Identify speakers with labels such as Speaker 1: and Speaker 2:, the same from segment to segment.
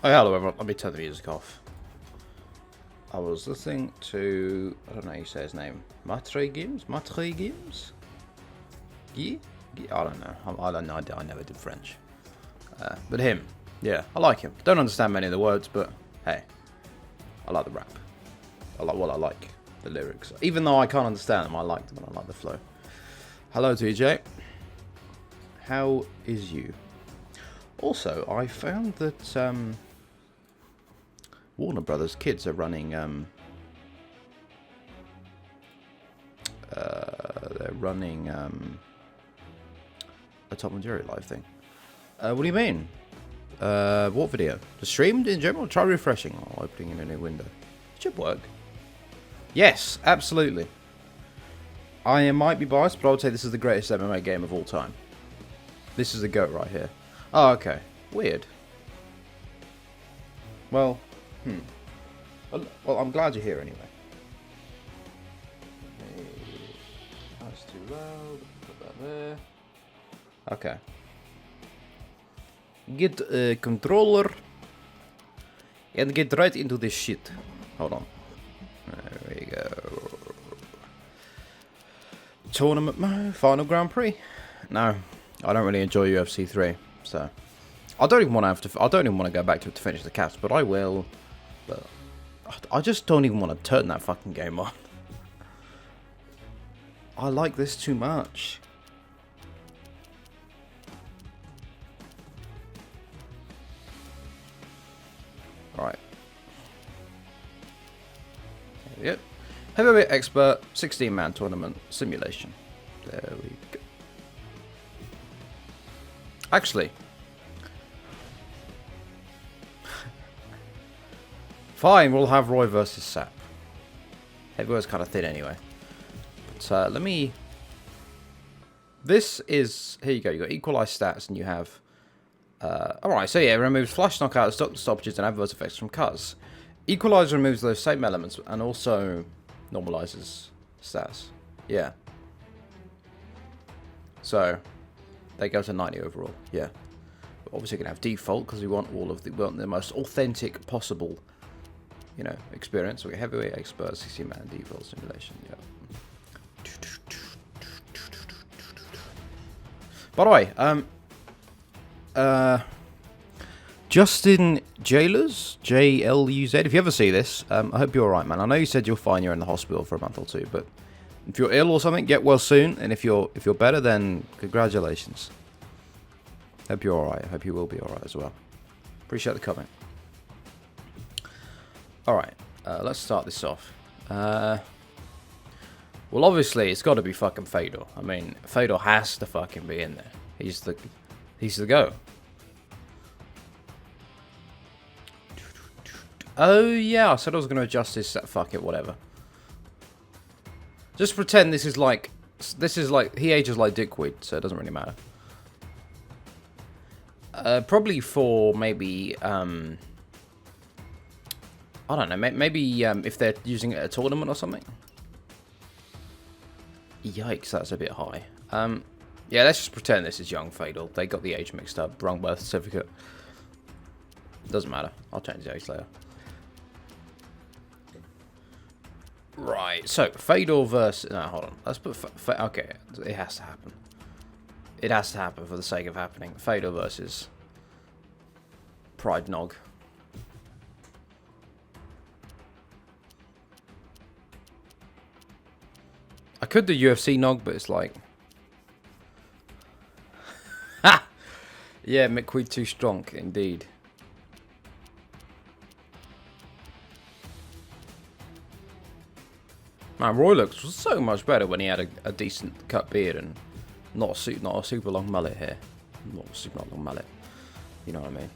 Speaker 1: Oh, hello everyone. Let me turn the music off. I was listening to, I don't know how you say his name. Matre Games? Guy? I don't know. I don't know. I never did French. But him. Yeah, I like him. Don't understand many of the words, but hey. I like the rap. I like the lyrics. Even though I can't understand them, I like them and I like the flow. Hello, TJ. How is you? Also, I found that Warner Brothers kids are running they're running a Tom and Jerry live thing. What do you mean? What video? The streamed in general? Try refreshing or opening in a new window. It should work. Yes, absolutely. I might be biased, but I would say this is the greatest MMA game of all time. This is the GOAT right here. Oh, okay. Weird. Well, Well, I'm glad you're here anyway. That's too loud. Put that there. Okay. Get a controller and get right into this shit. Hold on. There we go. Tournament mode, final Grand Prix. No, I don't really enjoy UFC 3, so I don't even want to I don't even want to go back to it to finish the cast, but I will. But I just don't even want to turn that fucking game on. I like this too much. Alright. Yep. Heavyweight expert, 16-man tournament simulation. There we go. Actually, fine, we'll have Roy versus Sapp. Heavyweight's kind of thin anyway. But let me... This is... Here you go. You got equalized stats and you have... Alright, so yeah, it removes flash knockouts, doctor stoppages, and adverse effects from cuts. Equalizer removes those same elements and also normalizes stats. Yeah. So, they go to 90 overall. Yeah. But obviously, going to have default because we want all of the most authentic possible, you know, experience. So we get heavyweight expert, 60-man default simulation. Yeah. By the way, Justin Jailers, J-L-U-Z, if you ever see this, I hope you're alright, man. I know you said you're fine, you're in the hospital for a month or two, but if you're ill or something, get well soon, and if you're better, then congratulations. Hope you're alright, hope you will be alright as well. Appreciate the comment. Alright, let's start this off. Well, obviously, it's got to be fucking Fedor. I mean, Fedor has to fucking be in there. He's the go. Oh yeah, I said I was going to adjust this. Fuck it, whatever. Just pretend this is like he ages like dickweed, so it doesn't really matter. Probably for maybe I don't know, maybe if they're using it at a tournament or something. Yikes, that's a bit high. Yeah, let's just pretend this is young Fedor. They got the age mixed up, wrong birth certificate. Doesn't matter. I'll change the age later. Right, so Fedor versus... No, hold on. Let's put... Okay, it has to happen. It has to happen for the sake of happening. Fedor versus Pride Nog. I could do UFC Nog, but it's like... Ha! Yeah, McQueen too strong, indeed. Man, Roy looks so much better when he had a decent cut beard and not a super long mullet here. Not a super long mullet. You know what I mean?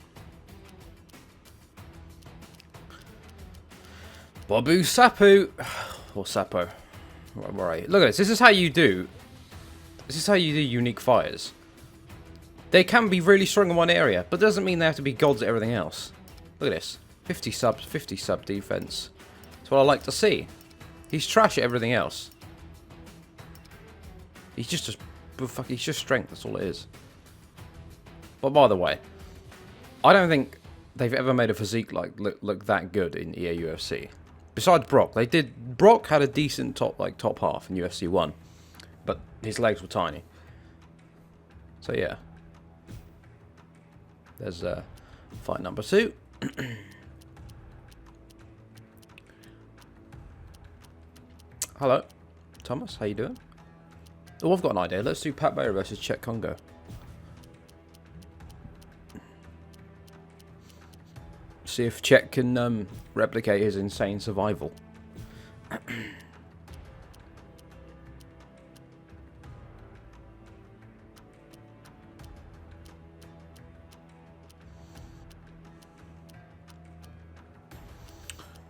Speaker 1: Bobu Sappu. Or Sappo. Right. Look at this. This is how you do unique fighters. They can be really strong in one area, but doesn't mean they have to be gods at everything else. Look at this. 50 sub defense. That's what I like to see. He's trash at everything else. He's just strength, that's all it is. But by the way, I don't think they've ever made a physique like look that good in EA UFC. Besides Brock, Brock had a decent top half in UFC 1, but his legs were tiny. So yeah, there's fight number 2. Hello, Thomas. How you doing? Oh, I've got an idea. Let's do Pat Barry versus Chet Congo. See if Chet can replicate his insane survival.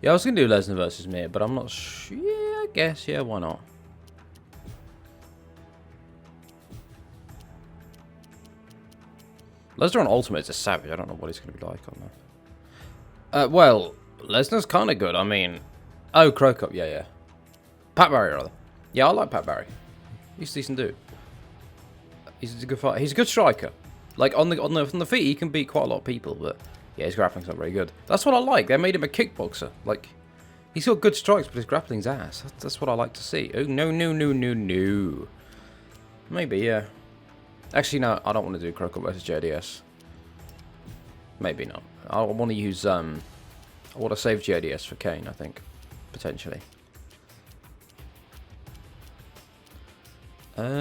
Speaker 1: Yeah, I was going to do Lesnar versus Mir, but I'm not sure. Yeah, I guess. Yeah, why not? Lesnar on Ultimate is a savage. I don't know what he's going to be like on that. Well, Lesnar's kind of good. I mean... Oh, Crow Cup. Yeah, yeah. Pat Barry, rather. Yeah, I like Pat Barry. He's a decent dude. He's a good fighter. He's a good striker. Like, on the feet, he can beat quite a lot of people, but... Yeah, his grappling's not very good. That's what I like. They made him a kickboxer. Like, he's got good strikes, but his grappling's ass. That's what I like to see. Oh, no, no, no, no, no. Maybe, yeah. Actually, no, I don't want to do Crow Cup versus JDS. Maybe not. I want to use, I want to save JDS for Kane, I think. Potentially. Hold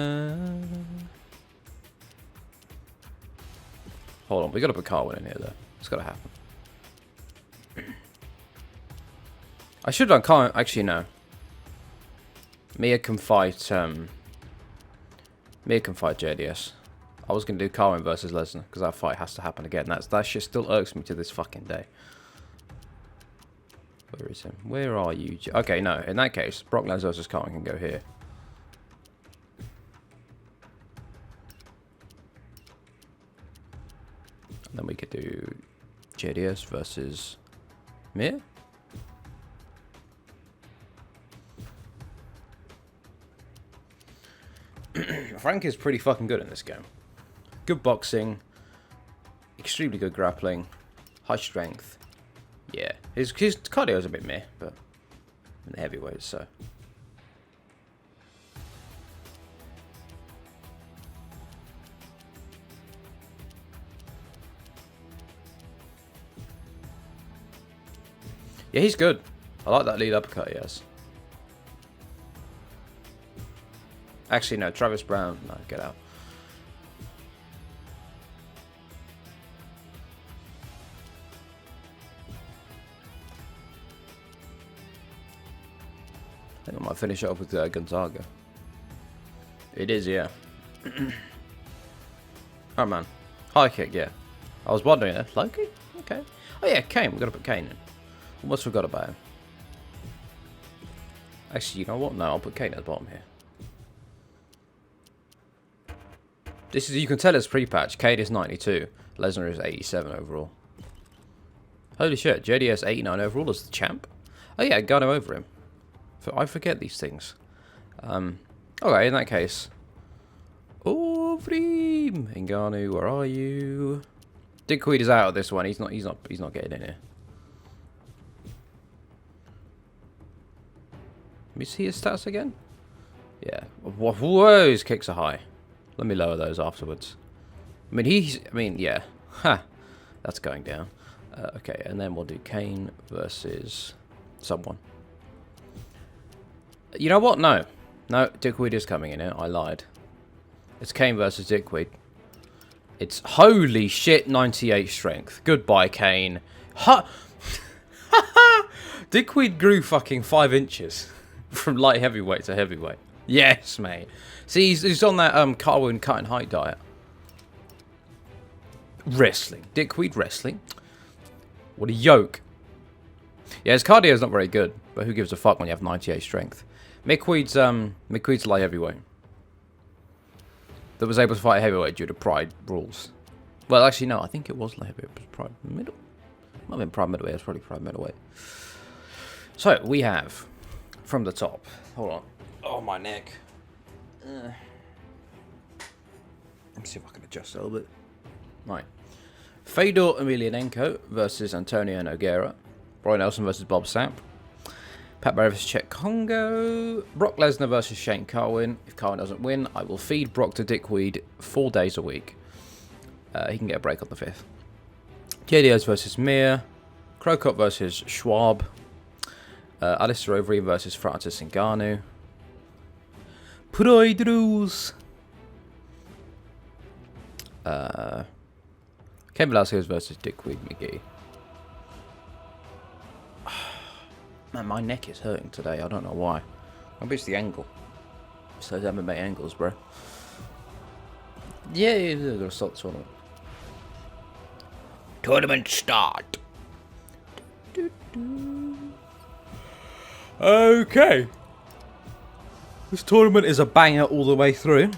Speaker 1: on, we got to put Carwin in here, though. It's got to happen. I should have done Carwin. Actually, no. Mia can fight JDS. I was going to do Carwin versus Lesnar, because that fight has to happen again. That shit still irks me to this fucking day. Where is him? Where are you? Okay, no. In that case, Brock Lesnar versus Carwin can go here. And then we could do JDS versus Mir. Frank is pretty fucking good in this game. Good boxing, extremely good grappling, high strength. Yeah, his cardio is a bit meh, but in the heavyweights, so. Yeah, he's good. I like that lead uppercut he has. Actually, no, Travis Brown. No, get out. I think I might finish it off with Gonzaga. It is, yeah. Oh, man. High kick, yeah. I was wondering, low kick? Okay. Oh, yeah, Kane. We've got to put Kane in. Almost forgot about him. Actually, you know what? No, I'll put Kane at the bottom here. This is, you can tell it's pre-patch. Kane is 92. Lesnar is 87 overall. Holy shit, JDS 89 overall as the champ? Oh yeah, got him over him. I forget these things. Okay, in that case. Overeem! Ngannou, where are you? Dickweed is out of this one. He's not getting in here. Let me see his stats again. Yeah. Whoa, his kicks are high. Let me lower those afterwards. I mean, yeah. Ha! That's going down. Okay, and then we'll do Kane versus someone. You know what? No. No, Dickweed is coming in here. I lied. It's Kane versus Dickweed. It's holy shit 98 strength. Goodbye, Kane. Ha! Dickweed grew fucking 5 inches from light heavyweight to heavyweight. Yes, mate. See, he's on that Carwin cut and height diet. Wrestling. Dickweed wrestling. What a yoke. Yeah, his cardio is not very good, but who gives a fuck when you have 98 strength? Mickweed's light heavyweight. That was able to fight heavyweight due to Pride rules. Well, actually, no, I think it was light heavyweight. It was Pride middle. Might have been Pride middleweight. It was probably Pride middleweight. So, we have, from the top. Hold on. Oh, my neck. Let me see if I can adjust a little bit. Right. Fedor Emelianenko versus Antonio Nogueira. Brian Nelson versus Bob Sapp. Pat Barry versus Chet Congo. Brock Lesnar versus Shane Carwin. If Carwin doesn't win, I will feed Brock to dickweed 4 days a week. He can get a break on the 5th. JDOs versus Mir. Krokop versus Schwab. Alistair Overeem versus Francis Ngannou. Prix. Ken Velasquez versus Dickweed McGee. Man, my neck is hurting today. I don't know why. Maybe it's the angle. It's those MMA angles, bro. Yeah, we're gonna start the tournament. Tournament start. Okay. This tournament is a banger all the way through.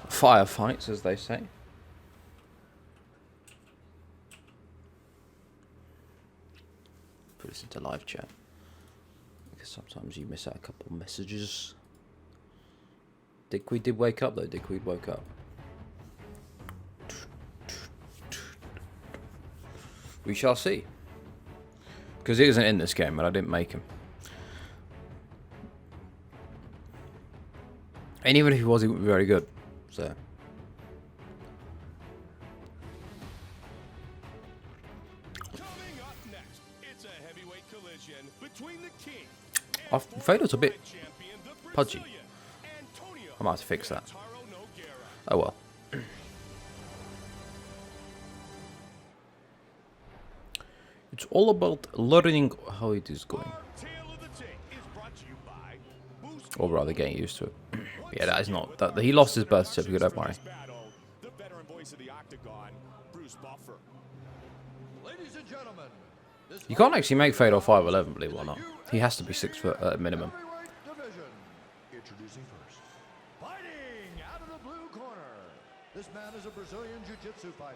Speaker 1: Firefights, as they say. Put this into live chat. Because sometimes you miss out a couple of messages. Dickweed did wake up though. Dickweed woke up. We shall see. Because he isn't in this game and I didn't make him. And even if he was, he wouldn't be very good. So.
Speaker 2: Coming up next, it's a heavyweight collision between the king
Speaker 1: Fedor's a bit pudgy. I might have to fix that. Oh well. It's all about learning how it is going. Or rather getting used to it. Yeah, that is not... That, he lost his birth certificate, don't worry. You can't actually make Fedor 5'11", believe it or not. He has to be 6 foot at a minimum.
Speaker 3: Introducing first. Fighting out of the blue corner. This man is a Brazilian jiu-jitsu fighter.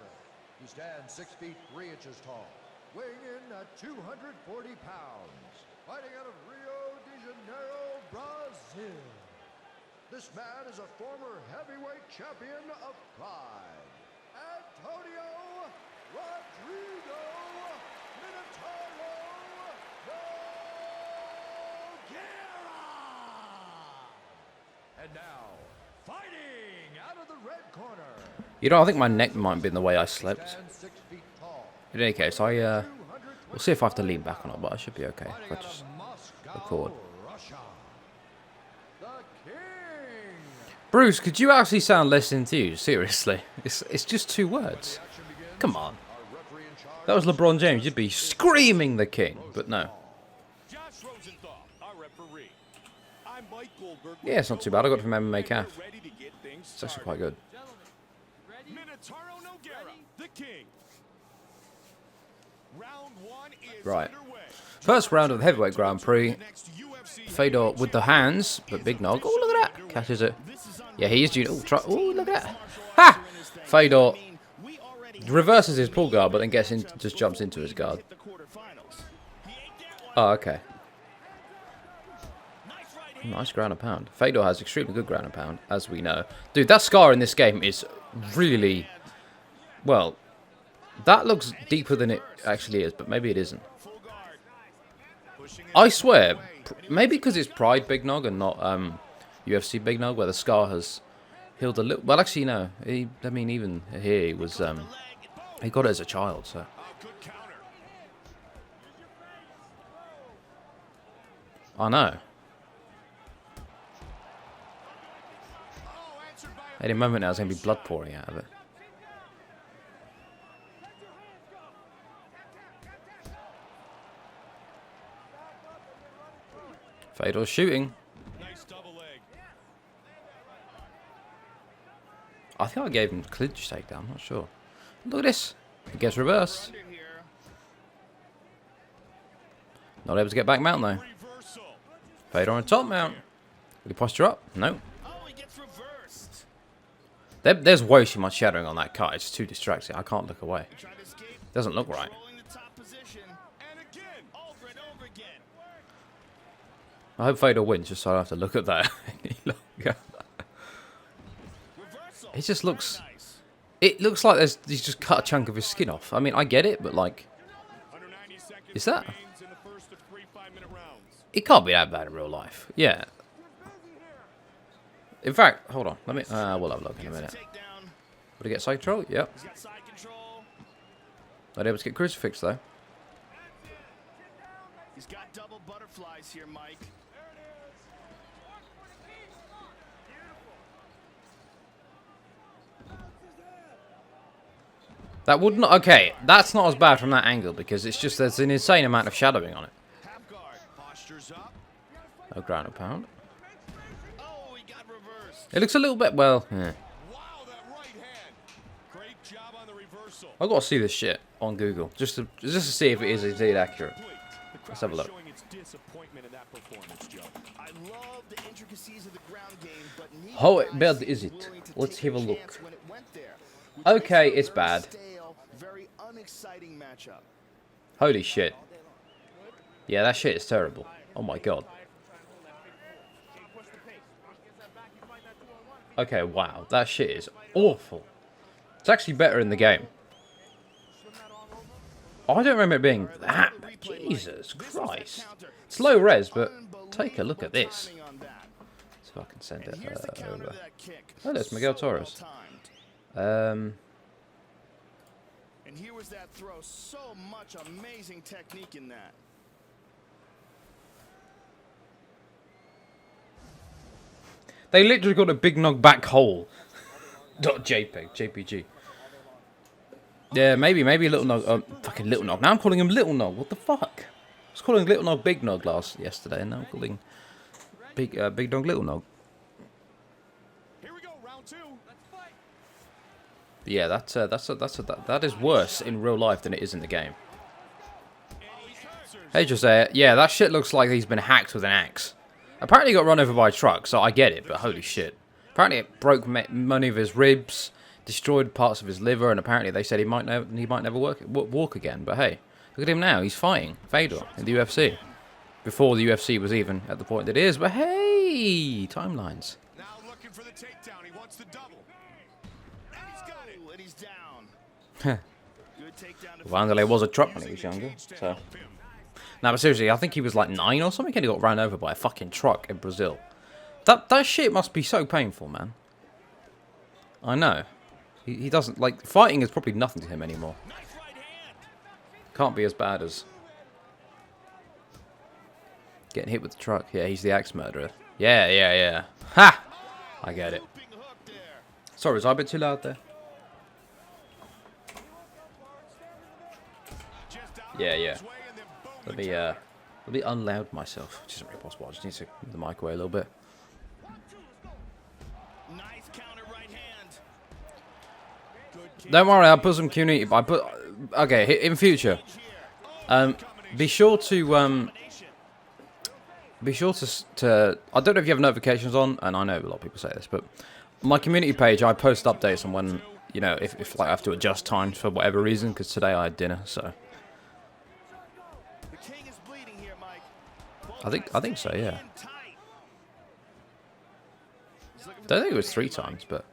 Speaker 3: He stands 6 feet 3 inches tall, weighing in at 240 pounds. Fighting out of Rio de Janeiro, Brazil. This man is a former heavyweight champion of Pride. Antonio Rodrigo Minotauro Nogueira. And now, fighting out of the red corner.
Speaker 1: You know, I think my neck might be in the way I slept. In any case, we'll see if I have to lean back or not, but I should be okay if I just record. Bruce, could you actually sound less enthused? Seriously, it's just 2 words. Come on. That was LeBron James. You'd be screaming the king, but no. Yeah, it's not too bad. I got it from MMA Calf. It's actually quite good. Right. First round of the heavyweight Grand Prix. Fedor with the hands, but Big Nog. Oh, look at that. Catches it. Yeah, he is due. Oh, look at that. Ha! Fedor reverses his pull guard, but then just jumps into his guard. Oh, okay. Nice ground and pound. Fedor has extremely good ground and pound, as we know. Dude, that scar in this game is really... Well, that looks deeper than it actually is, but maybe it isn't. I swear, maybe because it's Pride Big Nog and not UFC Big Nog, where the scar has healed a little. Well, actually, no. I mean, even here, he was he got it as a child, so. I know. Any moment now, there's going to be blood pouring out of it. Fedor's shooting. I think I gave him clinch takedown, I'm not sure. Look at this. It gets reversed. Not able to get back mount though. Fedor on top mount. Will he posture up? No. There's way too much shadowing on that cut. It's too distracting. I can't look away. Doesn't look right. I hope Fedor wins just so I don't have to look at that any longer. It just looks... It looks like he's just cut a chunk of his skin off. I mean, I get it, but like, is that? It can't be that bad in real life. Yeah. In fact, hold on. Let me. We'll have a look in a minute. Would he get side control? Yep. Not able to get crucifix though.
Speaker 4: He's got double butterflies here, Mike.
Speaker 1: That wouldn't. Okay, that's not as bad from that angle because it's just there's an insane amount of shadowing on it. No ground and pound.
Speaker 4: Oh, he got reversed.
Speaker 1: It looks a little bit well. Yeah.
Speaker 2: Wow, that right hand. Great job on the reversal.
Speaker 1: I've got to see this shit on Google just to see if it is indeed accurate. Let's have a look.
Speaker 4: I love the intricacies of the ground game, but
Speaker 1: How bad is it? Let's have a look. Okay, it's bad.
Speaker 4: Very unexciting matchup.
Speaker 1: Holy shit. Yeah, that shit is terrible. Oh my god. Okay, wow. That shit is awful. It's actually better in the game. I don't remember it being that. Jesus Christ. It's low res, but take a look at this. So I can send it over. Oh, there's Miguel Torres.
Speaker 4: And here was that throw. So much amazing technique in that.
Speaker 1: They literally got a big nog back hole. JPG. Yeah, maybe Little Nog. Fucking Little Nog. Now I'm calling him Little Nog. What the fuck? I was calling Little Nog Big Nog yesterday, and now I'm calling Big Nog Little Nog.
Speaker 2: Here we go, round two.
Speaker 1: Yeah, that is worse in real life than it is in the game. Hey, Jose. Yeah, that shit looks like he's been hacked with an axe. Apparently, he got run over by a truck, so I get it. But holy shit! Apparently, it broke many of his ribs, destroyed parts of his liver, and apparently they said he might never walk again. But hey, look at him now. He's fighting Fedor in the UFC. Before the UFC was even at the point that it is. But hey, timelines.
Speaker 2: Now looking for the takedown. He wants the double. And he's got it.
Speaker 4: And he's down. Good takedown.
Speaker 1: Wanderlei was a truck when he was younger, so. No, but seriously, I think he was like 9 or something, and he got ran over by a fucking truck in Brazil. That shit must be so painful, man. I know. He doesn't, like, fighting is probably nothing to him anymore. Can't be as bad as getting hit with the truck. Yeah, he's the axe murderer. Yeah. Ha! I get it. Sorry, was I a bit too loud there? Yeah. Let me unloud myself, which isn't really possible. I just need to move the mic away a little bit.
Speaker 4: Nice counter right hand.
Speaker 1: Don't worry, I'll put some community. Okay, in future, be sure to I don't know if you have notifications on, and I know a lot of people say this, but my community page, I post updates on when, you know, if like I have to adjust times for whatever reason, because today I had dinner, so. I think so, yeah. Don't think it was 3 times, but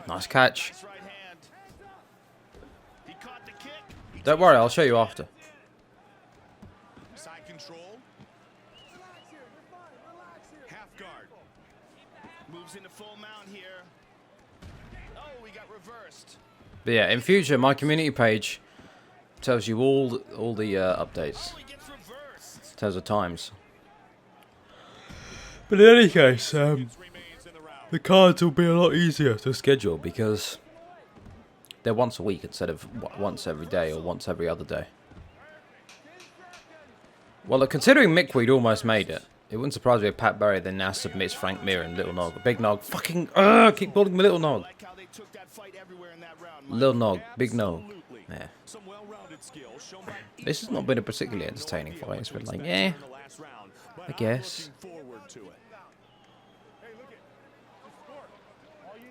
Speaker 1: nice catch. Don't worry, I'll show you after.
Speaker 2: Side control. Half guard.
Speaker 4: Moves into full mount here. Oh, we got reversed.
Speaker 1: But yeah, in future, my community page tells you all the updates.
Speaker 4: Oh, he gets reversed.
Speaker 1: Tells the times. But in any case, the cards will be a lot easier to schedule because they're once a week instead of once every day or once every other day. Well, look, considering Mickweed almost made it, it wouldn't surprise me if Pat Barry then now submits Frank Mir and Little Nog. Big Nog, fucking, keep calling me Little Nog. Little Nog, Big Nog. Yeah. This has not been a particularly entertaining fight. It's been like, yeah, I guess.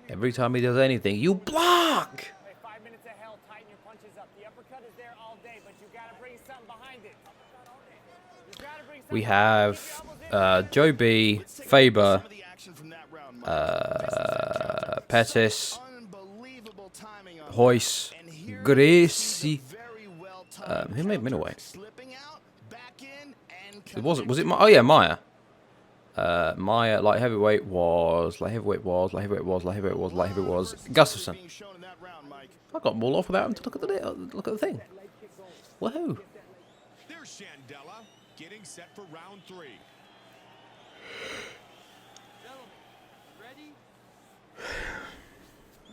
Speaker 1: Every time he does anything, you block!
Speaker 5: 5 minutes of hell, tighten your punches up. The uppercut is there all day, but you gotta bring something behind it.
Speaker 1: We have Joe B, Faber, Pettis,
Speaker 4: Unbelievable timing on
Speaker 1: Hoyce,
Speaker 4: and here
Speaker 1: Gracie.
Speaker 4: very well timed.
Speaker 1: Who made middleweight?
Speaker 4: Slipping out, back in, and
Speaker 1: Was it? Oh yeah, Maya. Maya, light heavyweight was Gustafsson.
Speaker 4: being shown in that round, Mike.
Speaker 1: I got them all off without having to look at the thing. Woohoo!
Speaker 2: There's Shandella getting set for round 3.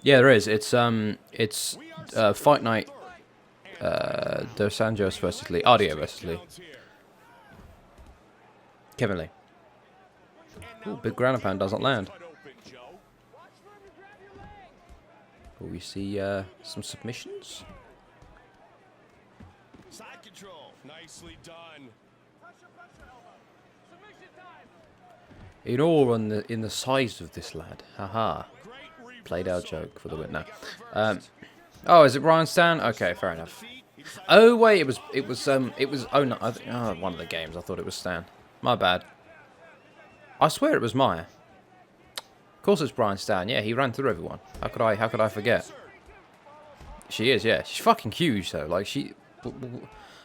Speaker 1: Yeah, there is. It's Fight Night. Dos Anjos versus Lee. RDO versus Lee. Kevin Lee. Ooh, big ground and pound doesn't land. Will we see some submissions?
Speaker 4: Side control.
Speaker 2: Nicely done.
Speaker 1: In all, in the size of this lad. Haha. Played our joke for the win now. Oh, is it Ryan Stan? Okay, fair enough. Oh wait, it was oh no, one of the games. I thought it was Stan. My bad. I swear it was Maya. Of course it's Brian Stan. Yeah, he ran through everyone. How could I forget? She is, yeah. She's fucking huge though. Like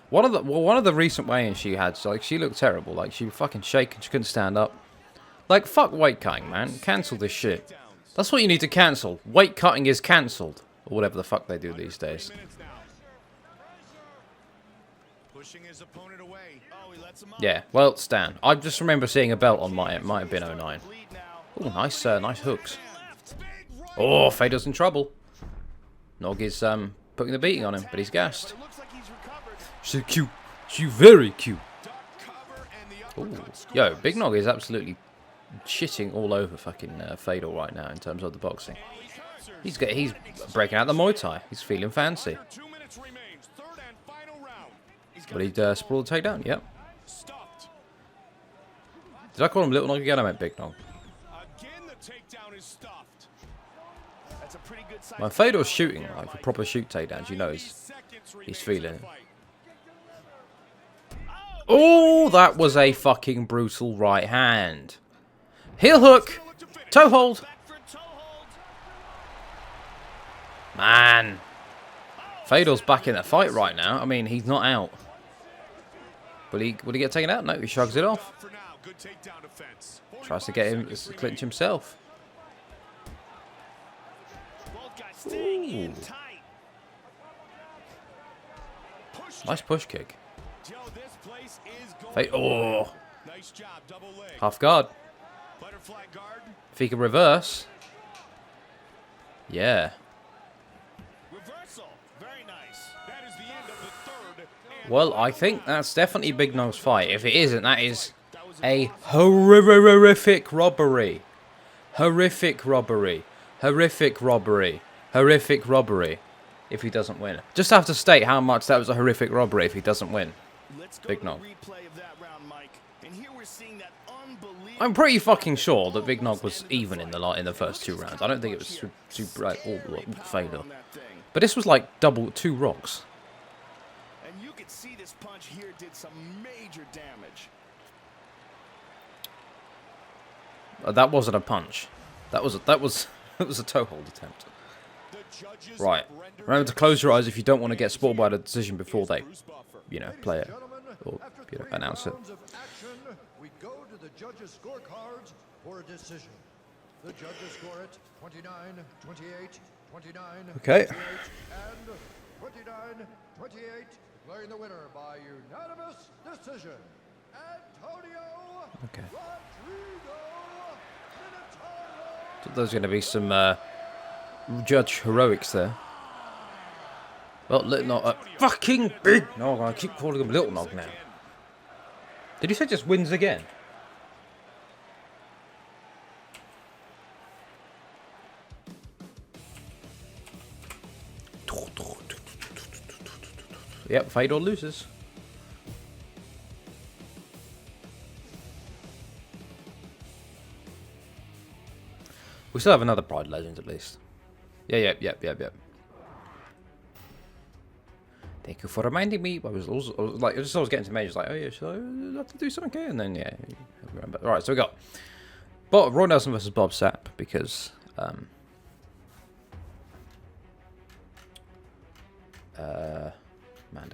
Speaker 1: one of the recent weigh-ins she had, so, like she looked terrible. Like she was fucking shaking. She couldn't stand up. Like fuck weight cutting, man. Cancel this shit. That's what you need to cancel. Weight cutting is cancelled. Or whatever the fuck they do these days.
Speaker 2: Pushing his opponent away.
Speaker 4: Oh, he lets him up.
Speaker 1: Yeah, well, Stan. I just remember seeing a belt on my. It might have been 09. Oh, nice, nice hooks. Oh, Fedor's in trouble. Nog is putting the beating on him, but he's gassed.
Speaker 4: It looks like he's recovered.
Speaker 1: She's cute. She's very cute. Ooh. Yo, Big Nog is absolutely shitting all over fucking Fedor right now in terms of the boxing. He's breaking out the Muay Thai. He's feeling fancy.
Speaker 2: 2 minutes remains. Third and final round.
Speaker 1: But he'd sprawl the takedown. Yep.
Speaker 2: Stuffed.
Speaker 1: Did I call him Little Nog again? I meant Big Nog.
Speaker 2: Again, the takedown is stuffed.
Speaker 4: That's a pretty good sign.
Speaker 1: When Fedor's shooting, like for proper shoot takedowns, you know he's feeling it. Oh, that was a fucking brutal right hand. Heel hook. Toe hold. Man. Fedor's back in that fight right now. I mean, he's not out. Will he get taken out? No, he shrugs it off. Tries to get him to clinch himself. Ooh. Nice push kick. Oh. Half guard. If he can reverse. Yeah. Well, I think that's definitely Big Nog's fight. If it isn't, that is a horrific robbery. Horrific robbery. Horrific robbery. Horrific robbery. If he doesn't win. Just have to state how much that was a horrific robbery if he doesn't win. Big Nog. I'm pretty fucking sure that Big Nog was even in the first 2 rounds. I don't think it was super all Fedor. But this was like two rocks.
Speaker 4: And you could see this punch here did some major damage.
Speaker 1: That wasn't a punch. That was a toe hold attempt. Right. Remember to close your eyes if you don't want to get spoiled by the decision before they, play it or announce it.
Speaker 3: We go to the judges' scorecards for a decision. The judges score it 29, 28, 29,
Speaker 1: Okay.
Speaker 3: 28, and 29, 28. Declaring the winner by unanimous decision, Antonio
Speaker 1: Okay.
Speaker 3: Rodrigo Minotauro.
Speaker 1: So there's going to be some judge heroics there. Well, Little Nog, fucking Big Nog. I keep calling him Little Nog now. Did you say just wins again? Yep, Fedor loses. We still have another Pride Legends at least. Yeah. Thank you for reminding me. I was getting to majors like, oh yeah, should I have to do something here? And then yeah, I remember. All right, so we got Roy Nelson versus Bob Sapp because Amanda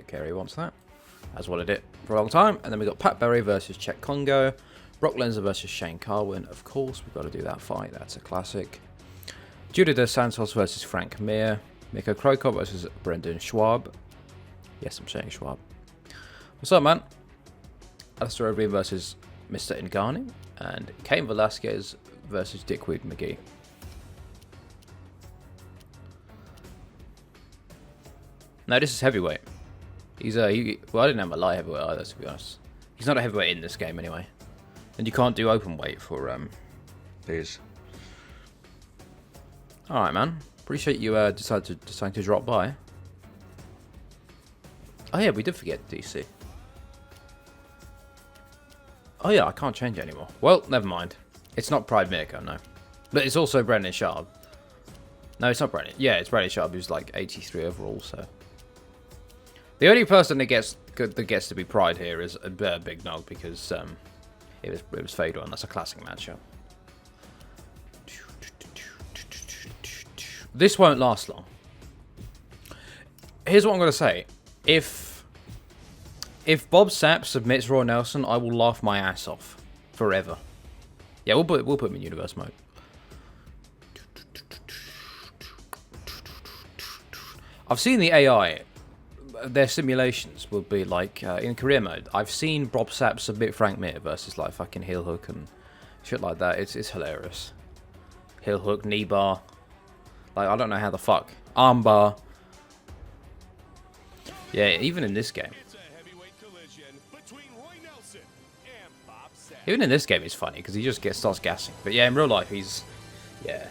Speaker 1: Carey wants that. That's what I did for a long time. And then we got Pat Berry versus Czech Congo. Brock Lesnar versus Shane Carwin. Of course, we've got to do that fight. That's a classic. Judah Dos Santos versus Frank Mir. Miko Krokop versus Brendan Schwab. Yes, I'm saying Schwab. What's up, man? Alistair Overeem versus Mr. Ngannou. And Cain Velasquez versus Dickweed McGee. No, this is heavyweight. He's well, I didn't have my light heavyweight either, to be honest. He's not a heavyweight in this game anyway. And you can't do open weight for these. Alright, man. Appreciate you deciding to drop by. Oh yeah, we did forget DC. Oh yeah, I can't change it anymore. Well, never mind. It's not Pride Mirko, no. But it's also Brendan Sharp. No, it's not Brendan. Yeah, it's Brendan Sharp, who's like 83 overall, so. The only person that gets to be Pride here is Big Nog, because it was Fedor, and that's a classic matchup. This won't last long. Here's what I'm going to say. If Bob Sapp submits Roy Nelson, I will laugh my ass off forever. Yeah, we'll put him in universe mode. I've seen the AI. Their simulations will be like in career mode. I've seen Bob Sapp submit Frank Mir versus like fucking heel hook and shit like that. It's hilarious. Heel hook, knee bar. Like, I don't know how the fuck. Arm bar. Yeah, even in this game.
Speaker 2: It's a heavyweight collision between Roy Nelson and Bob Sapp.
Speaker 1: Even in this game, it's funny because he just starts gassing. But yeah, in real life, he's yeah.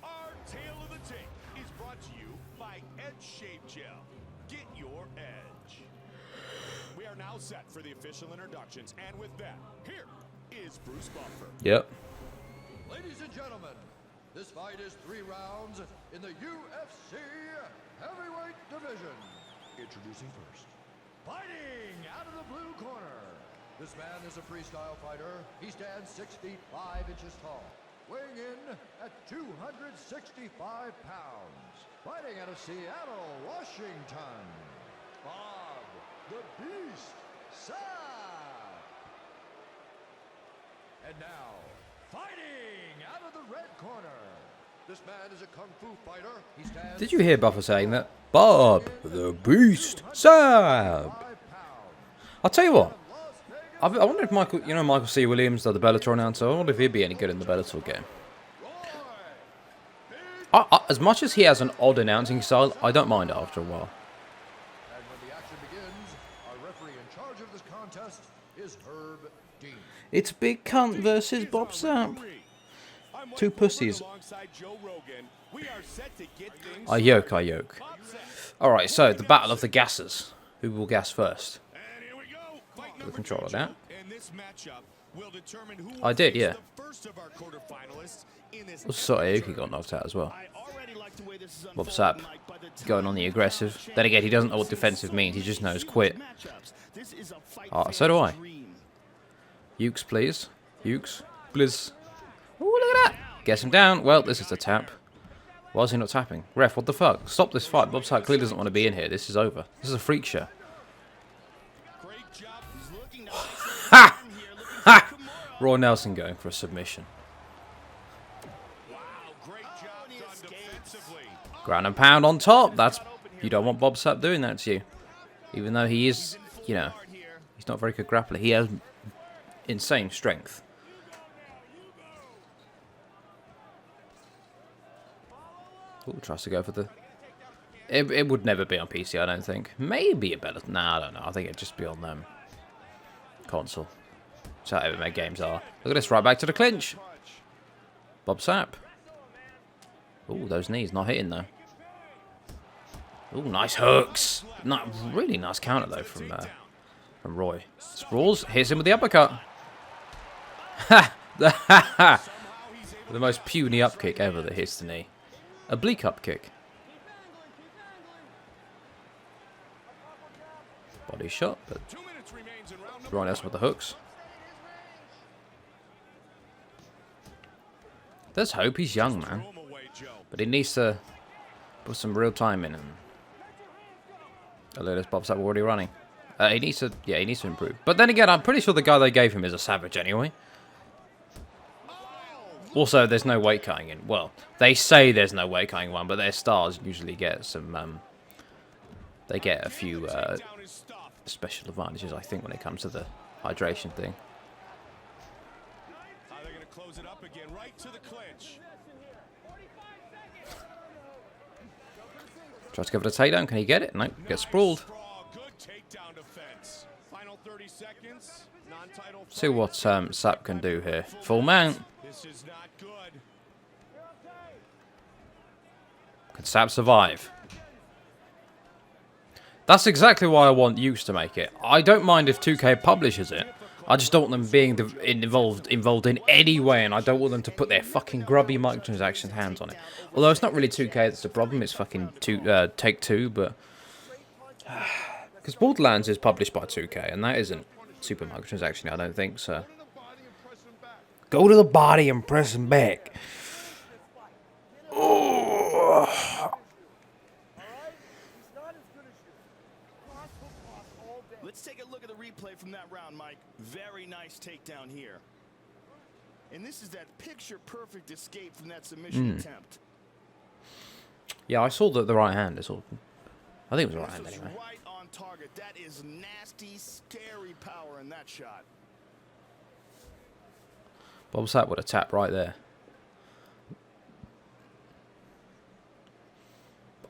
Speaker 2: Our tale of the tape is brought to you by Edge Shave Gel. Get your edge. We are now set for the official introductions, and with that, here is Bruce Buffer.
Speaker 1: Yep.
Speaker 3: Ladies and gentlemen, this fight is 3 rounds in the UFC Heavyweight Division. Introducing first, fighting out of the blue corner. This man is a freestyle fighter. He stands 6 feet 5 inches tall, weighing in at 265 pounds. Fighting out of Seattle, Washington, Bob the Beast Sapp. And now, fighting out of the red corner. This man is a kung fu fighter. He stands.
Speaker 1: Did you hear Buffer saying that? Bob the Beast Sapp. I'll tell you what. I wonder if Michael C. Williams, the Bellator announcer, I wonder if he'd be any good in the Bellator game. As much as he has an odd announcing style, I don't mind it after a while.
Speaker 3: And when the action begins, our referee in charge of this contest is Herb Dean.
Speaker 1: It's Big Cunt versus Bob Sapp. Two pussies. I yoke. Alright, so the battle of the gassers. Who will gas first?
Speaker 2: Put
Speaker 1: the controller down.
Speaker 2: And this matchup will determine who
Speaker 1: I did, yeah.
Speaker 2: the first of our quarterfinalists in this.
Speaker 1: Also, Aoki got knocked out as well.
Speaker 4: I already like the way this is
Speaker 1: Bob
Speaker 4: unfolding,
Speaker 1: Sapp
Speaker 4: Mike, by the time
Speaker 1: going on the aggressive. Then again, he doesn't know what defensive means. He just knows quit.
Speaker 4: matchups, this is a fight
Speaker 1: So do I.
Speaker 4: fan's dream.
Speaker 1: Ukes, please. Ukes, please. Oh, look at that. Gets him down. Well, this is a tap. Why is he not tapping? Ref, what the fuck? Stop this fight. Bob Sapp clearly doesn't want to be in here. This is over. This is a freak show.
Speaker 2: Great job.
Speaker 4: He's looking to
Speaker 1: Ha!
Speaker 4: here, looking
Speaker 1: Ha!
Speaker 4: for Kimura.
Speaker 1: Roy Nelson going for a submission.
Speaker 2: Wow, great job done defensively.
Speaker 1: Ground and pound on top. That's you don't want Bob Sapp doing that to you. Even though he is, you know, he's not very good grappler. He has insane strength. Ooh, tries to go for the... It would never be on PC, I don't think. Maybe a better... Nah, I don't know. I think it'd just be on console. That's how MMA games are. Look at this, right back to the clinch. Bob Sapp. Ooh, those knees not hitting, though. Ooh, nice hooks. Really nice counter, though, from Roy. Sprawls, hits him with the uppercut. Ha! The most puny up kick ever that hits the knee. Oblique up kick. Body shot, but
Speaker 2: minutes remains in round number
Speaker 1: Everyone else with the hooks. There's hope. He's young, man.
Speaker 2: Throw him away, Joe.
Speaker 1: But he needs to put some real time in him. Oh, look, there's Bob Sapp already running. He needs to, yeah, he needs to improve. But then again, I'm pretty sure the guy they gave him is a savage anyway. Also, there's no weight cutting in. Well, they say there's no weight cutting one, but their stars usually get some, they get a few
Speaker 2: Down his stuff.
Speaker 1: special advantages, I think, when it comes to the hydration thing.
Speaker 2: They're going to close it up again, right to the clinch.
Speaker 1: Tries to go for the takedown. Can he get it? No, gets sprawled.
Speaker 2: Good takedown defense. Final 30 seconds. Non-title
Speaker 1: See what Sapp can do here. Full mount.
Speaker 2: This is not good.
Speaker 1: Can Sapp survive? That's exactly why I want Use to make it. I don't mind if 2K publishes it. I just don't want them being involved in any way, and I don't want them to put their fucking grubby microtransaction hands on it. Although it's not really 2K that's the problem, it's fucking Take-Two, but... Because Borderlands is published by 2K, and that isn't super microtransaction, I don't think, so... Go to the body and press him back. Oh.
Speaker 4: Let's take a look at the replay from that round, Mike. Very nice takedown here. And this is that picture-perfect escape from that submission attempt.
Speaker 1: Yeah, I saw the right hand. It's all... I think it was the right hand
Speaker 4: This was
Speaker 1: anyway.
Speaker 4: right on target. That is nasty, scary power in that shot.
Speaker 1: Bob Sapp with a tap right there.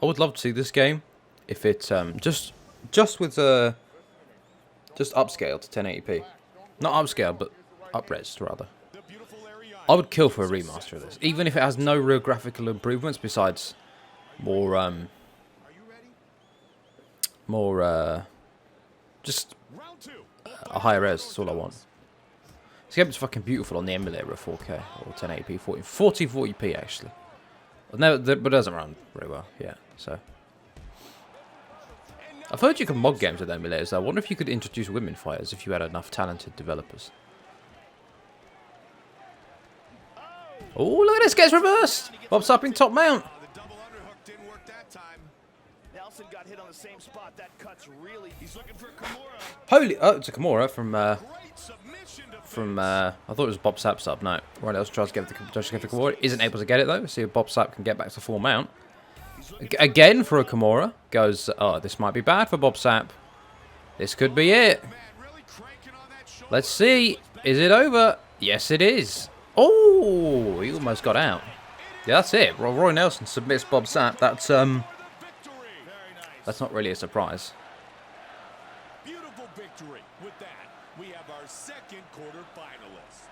Speaker 1: I would love to see this game if it just with just upscale to 1080p. Not upscale, but up-res rather. I would kill for a remaster of this, even if it has no real graphical improvements besides more just a higher res. That's all I want. This game is fucking beautiful on the emulator of 4K or 1080p, 4040p actually. But it doesn't run very well, yeah. So I've heard you can mod games with emulators. I wonder if you could introduce women fighters if you had enough talented developers. Oh, look at this, gets reversed. Bob Sapp in top mount.
Speaker 2: The double underhook didn't work that time.
Speaker 4: Nelson got hit on the same spot. That cuts really. He's looking for Kimura.
Speaker 1: Holy, oh, it's a Kimura from
Speaker 2: Great submission defense.
Speaker 1: I thought it was Bob Sapp's up. No, Ryan else tries to get the Kimura. Isn't able to get it though. See if Bob Sapp can get back to full mount. Again for a Kimura. Goes, oh, this might be bad for Bob Sapp. This could be it.
Speaker 2: Man, really cranking on that shoulder.
Speaker 1: Let's see. Is it over? Yes, it is. Oh, he almost got out. Yeah, that's it. Roy Nelson submits Bob Sapp. That's
Speaker 2: Victory.
Speaker 1: that's not really a surprise.
Speaker 2: Beautiful victory. With that, we have our second quarter finalist.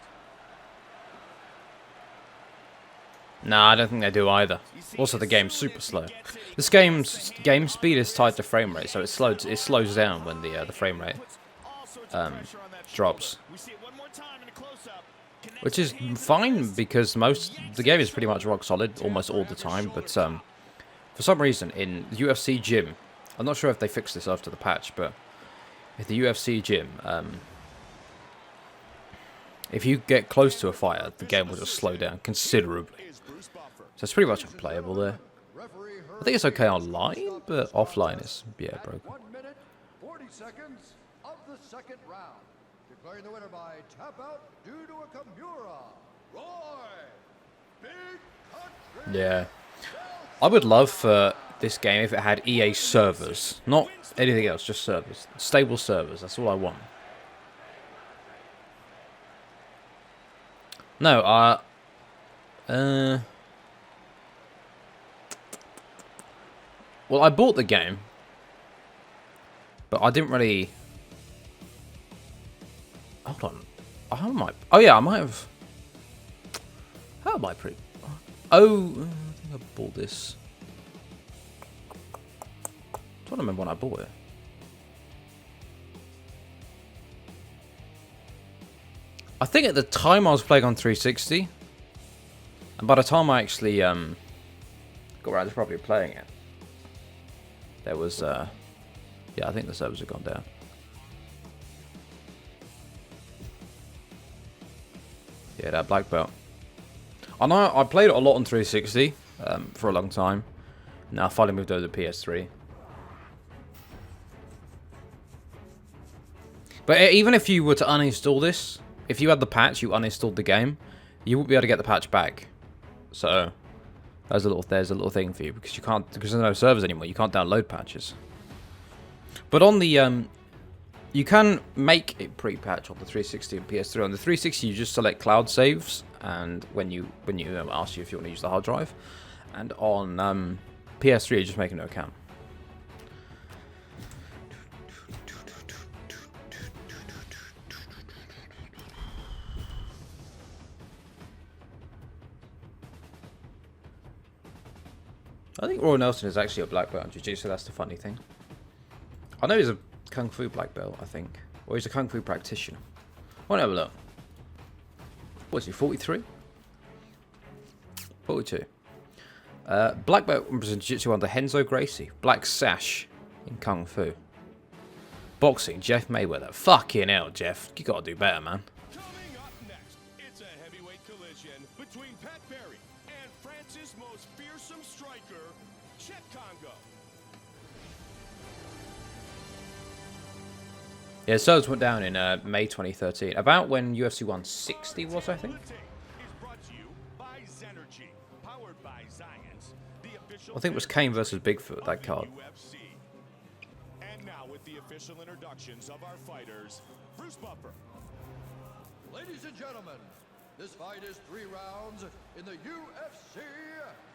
Speaker 1: Nah, I don't think they do either. Also, the game's super slow. This game's game speed is tied to frame rate, so it slows down when the frame rate drops.
Speaker 4: We see it one more time in a close-up.
Speaker 1: Which is fine because the game is pretty much rock solid almost all the time, but for some reason in the UFC gym, I'm not sure if they fixed this after the patch, but at the UFC gym, if you get close to a fighter, the game will just slow down considerably. So it's pretty much unplayable there. I think it's okay online, but offline is, yeah, broken.
Speaker 3: 1 minute, 40 seconds of the second round. Declaring the winner by tap out due to a Kimura, Roy Big Country.
Speaker 1: Yeah. I would love for this game if it had EA servers. Not anything else, just servers. Stable servers, that's all I want. No, well, I bought the game, but I didn't really... Hold on. How am I... Oh, yeah, I might have... How am I pretty... Oh, I think I bought this. I don't remember when I bought it. I think at the time I was playing on 360. And by the time I actually got around to probably playing it, there was... yeah, I think the servers had gone down. Yeah, that black belt. I know I played it a lot on 360 for a long time. Now I finally moved over to PS3. But even if you were to uninstall this, if you had the patch, you uninstalled the game, you wouldn't be able to get the patch back. So there's a little thing for you because there's no servers anymore. You can't download patches. But on the you can make a pre-patch on the 360 and PS3. On the 360, you just select cloud saves, and when you ask you if you want to use the hard drive, and on PS3, you just make a new account. I think Roy Nelson is actually a black belt in Jiu-Jitsu, that's the funny thing. I know he's a Kung Fu black belt, I think. Or he's a Kung Fu practitioner. I'll have a look. What is he, 43? 42. Black belt represents Jiu-Jitsu under Renzo Gracie. Black sash in Kung Fu. Boxing, Jeff Mayweather. Fucking hell, Jeff. You gotta do better, man.
Speaker 2: Coming up next, it's a heavyweight collision between Pat Barry and France's most fearsome striker, Chet Congo.
Speaker 1: Yeah, Souls went down in May 2013. About when UFC 160 was, I think. I think it was Kane versus Bigfoot, that card.
Speaker 2: And now with the official introductions of our fighters, Bruce Buffer.
Speaker 3: Ladies and gentlemen, this fight is 3 rounds in the UFC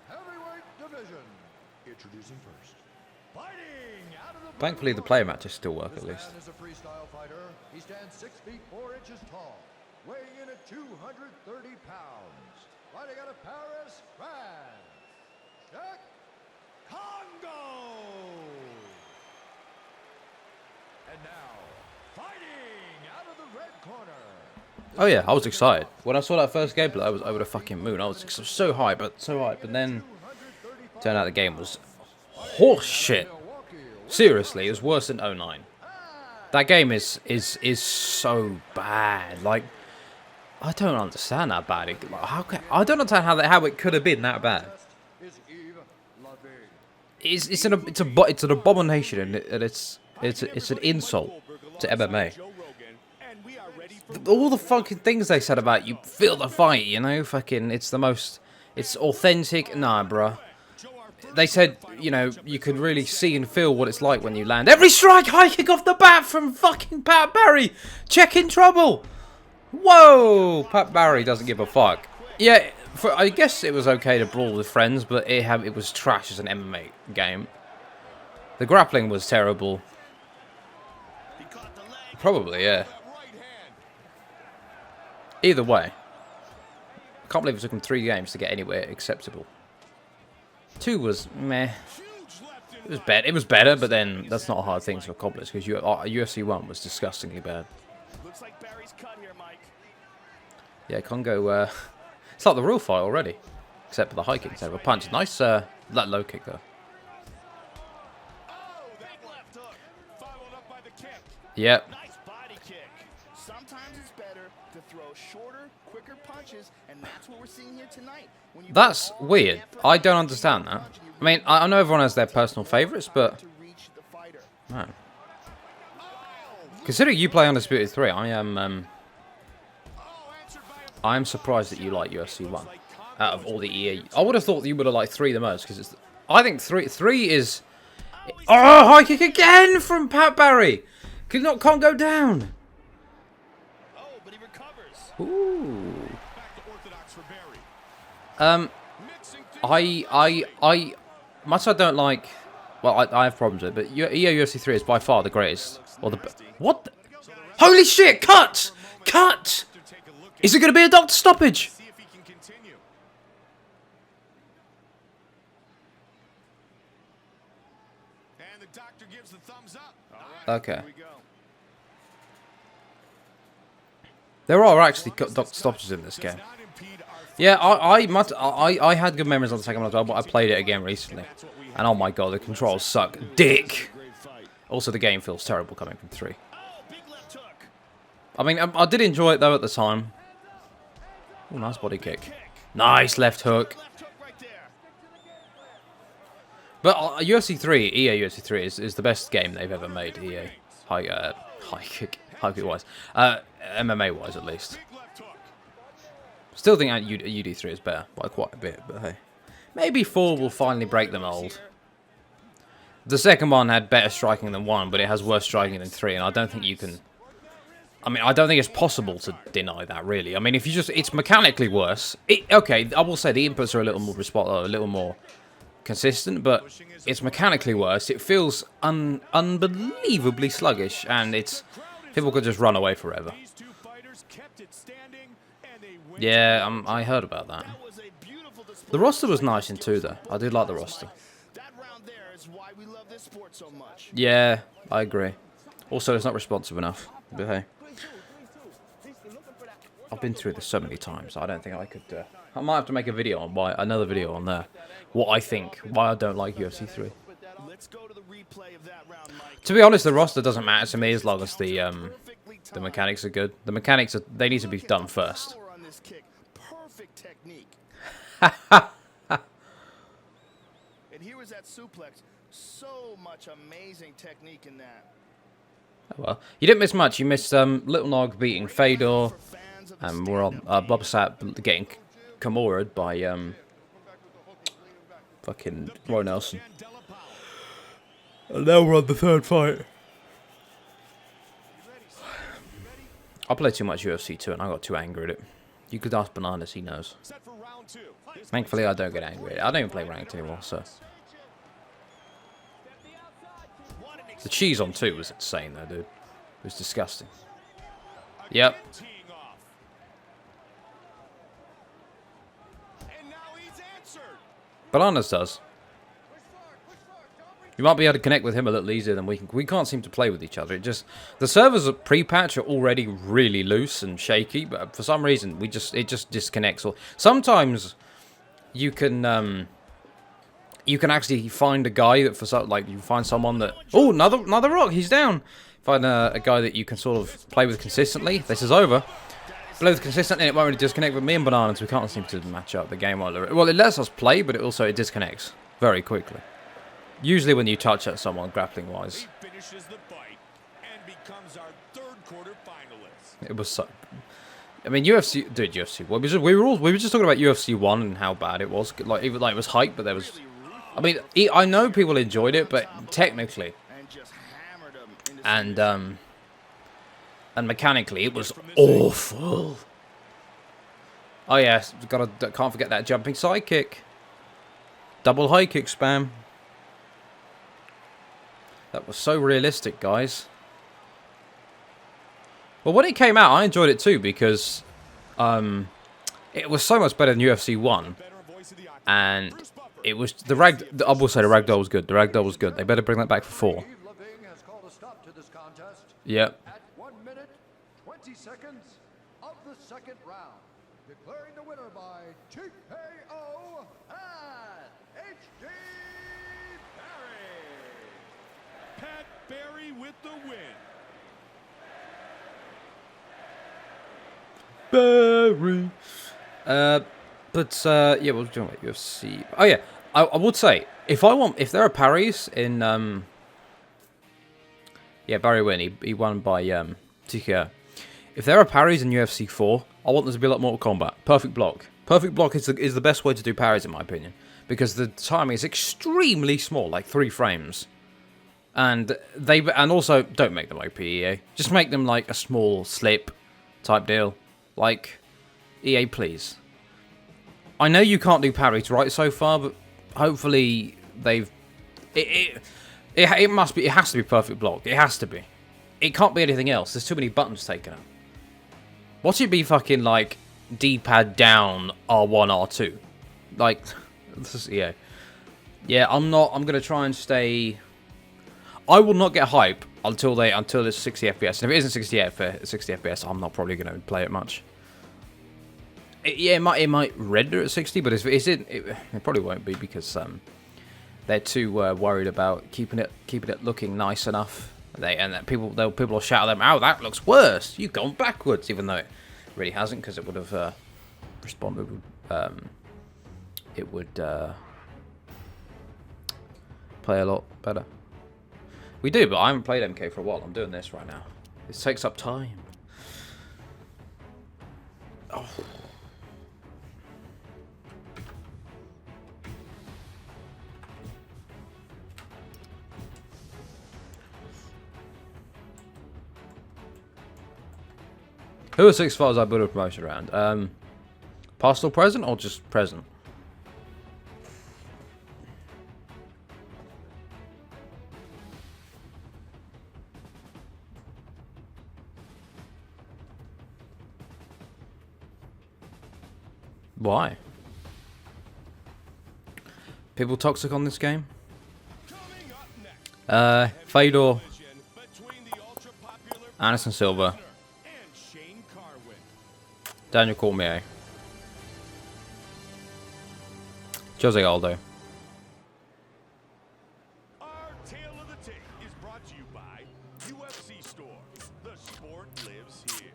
Speaker 3: heavyweight division. Introducing first. Fighting out of the blue
Speaker 1: Thankfully, the player matches still work at
Speaker 3: This
Speaker 1: least.
Speaker 3: man is a freestyle fighter. He stands 6 feet 4 inches tall, weighing in at 230 pounds. Fighting out of Paris, France, Chet Congo. And now, fighting out of the red corner.
Speaker 1: Oh yeah, I was excited. When I saw that first gameplay, I was over the fucking moon. I was so hyped, but then turned out the game was horse shit. Seriously, it was worse than 09. That game is so bad. Like, I don't understand how bad it. Like, I don't understand how it could have been that bad. It's an abomination, and it's an insult to MMA. All the fucking things they said about you feel the fight, you know, fucking it's authentic. Nah, bruh. They said, you know, you could really see and feel what it's like when you land every strike high kick off the bat from fucking Pat Barry. Check in trouble. Whoa, Pat Barry doesn't give a fuck. Yeah, I guess it was okay to brawl with friends, but it was trash as an MMA game. The grappling was terrible. Probably, yeah. Either way, I can't believe it took him 3 games to get anywhere acceptable. 2 was meh. It was better, but then that's not a hard thing to accomplish because UFC 1 was disgustingly bad.
Speaker 4: Looks like Barry's cut here, Mike.
Speaker 1: Yeah, Congo. It's like the real fight already, except for the high kick instead of a punch. Nice that low kick though. Yep.
Speaker 4: Nice body kick. Sometimes it's better to throw shorter, quicker punches, and that's what we're seeing here tonight.
Speaker 1: That's weird. I don't understand that. I mean, I know everyone has their personal favourites, but man, considering you play Undisputed 3, I am surprised that you like UFC 1 out of all the EA. I would have thought you would have liked 3 the most because I think 3 is. Oh, high kick again from Pat Barry. Can't go down.
Speaker 4: Oh, but he recovers.
Speaker 1: Ooh. Much I don't like. Well, I have problems with it, but EA UFC 3 is by far the greatest. Or the what? Holy shit! Cut! Cut! Is it going to be a doctor stoppage? Okay. There are actually doctor stoppages in this game. Yeah, I had good memories on the second one as well, but I played it again recently. And oh my god, the controls suck dick. Also, the game feels terrible coming from 3. I mean, I did enjoy it though at the time. Oh, nice body kick. Nice left hook.
Speaker 4: Left hook right there.
Speaker 1: But UFC 3, EA UFC 3 is the best game they've ever made. EA, high kick wise, MMA wise at least. Still think UD3 is better by quite a bit, but hey, maybe 4 will finally break the mold. The second one had better striking than 1, but it has worse striking than 3, and I don't think you can. I mean, I don't think it's possible to deny that, really. I mean, if you just, it's mechanically worse. Okay, I will say the inputs are a little more consistent, but it's mechanically worse. It feels unbelievably sluggish, and it's people could just run away forever. Yeah, I heard about that. The roster was nice in 2, though. I did like the roster.
Speaker 4: That round there is why we love this sport so much.
Speaker 1: Yeah, I agree. Also, it's not responsive enough. But hey, I've been through this so many times. I don't think I could. I might have to make a video on another video on there. What I think, why I don't like UFC 3.
Speaker 4: Let's go to the replay of that round, Mike.
Speaker 1: To be honest, the roster doesn't matter to me as long as the mechanics are good. The mechanics they need to be done first.
Speaker 4: Power on this kick. Perfect technique. And here was that suplex. So much amazing technique in that.
Speaker 1: Oh, well, you didn't miss much. You missed Little Nog beating Fedor, and we're on Bob Sapp getting Kimura'd by fucking Roy Nelson. And now we're on the 3rd fight. I play too much UFC 2 and I got too angry at it. You could ask Bananas, he knows. Thankfully, I don't get angry at it. I don't even play ranked anymore, so. The cheese on 2 was insane, though, dude. It was disgusting. Yep. Bananas does. You might be able to connect with him a little easier than we can. We can't seem to play with each other. It just the servers at pre-patch are already really loose and shaky, but for some reason it just disconnects. Or sometimes you can actually find a guy that you find someone that another rock, he's down. Find a guy that you can sort of play with consistently. This is over. Play with consistently, and it won't really disconnect with me and Bananas. We can't seem to match up the game. Well, it lets us play, but it disconnects very quickly. Usually when you touch at someone grappling-wise.
Speaker 2: Finishes the fight and becomes our 3rd quarter finalist.
Speaker 1: It was so. I mean, UFC. Well, we were just talking about UFC 1 and how bad it was. Like it was hype, but there was. I mean, I know people enjoyed it, but technically, and mechanically, it was awful. Oh yes, can't forget that jumping side kick. Double high kick spam. That was so realistic, guys. Well, when it came out, I enjoyed it too because it was so much better than UFC 1, and it was I will say the ragdoll was good. The ragdoll was good. They better bring that back for 4. Yep.
Speaker 3: At 1 minute, 20 seconds of the 2nd round, declaring the winner by TKO and HD Barry.
Speaker 2: Pat Barry with the win.
Speaker 1: Barry. Yeah, we'll do about UFC. Oh yeah, I would say if there are parries in yeah, Barry win. He won by TKO. If there are parries in UFC 4, I want there to be a lot more Mortal Kombat. Perfect block. Perfect block is the best way to do parries in my opinion, because the timing is extremely small, like 3 frames. And also don't make them OP, EA. Just make them like a small slip type deal. Like, EA, please. I know you can't do parries right so far, but hopefully they've it has to be perfect block. It has to be. It can't be anything else. There's too many buttons taken out. Watch it be fucking like D-pad down R1 R2. Like this is EA. Yeah, I'm gonna try and stay. I will not get hype until it's 60 FPS. And if it isn't 60 FPS, I'm not probably going to play it much. It might render at 60, but if it isn't, it probably won't be because they're too worried about keeping it looking nice enough. People will shout at them, "Oh, that looks worse. You've gone backwards," even though it really hasn't, because it would have respond, it would play a lot better. We do, but I haven't played MK for a while. I'm doing this right now. This takes up time. Oh. Who are 6 fighters I build a promotion around? Past or present, or just present? Why? People toxic on this game? Fedor, Anderson Silva, Daniel Cormier, Jose Aldo.
Speaker 2: Our tale of the tape is brought to you by UFC Store. The sport lives here.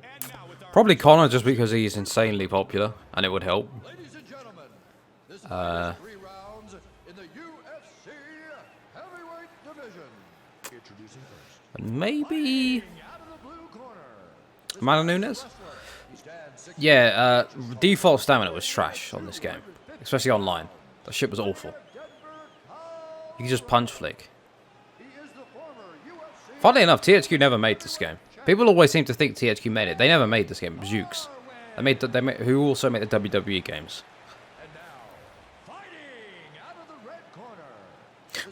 Speaker 2: And now with our
Speaker 1: Probably Connor, just because he's insanely popular, and it would help.
Speaker 3: Ladies and gentlemen, this fight is 3 rounds in the UFC heavyweight division. Introducing first.
Speaker 1: And maybe
Speaker 3: Out of the blue corner,
Speaker 1: Amanda Nunes?
Speaker 3: wrestler. He stands 6
Speaker 1: Yeah, default stamina was trash on this game, especially online. That shit was awful. You can just punch flick.
Speaker 3: He is the former UFC
Speaker 1: Funnily enough, THQ never made this game. People always seem to think THQ made it. They never made this game. It was Jukes. Who also made the WWE games.
Speaker 3: and now fighting out of the red corner.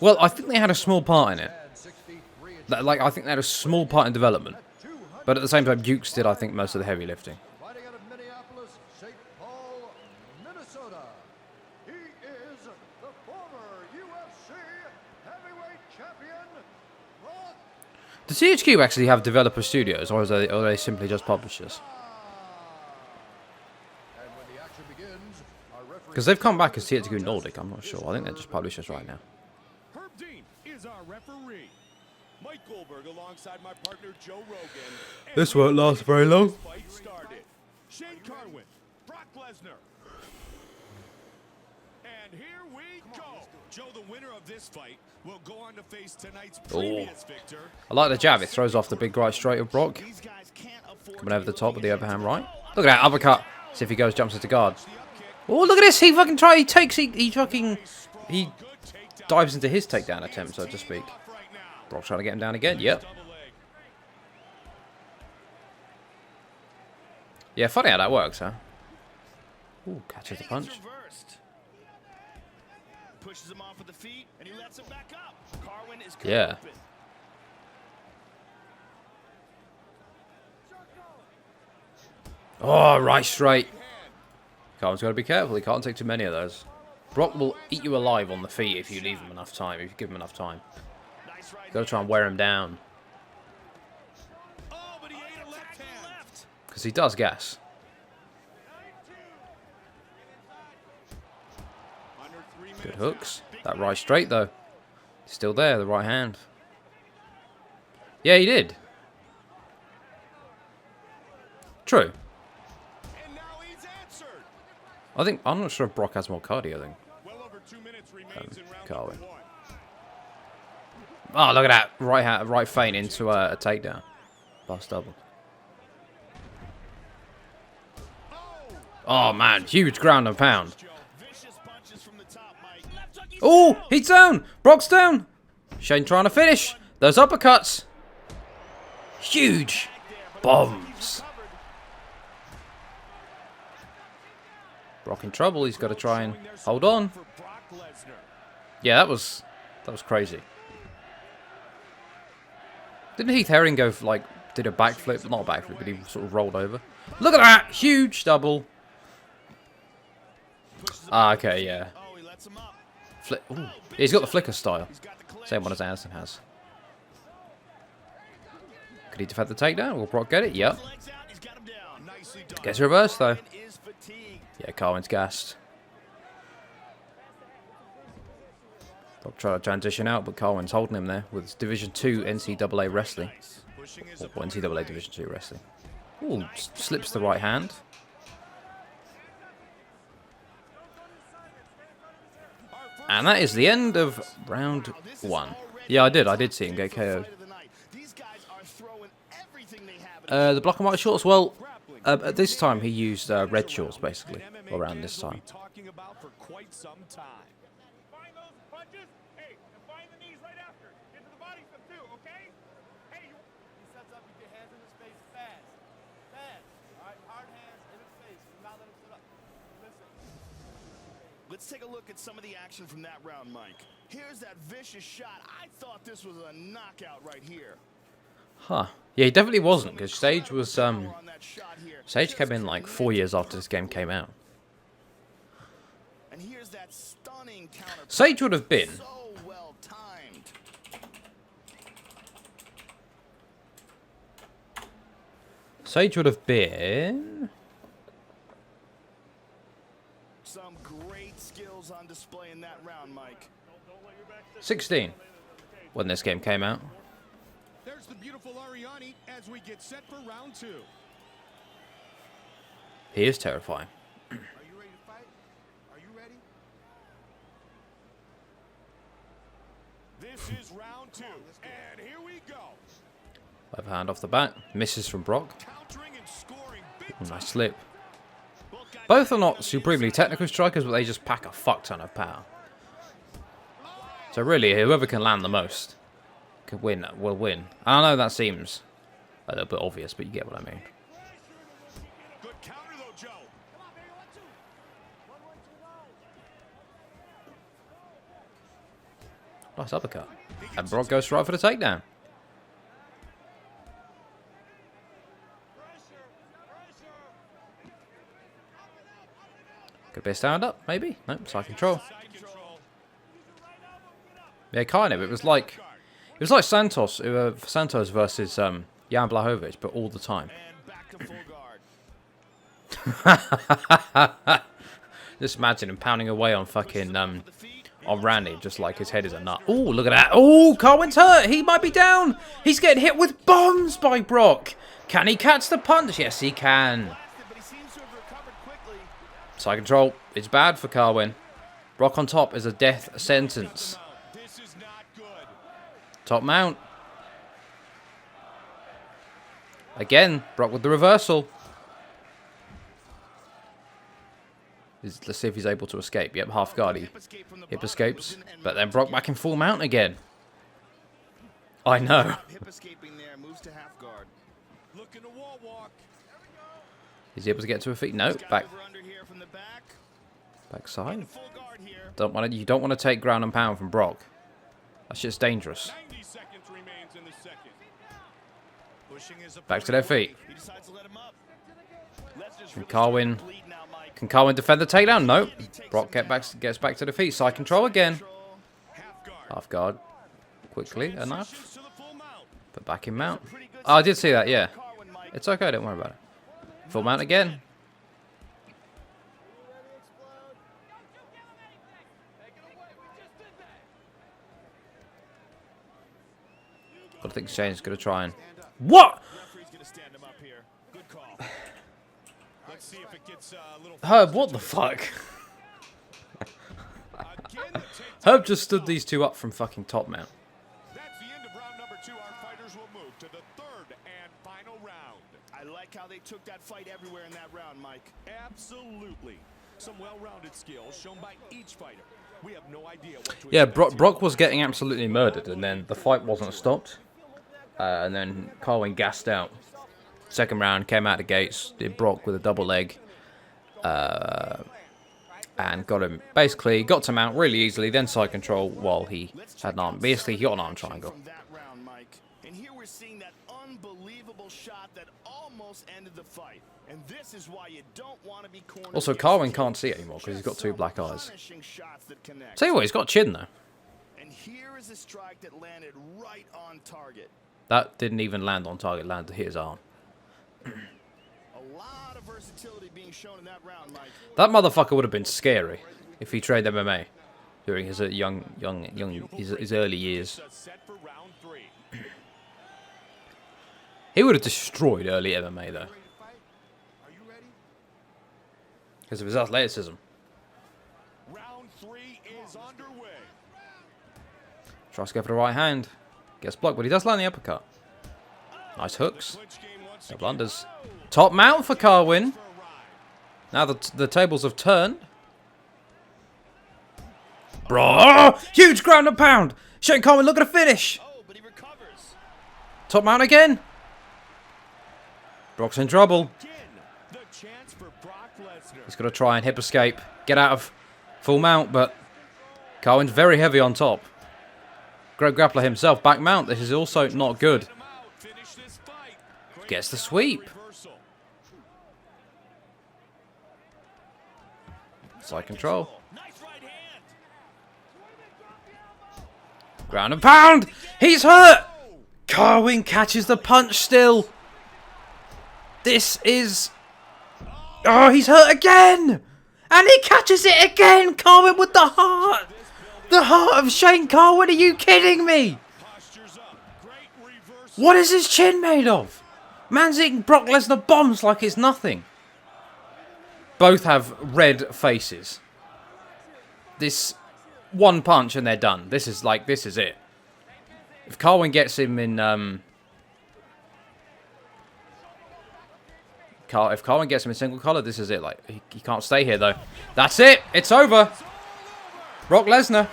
Speaker 1: Well, I think they had a small part in it.
Speaker 3: Stands 6 feet 3 inches.
Speaker 1: Like, I think they had a small part in development. But at the same time, Jukes did, I think, most of the heavy lifting.
Speaker 3: Fighting out of Minneapolis, St. Paul, Minnesota. He is the former UFC heavyweight champion, Brock.
Speaker 1: Does THQ actually have developer studios, or are they simply just publishers?
Speaker 3: And when the action begins, our referee
Speaker 1: Because they've come back as THQ Nordic, I'm not sure. I think they're just publishers right now.
Speaker 2: Herb Dean is our referee. Mike Goldberg alongside my partner Joe Rogan. And
Speaker 1: This won't last very long.
Speaker 2: this fight started. Shane Carwin, Brock Lesnar. And here we go. Joe, the winner of this fight, will go on to face tonight's previous victor.
Speaker 1: I like the jab. It throws off the big right straight of Brock.
Speaker 4: These guys can't afford
Speaker 1: Coming over the
Speaker 4: to
Speaker 1: top
Speaker 4: lose
Speaker 1: with the
Speaker 4: these
Speaker 1: overhand
Speaker 4: fights.
Speaker 1: right. Look at that uppercut. See if he goes, jumps into guard. Oh, look at this. He fucking tries. He takes. He fucking. He dives into his takedown attempt, so to speak.
Speaker 2: Right now.
Speaker 1: Brock trying to get him down again. Yep.
Speaker 2: Double leg.
Speaker 1: Yeah, funny how that works, huh? Ooh, catches the
Speaker 4: And
Speaker 1: punch.
Speaker 4: it's reversed. Pushes him off with the feet, and he lets him back up. Carwin is cut
Speaker 1: Yeah.
Speaker 4: open.
Speaker 1: Oh, right straight. Carl's got to be careful. He can't take too many of those. Brock will eat you alive on the feet if you leave him enough time. If you give him enough time.
Speaker 4: Nice right
Speaker 1: Got to try and wear him down.
Speaker 2: Oh, but he ate a left hand.
Speaker 4: left.
Speaker 1: Because he does gas.
Speaker 2: Under 3 minutes.
Speaker 1: Good hooks. That right straight, though. Still there, the right hand. Yeah, he did. True.
Speaker 2: And now he's answered.
Speaker 1: I'm not sure if Brock has more cardio than
Speaker 2: Well over 2 minutes remains in round
Speaker 1: Carwin.
Speaker 2: number 1.
Speaker 1: Oh, look at that. Right feint into a takedown. Bust double. Oh, man. Huge ground and pound.
Speaker 4: Vicious punches from the top, Mike.
Speaker 1: Oh, he's down. Brock's down. Shane trying to finish. Those uppercuts. Huge bombs. Brock in trouble. He's got to try and hold on.
Speaker 2: For Brock Lesnar.
Speaker 1: Yeah, that was crazy. Didn't Heath Herring go for, like, did a backflip? Not a backflip, but he sort of rolled over. Look at that! Huge double. Ah, okay, yeah.
Speaker 4: Oh, he lets him up.
Speaker 1: Ooh. He's got the flicker style.
Speaker 4: He's got the clinch.
Speaker 1: Same one as Anderson has. Could he defend the takedown? Will Brock get it? Yep.
Speaker 4: Legs out, he's got him down.
Speaker 2: Nicely done.
Speaker 1: Gets reversed, though.
Speaker 4: Is fatigued.
Speaker 1: Yeah, Carwin's gassed. Brock trying to transition out, but Carwin's holding him there with Division 2 NCAA wrestling.
Speaker 2: Pushing his
Speaker 1: Or
Speaker 2: opponent
Speaker 1: NCAA
Speaker 2: away.
Speaker 1: Division 2 wrestling. Ooh, slips the right hand. And that is the end of round 1. Yeah, I did see him get KO'd. The black and white shorts, well, at this time he used red shorts, basically, around this time.
Speaker 2: Talking about for quite some time.
Speaker 5: Find those punches. Hey, and find the knees right after. Get to the body stuff too, okay? Hey, you... He sets up, you get hands in his face fast. Fast. All right, hard hands in his face. Do not let him sit up. Listen.
Speaker 4: Let's take a look at some of the action from that round, Mike. Here's that vicious shot. I thought this was a knockout right here.
Speaker 1: Huh. Yeah, he definitely wasn't, because Sage was, Sage came in like 4 years after this game came out.
Speaker 4: And here's that stunning counter.
Speaker 1: Sage would have been...
Speaker 4: So well timed.
Speaker 1: Sage would have been...
Speaker 4: Some great skills on display in that round, Mike.
Speaker 1: 16 when this game came out.
Speaker 2: There's the beautiful Ariani as we get set for round 2.
Speaker 1: He is terrifying.
Speaker 3: Are you ready to fight? Are you ready?
Speaker 2: This is round 2, and here we go.
Speaker 1: Left hand off the back. Misses from Brock.
Speaker 2: Countering and scoring big
Speaker 1: Nice
Speaker 2: time.
Speaker 1: slip. Both are not supremely technical strikers, but they just pack a fuck ton of power. So really, whoever can land the most can win. Will win. And I know that seems a little bit obvious, but you get what I mean.
Speaker 2: Good counter though, Joe.
Speaker 1: Nice uppercut. And Brock goes right for the takedown. Could be a stand up, maybe. Nope, side control.
Speaker 2: Side control.
Speaker 1: Yeah, kind of. It was like Santos versus Jan Blachowicz, but all the time.
Speaker 4: And back to full guard.
Speaker 1: Just imagine him pounding away on fucking on Randy, just like his head is a nut. Oh, look at that! Oh, Carwin's hurt. He might be down. He's getting hit with bombs by Brock. Can he catch the punch? Yes, he can.
Speaker 4: But he seems to have recovered quickly.
Speaker 1: Side control. It's bad for Carwin. Brock on top is a death sentence.
Speaker 2: This is not good.
Speaker 1: Top mount. Again, Brock with the reversal. Let's see if he's able to escape. Yep, half guard. He hip escapes. But then Brock back in full mount again. I know.
Speaker 4: Hip escaping there, moves to half guard.
Speaker 2: Looking to wall walk.
Speaker 1: Is he able to get to a feet? No, back
Speaker 4: Over under here from the back.
Speaker 1: side.
Speaker 4: Full guard here.
Speaker 1: You don't want to take ground and pound from Brock. That's just dangerous.
Speaker 2: 90 seconds remains in the second. Pushing his
Speaker 1: Back to their feet.
Speaker 4: He decides to let him up. Lesnar's
Speaker 1: Can
Speaker 4: really
Speaker 1: Carwin
Speaker 4: starting to bleed now, Mike.
Speaker 1: can Carwin defend the takedown? No. Brock gets back to the feet. Side control again.
Speaker 2: half guard.
Speaker 1: Half guard. Quickly enough.
Speaker 2: Transitions to the full mount.
Speaker 1: But back in mount. Oh, I did see that, yeah.
Speaker 4: Carwin, Mike.
Speaker 1: It's okay, don't worry about it. Full mount again. But I think Shane's going to try and... What?
Speaker 4: Referee's gonna stand him up here. Good call.
Speaker 2: Let's see if it gets a little.
Speaker 1: Herb, what the fuck?
Speaker 2: Again, the takedown.
Speaker 1: Herb just stood these two up from fucking top mount.
Speaker 2: That's the end of round number 2. Our fighters will move to the third and final round.
Speaker 4: I like how they took that fight everywhere in that round, Mike.
Speaker 2: Absolutely. Some well-rounded skills shown by each fighter. We have no idea what to
Speaker 1: Yeah,
Speaker 2: expect
Speaker 1: Brock was getting absolutely murdered, and then the fight wasn't stopped. And then Carwin gassed out. Second round, came out the gates, did Brock with a double leg. And got him, basically, got him out really easily, then side control while he had an arm. Basically, he got an arm triangle.
Speaker 4: From that round, Mike. And here we're seeing that unbelievable shot that almost ended the fight. And this is why you don't want to be cornered.
Speaker 1: Also, Carwin can't see anymore because he's got two black eyes.
Speaker 4: Punishing shots that connect.
Speaker 1: Tell you what, he's got a chin, though.
Speaker 4: And here is a strike that landed right on target.
Speaker 1: That didn't even land on target, landed to hit his arm.
Speaker 4: A lot of versatility being shown in that round, Mike.
Speaker 1: That motherfucker would have been scary if he trained MMA during his his early years.
Speaker 2: set for round 3.
Speaker 1: He would have destroyed early MMA though,
Speaker 3: Ready to fight? Are you ready?
Speaker 1: because of his athleticism.
Speaker 2: Round 3. three is underway.
Speaker 1: Tries to go for the right hand. Gets blocked, but he does land the uppercut. Nice hooks. No blunders. Top mount for Carwin. Now the tables have turned. Bro, oh, huge ground and pound. Shane Carwin, look at the finish.
Speaker 4: Oh, but he recovers.
Speaker 1: Top mount again. Brock's in trouble.
Speaker 2: The chance for Brock Lesnar.
Speaker 1: He's got to try and hip escape. Get out of full mount, but Carwin's very heavy on top. Great grappler himself. Back mount. This is also not good. Gets the sweep. Side control. Ground and pound. He's hurt. Carwin catches the punch still. This is... Oh, he's hurt again. And he catches it again. Carwin with the heart. The heart of Shane Carwin. Are you kidding me? What is his chin made of? Man's eating Brock Lesnar bombs like it's nothing. Both have red faces. This one punch and they're done. This is it. If Carwin gets him in, if Carwin gets him in single collar, this is it. Like he can't stay here though. That's it. It's over. Brock Lesnar.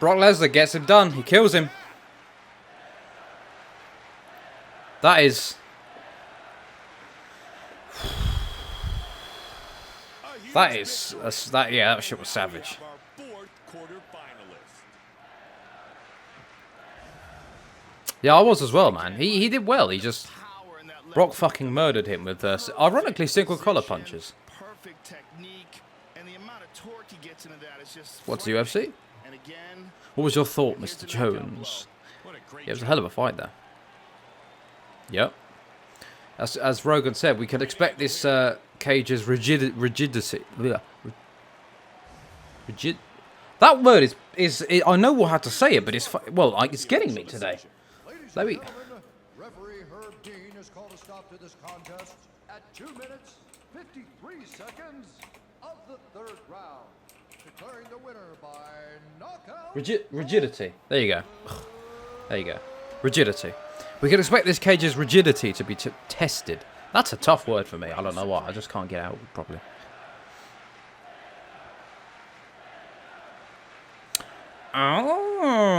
Speaker 1: Brock Lesnar gets him done. He kills him. That is... that shit was savage. Yeah, I was as well, man. He did well. He just... Brock fucking murdered him with, ironically, single collar punches.
Speaker 4: Perfect technique, and the amount of torque he gets into that is just...
Speaker 1: What's the UFC?
Speaker 4: And again,
Speaker 1: What was your thought, Mr. Jones? Yeah, it was a hell of a fight there. Yep. As Rogan said, we could expect this cage's rigidity. Rigid. That word is I know how to say it, but it's getting me today. Let me.
Speaker 3: Referee Herb Dean has called a stop to this contest at 2 minutes 53 seconds of the third round, declaring the winner by knockout.
Speaker 1: Rigidity. There you go. There you go. Rigidity. We can expect this cage's rigidity to be tested. That's a tough word for me. I don't know why. I just can't get out properly. Oh,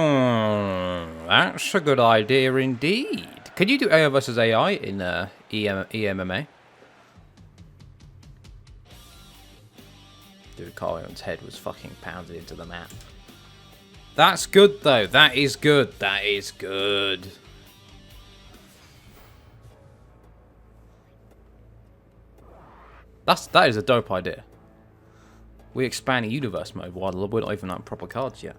Speaker 1: that's a good idea indeed. Can you do AI versus AI in EMMA? Dude, Carwin's head was fucking pounded into the mat. That's good though. That is good. That is good. That is a dope idea. We expand universe mode while we're not even on proper cards yet.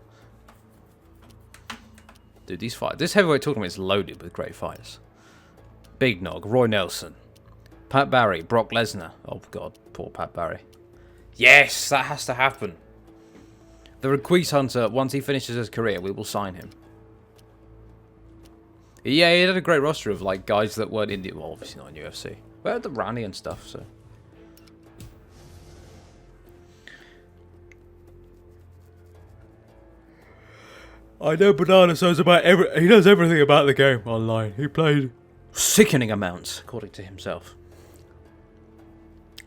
Speaker 1: Dude, this heavyweight tournament is loaded with great fighters. Big Nog, Roy Nelson, Pat Barry, Brock Lesnar. Oh god, poor Pat Barry. Yes, that has to happen. The Requise Hunter, once he finishes his career, we will sign him. Yeah, he had a great roster of like guys that weren't in the, well, obviously not in UFC. But had the Randy and stuff, so. I know Banana knows he knows everything about the game online. He played sickening amounts, according to himself.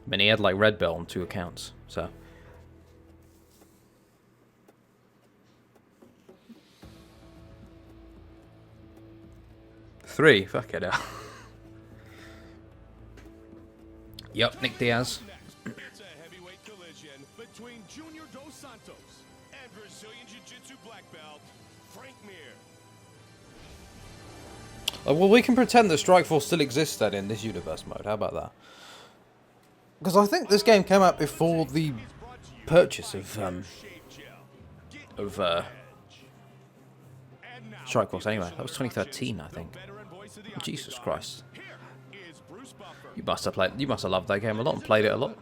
Speaker 1: I mean, he had like red belt on 2 accounts, so. Three, fuck it out. Yep, Nick Diaz.
Speaker 2: It's a heavyweight collision between Junior Dos Santos and Brazilian Jiu-Jitsu black belt Frank Mir.
Speaker 1: Well, we can pretend that Strikeforce still exists then in this universe mode. How about that? Because I think this game came out before the purchase of Strikeforce. Anyway, that was 2013, I think. Jesus Christ! You must have loved that game a lot and played it a lot.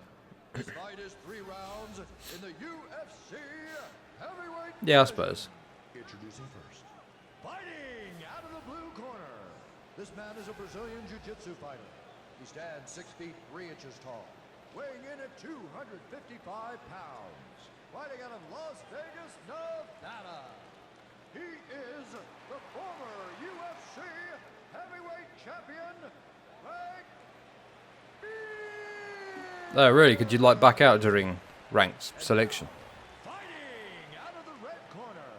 Speaker 3: This fight is 3 rounds in the UFC heavyweight.
Speaker 1: Yeah, I suppose.
Speaker 3: Introducing first, fighting out of the blue corner. This man is a Brazilian Jiu-Jitsu fighter. He stands 6 feet 3 inches tall, weighing in at 255 pounds. fighting out of Las Vegas, Nevada. He is the former UFC heavyweight champion, Frank.
Speaker 1: Oh, really? Could you like back out during ranked selection?
Speaker 3: Fighting out of the red corner.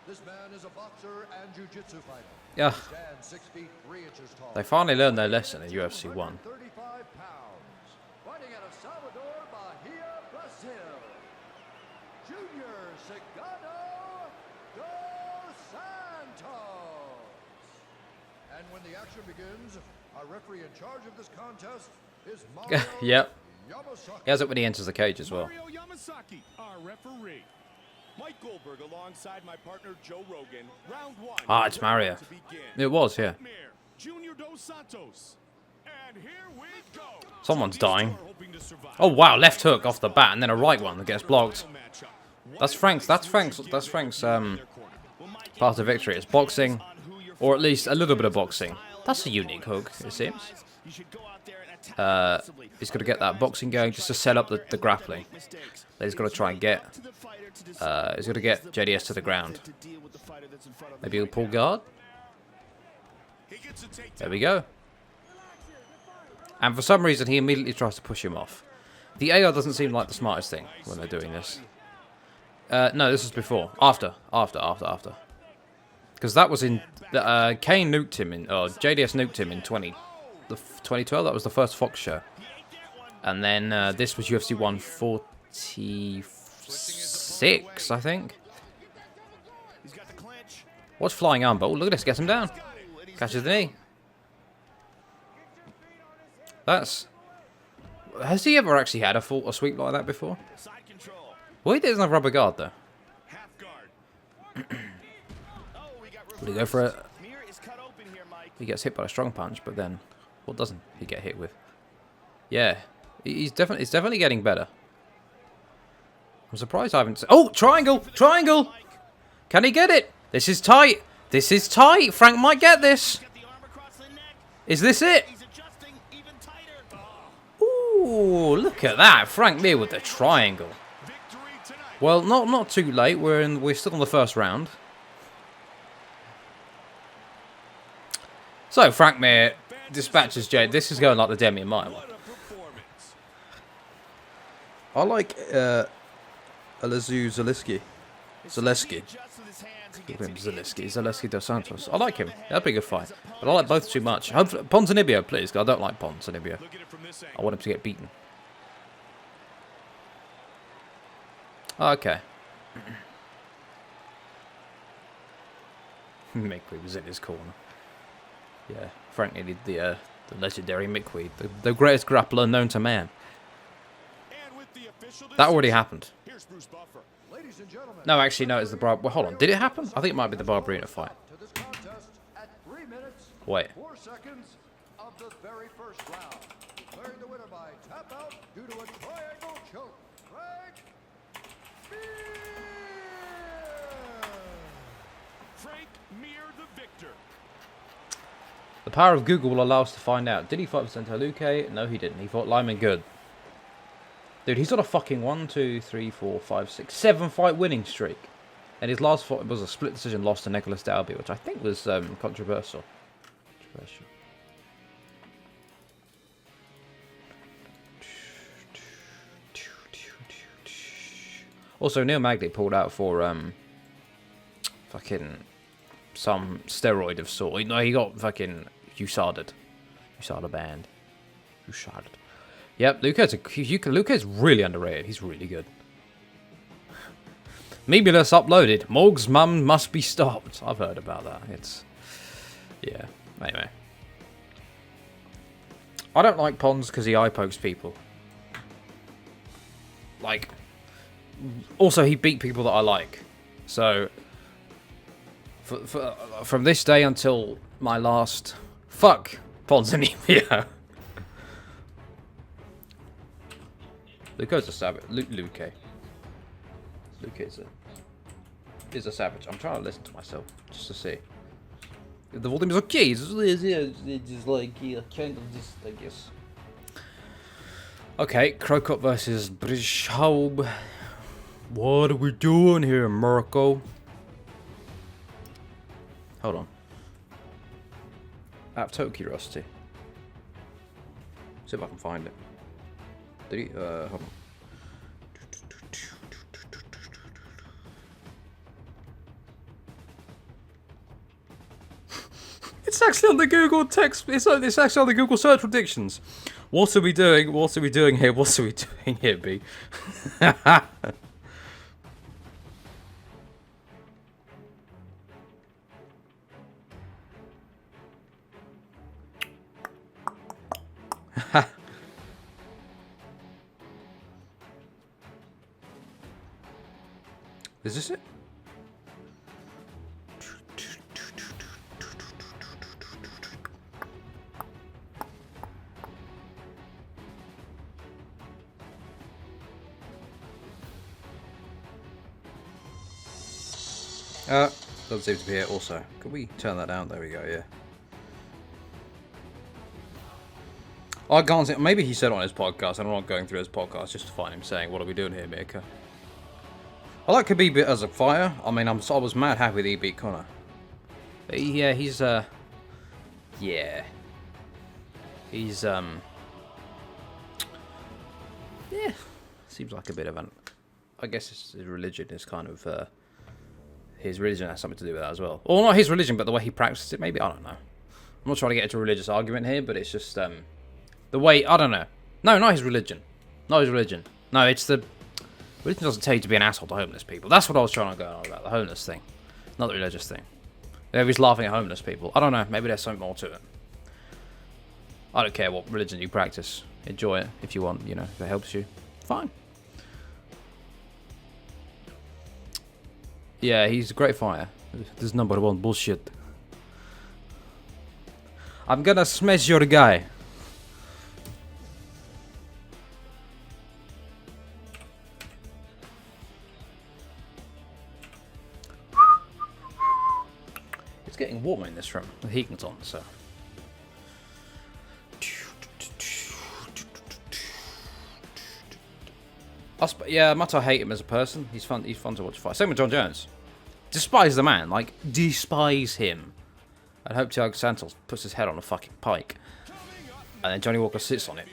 Speaker 3: This man is a boxer and jiu-jitsu fighter.
Speaker 1: Yeah.
Speaker 3: He stands 6 feet 3 inches tall.
Speaker 1: They finally learned their lesson in UFC 1.
Speaker 3: 35 pounds. Fighting out of Salvador, Bahia, Brazil. Junior Ngannou dos Santos. And when the action begins, our referee in charge of this contest is Mario
Speaker 1: Yep.
Speaker 3: Yamasaki.
Speaker 1: He has it when he enters the cage as well.
Speaker 2: Mario Yamasaki, our referee. Mike Goldberg alongside my partner Joe Rogan. Round 1.
Speaker 1: Ah, it's Mario.
Speaker 2: To begin.
Speaker 1: It was, yeah.
Speaker 2: Junior dos Santos. And here we go.
Speaker 1: Someone's
Speaker 2: These two
Speaker 1: dying.
Speaker 2: are hoping to survive.
Speaker 1: Oh wow, left hook off the bat and then a right one that gets blocked. That's Frank's part of victory. It's boxing, or at least a little bit of boxing. That's a unique hook, it seems. He's got to get that boxing going just to set up the grappling. He's got to try and get. He's got to get JDS to the ground. Maybe he'll pull guard. There we go. And for some reason, he immediately tries to push him off. The AR doesn't seem like the smartest thing when they're doing this. No, this was before. After. Because that was in... Kane nuked him in... JDS nuked him in 2012. That was the first Fox show. And then this was UFC 146, I think. What's flying arm? But look at this. Gets him down. Catches the knee. That's... Has he ever actually had a sweep like that before? Well, he doesn't have rubber guard, though. Will he go for it? He gets hit by a strong punch, but then what doesn't he get hit with? Yeah, it's definitely getting better. I'm surprised I haven't... Oh, triangle! Triangle! Can he get it? This is tight. This is tight. Frank might get this. Is this it? Ooh, look at that. Frank Mir with the triangle. Well, not too late. We're still on the first round. So Frank Mir dispatches Jade. This is going like the Demi Mile. I like Alizu Zaleski. Zaleski dos Santos. I like him. That'd be a good fight. But I like both too much. Ponzinibbio, please. I don't like Ponzinibbio. I want him to get beaten. Okay. Mickweed was in his corner. Yeah, Frank needed the legendary Mickweed, the greatest grappler known to man. That already happened. No, actually, no, it's the Barb. Well, hold on. Did it happen? I think it might be the Barbarina fight. Wait.
Speaker 3: 4 seconds of the very first round. Declaring the winner by tap out due to a triangle choke.
Speaker 2: Frank Mir the victor.
Speaker 1: The power of Google will allow us to find out. Did he fight Vicente Luque? No, he didn't. He fought Lyman Good. Dude, he's got a fucking 1, 2, 3, 4, 5, 6, 7 fight winning streak. And his last fight was a split decision loss to Nicholas Dalby, which I think was controversial. Also, Neil Magny pulled out for fucking some steroid of sort. No, he got fucking USADa'd. USADA banned. USADa'd. Yep, Luca's really underrated. He's really good. Mebulus uploaded. Morg's mum must be stopped. I've heard about that. It's... Yeah. Anyway. I don't like Pons because he eye pokes people. Like... Also, he beat people that I like. So... from this day until my last... Fuck Ponzinibbio. Luca's a savage. Luque is a savage. I'm trying to listen to myself just to see. The volume is okay. It's just like kind of this, I guess. Okay, Krokop versus Bridgehaub. What are we doing here, Mirko? Hold on. Out of total curiosity. See if I can find it. Did he? Hold on. It's actually on the Google text. It's actually on the Google search predictions. What are we doing? What are we doing here? What are we doing here, B? Is this it? Doesn't seem to be it also. Can we turn that down? There we go, yeah. I can't see. Maybe he said on his podcast, and I'm not going through his podcast just to find him saying, "What are we doing here, Mirka?" I like Khabib as a fighter. I mean, I was mad happy that he beat Conor. But yeah, he's yeah, he's yeah, seems like a bit of an. I guess his religion is kind of his religion has something to do with that as well. Or not his religion, but the way he practices it. Maybe, I don't know. I'm not trying to get into a religious argument here, but it's just the way, I don't know. No, not his religion. Not his religion. No, it's the... Religion doesn't tell you to be an asshole to homeless people. That's what I was trying to go on about, the homeless thing. Not the religious thing. Everybody's laughing at homeless people. I don't know, maybe there's something more to it. I don't care what religion you practice. Enjoy it if you want, you know, if it helps you. Fine. Yeah, he's a great fighter. This is number one bullshit. I'm gonna smash your guy. It's getting warmer in this room. The heating's on, so. Yeah, much I hate him as a person, he's fun to watch fight. Same with John Jones. Despise the man, like, despise him. And hope Thiago Santos puts his head on a fucking pike. And then Johnny Walker sits on it.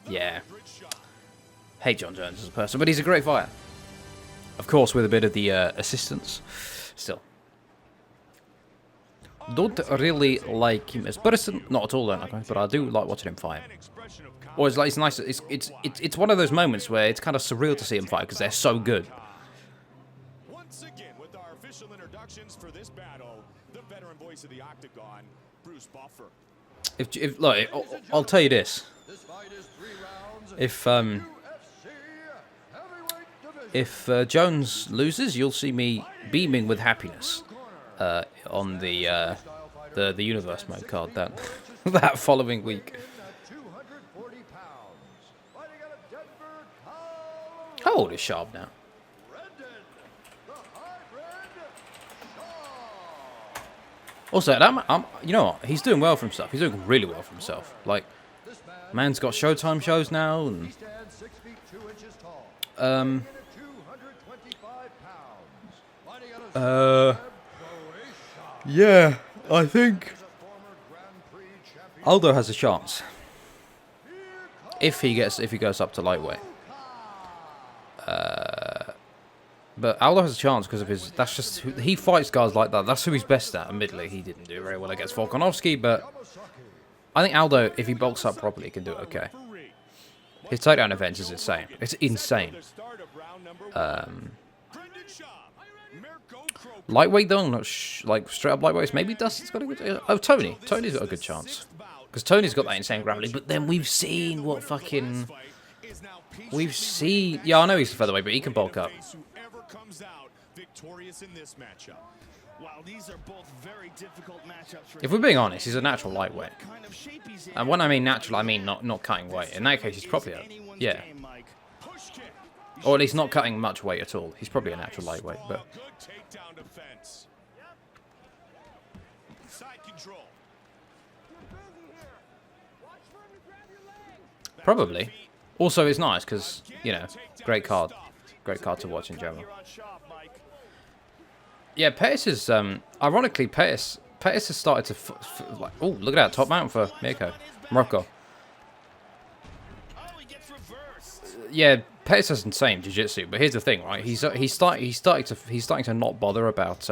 Speaker 1: Yeah. Hate John Jones as a person, but he's a great fighter. Of course, with a bit of the assistance. Still. Don't really like him as a person, not at all, don't I? But I do like watching him fight. Or it's like it's nice. It's one of those moments where it's kind of surreal to see him fight because they're so good.
Speaker 2: Once again, with our official introductions for this battle, the veteran voice of the Octagon, Bruce Buffer.
Speaker 1: If look, I'll tell you this. If Jones loses, you'll see me beaming with happiness on the Universe mode card that following week. How old is Sharp now? Also, you know what? He's doing well for himself. He's doing really well for himself. Like, man's got Showtime shows now, and yeah, I think Aldo has a chance if he goes up to lightweight. But Aldo has a chance because of his. That's just he fights guys like that. That's who he's best at. Admittedly, he didn't do very well against Volkanovski, but I think Aldo, if he bulks up properly, can do it okay. His takedown defense is insane. It's insane. Lightweight though, not like straight up lightweights. Maybe Dustin's got a good. Oh, Tony's got a good chance because Tony's got that insane grappling. But then we've seen what fucking. We've seen. Yeah, I know he's a featherweight, but he can bulk up. If we're being honest, he's a natural lightweight. And when I mean natural, I mean not cutting weight. In that case, he's probably yeah. Or at least not cutting much weight at all. He's probably a natural lightweight, but. Probably. Also, it's nice because, you know, great card. Great card to watch in general. Yeah, Pettis is, ironically, Pettis has started to, like, oh, look at that, top mount for Mirko. Morocco. Yeah, Pettis is insane jiu-jitsu, but here's the thing, right? He's starting to not bother about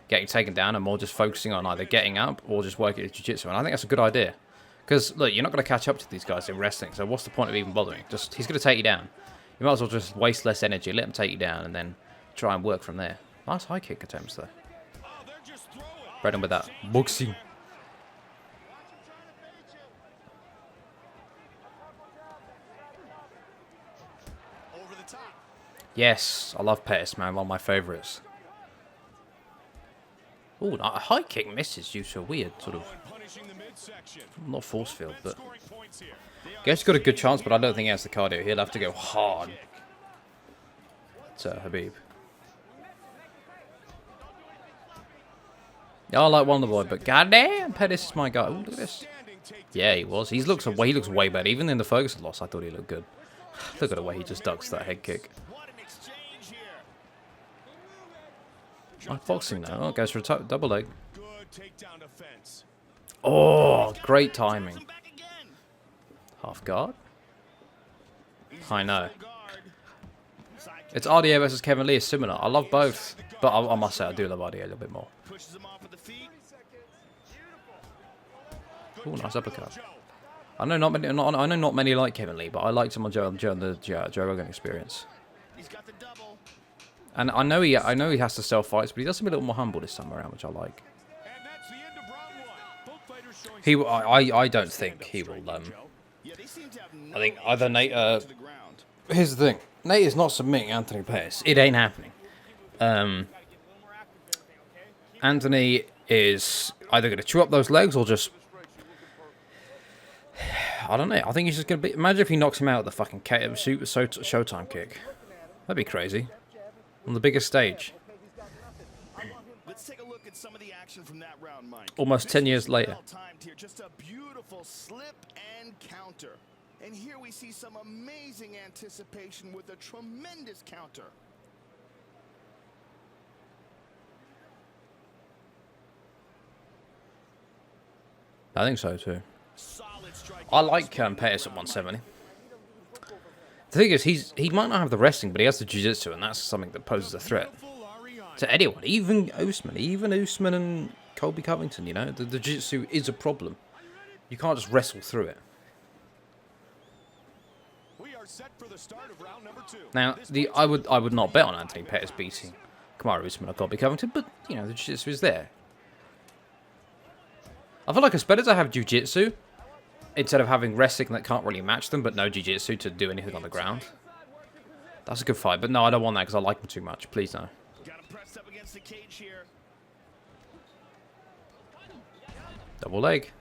Speaker 1: getting taken down and more just focusing on either getting up or just working at jiu-jitsu, and I think that's a good idea. Because look, you're not going to catch up to these guys in wrestling, so what's the point of even bothering? Just he's going to take you down. You might as well just waste less energy, let him take you down, and then try and work from there. Nice high kick attempts there. Brendan with that boxing. Yes, I love Pettis, man. One of my favourites. Oh, a high kick misses due to a weird sort of, not force field, but guess he's got a good chance, but I don't think he has the cardio. He'll have to go hard to Habib. Yeah, I like Wonderboy, but goddamn, Pettis is my guy. Ooh, look at this. Yeah, he was. He looks way better. Even in the Ferguson loss, I thought he looked good. Look at the way he just ducks that head kick. Like boxing now. Oh, goes for a double leg. Oh, great timing. Half guard. I know. It's RDA versus Kevin Lee is similar. I love both, but I must say I do love RDA a little bit more. Oh, nice uppercut. I know not many like Kevin Lee, but I liked him on the Joe Rogan Experience. And I know he has to sell fights, but he does seem a little more humble this time around, which I like. I don't think he will. I think either Nate. Here's the thing: Nate is not submitting Anthony Pettis. It ain't happening. Anthony is either going to chew up those legs or just. I don't know. I think he's just going to be. Imagine if he knocks him out with the fucking Showtime kick. That'd be crazy. On the biggest stage.
Speaker 4: Let's take a look at some of the action from that round, Mike.
Speaker 1: Almost 10 years later.
Speaker 4: Just a beautiful slip and counter. And here we see some amazing anticipation with a tremendous counter.
Speaker 1: I think so too. I like Pettis at 170. The thing is, he might not have the wrestling, but he has the jiu-jitsu, and that's something that poses a threat to anyone, even Usman and Colby Covington. You know, the jiu-jitsu is a problem. You can't just wrestle through it. Now, I would not bet on Anthony Pettis beating Kamaru Usman or Colby Covington, but you know the jiu-jitsu is there. I feel like it's better to have jiu-jitsu instead of having wrestling that can't really match them, but no jiu-jitsu to do anything on the ground. That's a good fight, but no, I don't want that because I like him too much. Please no. Double leg.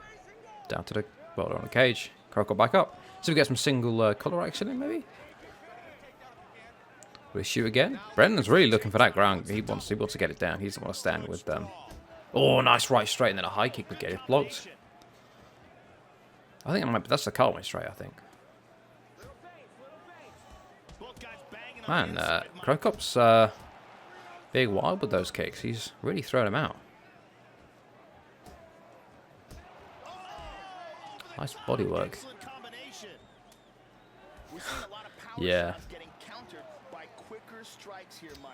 Speaker 1: Down to the well on the cage. Crocodile back up. So we get some single collar action in, maybe? Will he shoot again? Brendan's really looking for that ground. He wants to get it down. He doesn't want to stand with them. Oh, nice right straight, and then a high kick would get it blocked. I think that's the Carwin straight, I think. Man, Krokop's big wild with those kicks. He's really thrown him out. Nice body work. Yeah.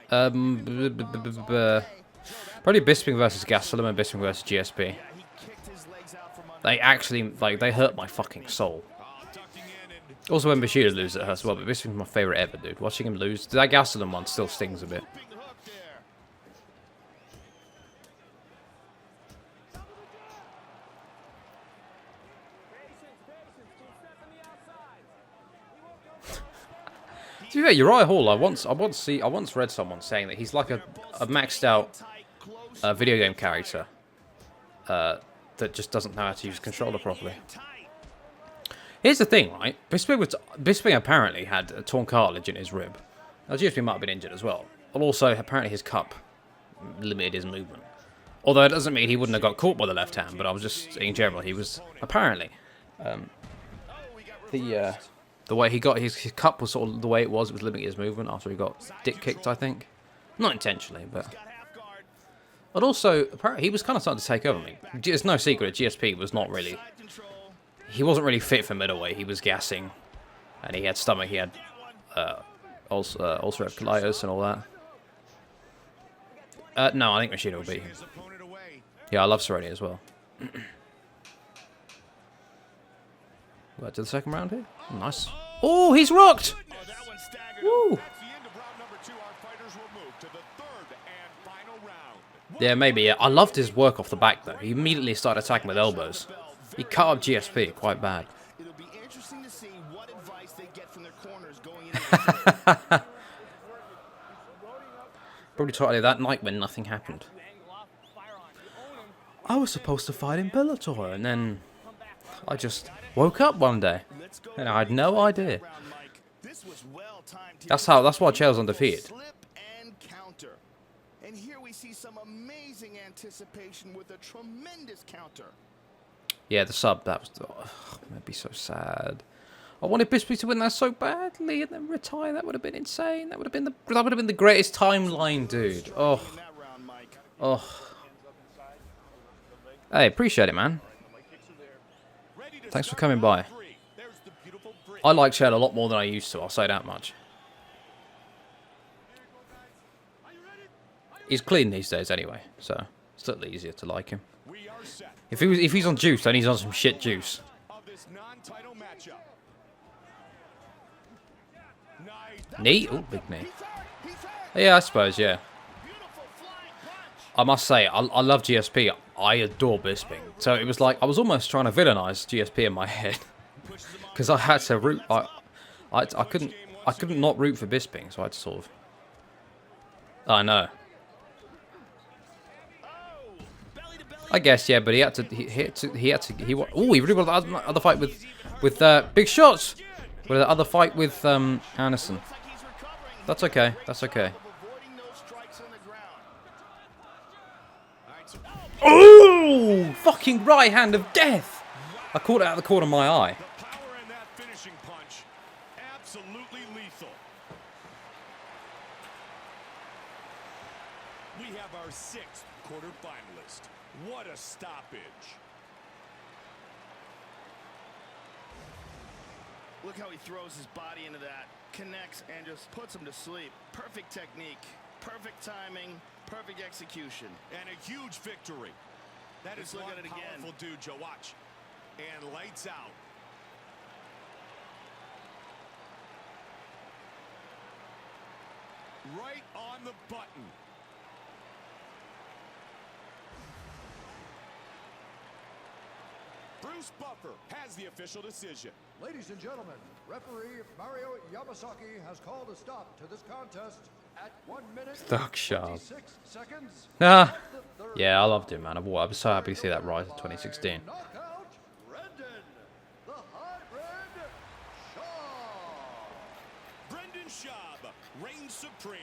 Speaker 1: Probably Bisping versus Gastelum and Bisping versus GSP. They actually, like, they hurt my fucking soul. Also, when Bashir loses, it hurts as well, but Bisping's my favourite ever, dude. Watching him lose, that Gastelum one still stings a bit. To be fair, Uriah Hall, I once read someone saying that he's like a maxed out video game character that just doesn't know how to use a controller properly. Here's the thing, right? Bisping apparently had a torn cartilage in his rib. Now, GSP might have been injured as well. But also, apparently his cup limited his movement. Although it doesn't mean he wouldn't have got caught by the left hand, but I was just, in general, he was, apparently. the way he got his cup was sort of the way it was limiting his movement after he got dick kicked, I think. Not intentionally, but. But also, apparently, he was kind of starting to take over. I mean, it's no secret that GSP was not really. He wasn't really fit for middleweight. He was gassing, and he had stomach. He had ulcerative colitis and all that. No, I think Machida will beat him. Yeah, I love Cerrone as well. What, to the second round here? Oh, nice. Oh, he's rocked! Woo! Yeah, maybe, yeah. I loved his work off the back, though. He immediately started attacking with elbows. He cut up GSP quite bad.
Speaker 4: It'll be interesting to see what advice they get from their corners going into the third.
Speaker 1: Probably totally that night when nothing happened. I was supposed to fight in Bellator, and then I just woke up one day, and I had no idea. That's why Chael's undefeated.
Speaker 4: And here we see some amazing anticipation with a tremendous counter.
Speaker 1: Yeah, the sub, that was... Oh, that'd be so sad. I wanted Bisping to win that so badly and then retire. That would have been insane. That would have been the greatest timeline, dude. Oh. Oh. Hey, appreciate it, man. Thanks for coming by. I like Chael a lot more than I used to, I'll say that much. He's clean these days anyway, so it's a little easier to like him. If he's on juice, then he's on some shit juice. Knee? Oh, big knee. Yeah, I suppose, yeah. I must say, I love GSP. I adore Bisping. So it was like, I was almost trying to villainize GSP in my head. Because I had to root, I couldn't not root for Bisping, so I had to sort of... I know. I guess, yeah, but he really wanted the other fight with Big Shots. With the other fight with Anderson. That's okay. That's okay. Oh! Fucking right hand of death! I caught it out of the corner of my eye.
Speaker 2: The power in that finishing punch, absolutely lethal. We have our 6th quarterfinalist. What a stoppage.
Speaker 4: Look how he throws his body into that, connects, and just puts him to sleep. Perfect technique, perfect timing, perfect execution.
Speaker 2: And a huge victory. That is one powerful dude, Joe. Watch. And lights out. Right on the button. Bruce Buffer has the official decision.
Speaker 3: Ladies and gentlemen, referee Mario Yamasaki has called a stop to this contest at 1 minute
Speaker 1: Duck sharp.
Speaker 3: 26 seconds.
Speaker 1: Ah. Yeah, I loved him, man. I was so happy to see that rise in 2016.
Speaker 3: Knockout, Brendan, the hybrid Schaub.
Speaker 2: Brendan Schaub reigns supreme.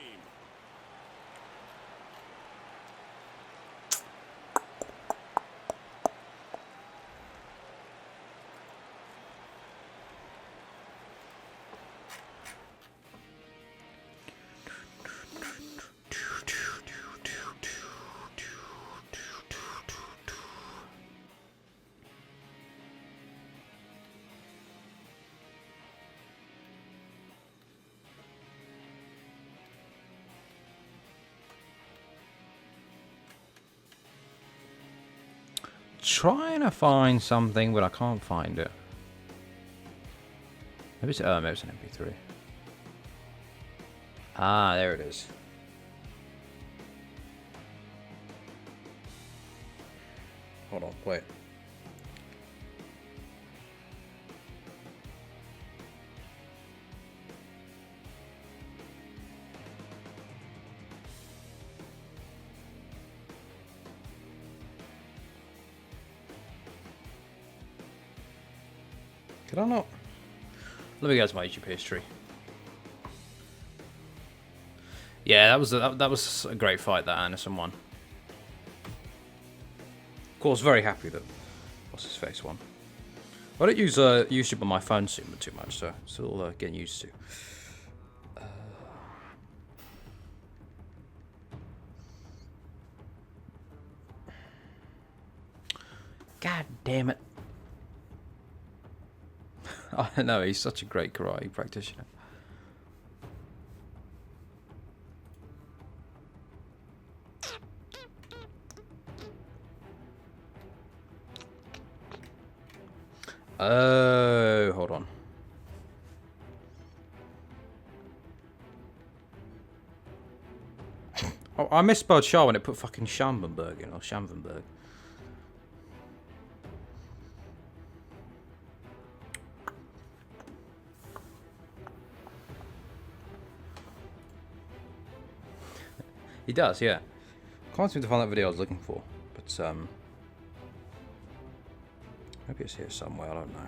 Speaker 1: Trying to find something, but I can't find it. Maybe it's an MP3. Ah, there it is. Hold on, wait. Could I not? Let me go to my YouTube history. Yeah, that was a great fight that Anderson won. Of course, very happy that what's his face won. I don't use YouTube on my phone too much, so it's all getting used to. God damn it! I know he's such a great karate practitioner. Oh, hold on. Oh, I misspelled Shah when it put fucking Schambenberg in, or Schambenberg. He does, yeah. Can't seem to find that video I was looking for, but maybe it's here somewhere. I don't know.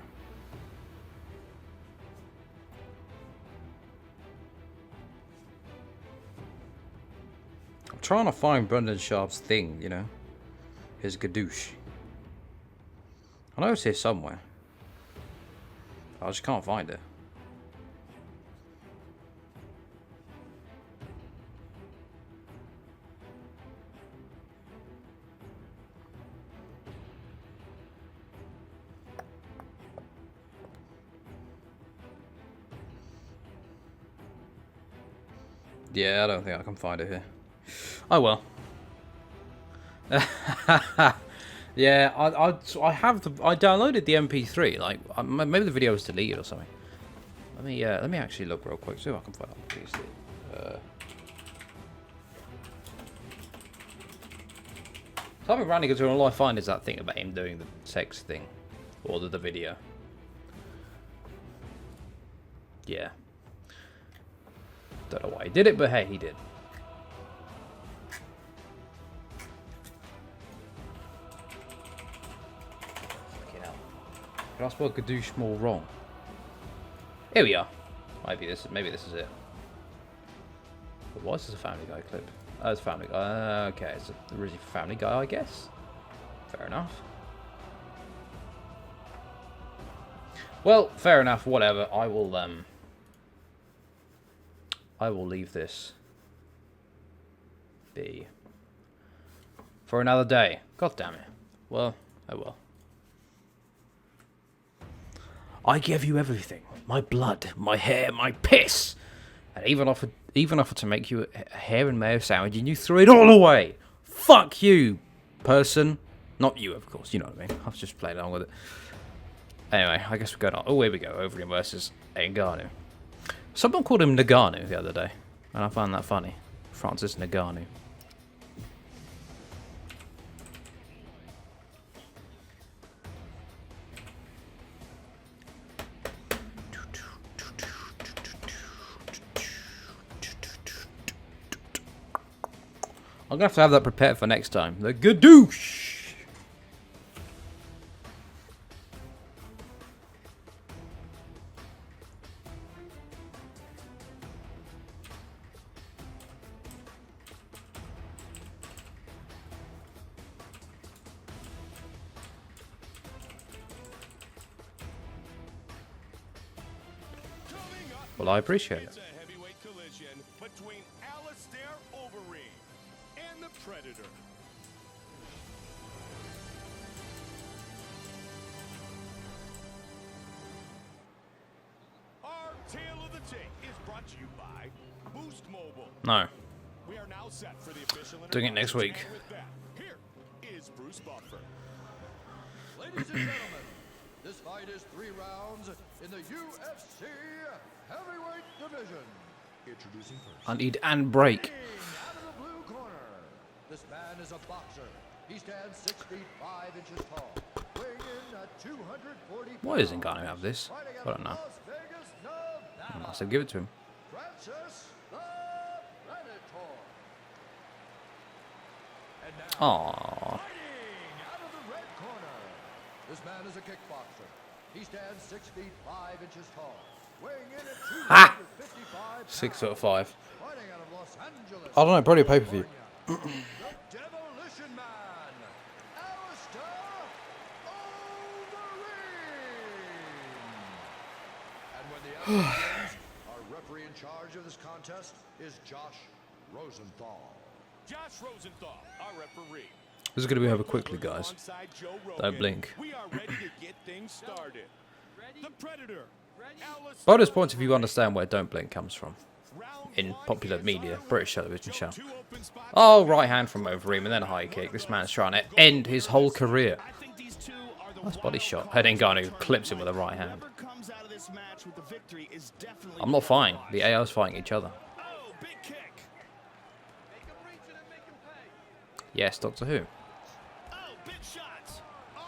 Speaker 1: I'm trying to find Brendan Sharp's thing, you know, his gadoosh. I know it's here somewhere. I just can't find it. Yeah, I don't think I can find it here. Oh well. Yeah, I downloaded the MP3. Like maybe the video was deleted or something. Let me actually look real quick, see if I can find it. Something random because all I find is that thing about him doing the sex thing, or the video. Yeah. Don't know why he did it, but hey, he did. Fucking hell. Did I spell gadoosh more wrong? Here we are. Maybe this is it. But why is this a Family Guy clip? Oh, it's Family Guy. Okay, it's a really Family Guy, I guess. Fair enough. Well, fair enough. Whatever. I will leave this be for another day. God damn it. Well, oh well. I gave you everything. My blood, my hair, my piss. And even offered to make you a hair and mayo sandwich, and you threw it all away. Fuck you, person. Not you, of course. You know what I mean. I was just playing along with it. Anyway, I guess we're going on. Oh, here we go. Overeem versus Ngannou. Someone called him Ngannou the other day, and I found that funny. Francis Ngannou. I'm going to have that prepared for next time. The gadoosh! Well, I appreciate it.
Speaker 2: It's a heavyweight collision between Overeem and the Predator. Our tale of the tape is brought to you by Boost Mobile.
Speaker 1: No.
Speaker 2: We are now set for the official
Speaker 1: Doing it next week.
Speaker 2: and with that, here is Bruce Buffer.
Speaker 3: Ladies and gentlemen, this fight is 3 rounds in the UFC heavyweight division. Introducing first.
Speaker 1: I need and break.
Speaker 3: Out of the blue corner, this man is a boxer. He stands 6 feet 5 inches tall, weighing in at 240 pounds.
Speaker 1: Why doesn't Ngannou have this? I don't know.
Speaker 3: Las Vegas, Nevada.
Speaker 1: I must have given it to him.
Speaker 3: Francis the Predator. And now,
Speaker 1: Aww.
Speaker 3: fighting out of the red corner. This man is a kickboxer. He stands 6 feet 5 inches tall, weighing in at 255
Speaker 1: 6'5".
Speaker 3: Fighting out of Los Angeles.
Speaker 1: I don't know, probably a pay-per-view.
Speaker 3: The Demolition Man, Alistair Overeem. Our referee in charge of this contest is Josh Rosenthal.
Speaker 2: Josh Rosenthal, our referee.
Speaker 1: This is going to be over quickly, guys.
Speaker 2: Alongside Joe
Speaker 1: Don't
Speaker 2: Rogan,
Speaker 1: blink.
Speaker 2: We are ready to get things started. The Predator. Alice
Speaker 1: Bonus points if you understand where "don't blink" comes from.
Speaker 2: round
Speaker 1: In
Speaker 2: one
Speaker 1: popular
Speaker 2: is
Speaker 1: media,
Speaker 2: underway.
Speaker 1: British television show.
Speaker 2: Two open spots.
Speaker 1: Oh, right hand from Overeem and then a high kick. This man's trying to end his whole career.
Speaker 4: I think these two are the
Speaker 1: Nice body
Speaker 4: wild
Speaker 1: shot.
Speaker 4: cards
Speaker 1: And Ngannou
Speaker 4: of the
Speaker 1: clips him with a
Speaker 4: tournament.
Speaker 1: right hand.
Speaker 4: Whoever comes out of this match with the victory is definitely
Speaker 1: I'm not
Speaker 4: the
Speaker 1: fighting.
Speaker 4: prize.
Speaker 1: The AO's fighting each other.
Speaker 4: Oh, big kick.
Speaker 1: Yes, Doctor Who.
Speaker 4: Oh, big shots. Oh,